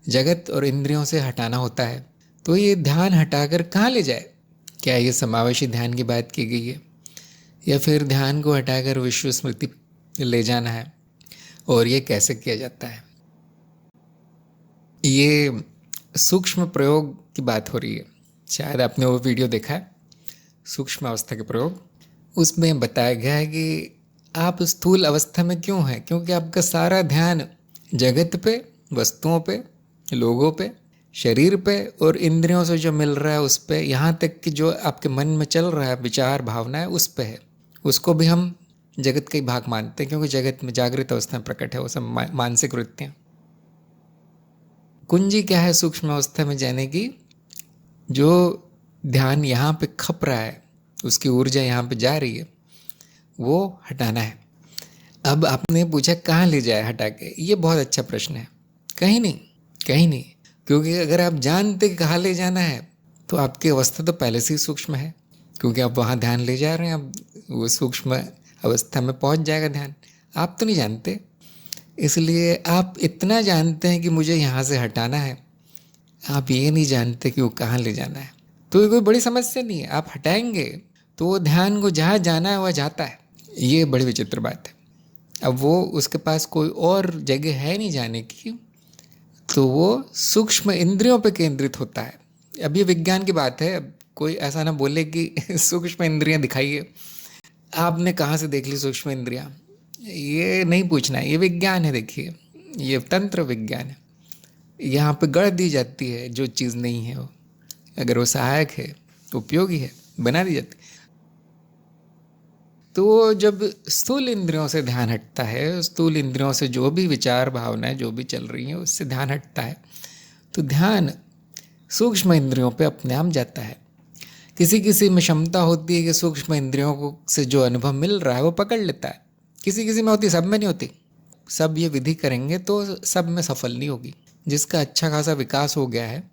[SPEAKER 1] जगत और इंद्रियों से हटाना होता है, तो ये ध्यान हटाकर कहाँ ले जाए? क्या ये समावेशी ध्यान की बात की गई है, या फिर ध्यान को हटाकर विश्व स्मृति ले जाना है? और ये कैसे किया जाता है? ये सूक्ष्म प्रयोग की बात हो रही है। शायद आपने वो वीडियो देखा है, सूक्ष्म अवस्था के प्रयोग। उसमें बताया गया है कि आप स्थूल अवस्था में क्यों हैं, क्योंकि आपका सारा ध्यान जगत पे, वस्तुओं पे, लोगों पे, शरीर पे और इंद्रियों से जो मिल रहा है उस पे, यहाँ तक कि जो आपके मन में चल रहा है, विचार भावना है, उस पे है। उसको भी हम जगत का ही भाग मानते हैं, क्योंकि जगत में जागृत अवस्था में प्रकट है वो सब मानसिक वृत्तियाँ। कुंजी क्या है सूक्ष्म अवस्था में जाने की? जो ध्यान यहाँ पे खप रहा है, उसकी ऊर्जा यहाँ पे जा रही है, वो हटाना है। अब आपने पूछा कहाँ ले जाए हटा के, ये बहुत अच्छा प्रश्न है। कहीं नहीं, कहीं नहीं, क्योंकि अगर आप जानते कि कहाँ ले जाना है तो आपकी अवस्था तो पहले से ही सूक्ष्म है, क्योंकि आप वहाँ ध्यान ले जा रहे हैं। अब वो सूक्ष्म अवस्था में पहुँच जाएगा ध्यान। आप तो नहीं जानते, इसलिए आप इतना जानते हैं कि मुझे यहाँ से हटाना है, आप ये नहीं जानते कि वो कहाँ ले जाना है। तो ये कोई बड़ी समस्या नहीं है, आप हटाएंगे तो वो ध्यान को जहाँ जाना है वह जाता है। ये बड़ी विचित्र बात है। अब वो उसके पास कोई और जगह है नहीं जाने की, तो वो सूक्ष्म इंद्रियों पे केंद्रित होता है। अब ये विज्ञान की बात है, अब कोई ऐसा ना बोले कि सूक्ष्म इंद्रियां दिखाइए, आपने कहाँ से देख ली सूक्ष्म इंद्रियां? ये नहीं पूछना है, ये विज्ञान है। देखिए, ये तंत्र विज्ञान है। यहाँ पे गढ़ दी जाती है जो चीज़ नहीं है, वो अगर वो सहायक है, उपयोगी है, बना दी जाती है। तो जब स्थूल इंद्रियों से ध्यान हटता है, स्थूल इंद्रियों से जो भी विचार भावनाएं जो भी चल रही हैं उससे ध्यान हटता है, तो ध्यान सूक्ष्म इंद्रियों पे अपने आप जाता है। किसी किसी में क्षमता होती है कि सूक्ष्म इंद्रियों को से जो अनुभव मिल रहा है वो पकड़ लेता है, किसी किसी में होती, सब में नहीं होती। सब ये विधि करेंगे तो सब में सफल नहीं होगी। जिसका अच्छा खासा विकास हो गया है,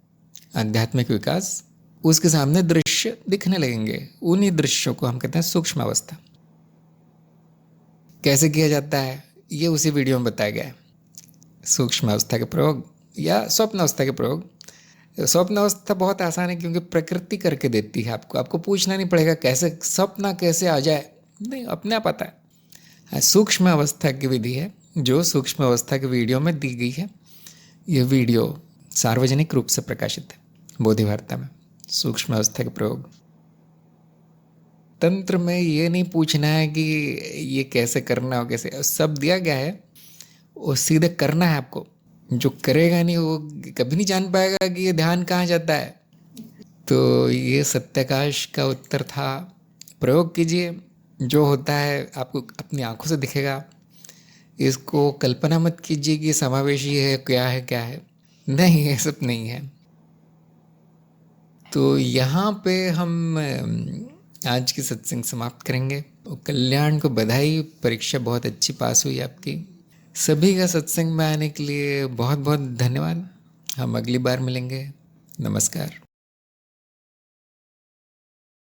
[SPEAKER 1] आध्यात्मिक विकास, उसके सामने दृश्य दिखने लगेंगे। उन्हीं दृश्यों को हम कहते हैं सूक्ष्म अवस्था। कैसे किया जाता है ये उसी वीडियो में बताया गया है। सूक्ष्म अवस्था के प्रयोग या स्वप्न अवस्था के प्रयोग। स्वप्न अवस्था बहुत आसान है, क्योंकि प्रकृति करके देती है आपको, आपको पूछना नहीं पड़ेगा कैसे सपना कैसे आ जाए, नहीं, अपने आप आता है। सूक्ष्म अवस्था की विधि है जो सूक्ष्म अवस्था के वीडियो में दी गई है। ये वीडियो सार्वजनिक रूप से प्रकाशित है बोधिवार्ता में, सूक्ष्म अवस्था के प्रयोग। तंत्र में ये नहीं पूछना है कि ये कैसे करना हो, कैसे, सब दिया गया है, और सीधे करना है आपको। जो करेगा नहीं वो कभी नहीं जान पाएगा कि ये ध्यान कहाँ जाता है। तो ये सत्याकाश का उत्तर था। प्रयोग कीजिए, जो होता है आपको अपनी आंखों से दिखेगा। इसको कल्पना मत कीजिए कि समावेशी है, क्या है। नहीं, ये सब नहीं है। तो यहाँ पे हम आज की सत्संग समाप्त करेंगे। तो कल्याण को बधाई, परीक्षा बहुत अच्छी पास हुई आपकी। सभी का सत्संग में आने के लिए बहुत बहुत धन्यवाद। हम अगली बार मिलेंगे। नमस्कार।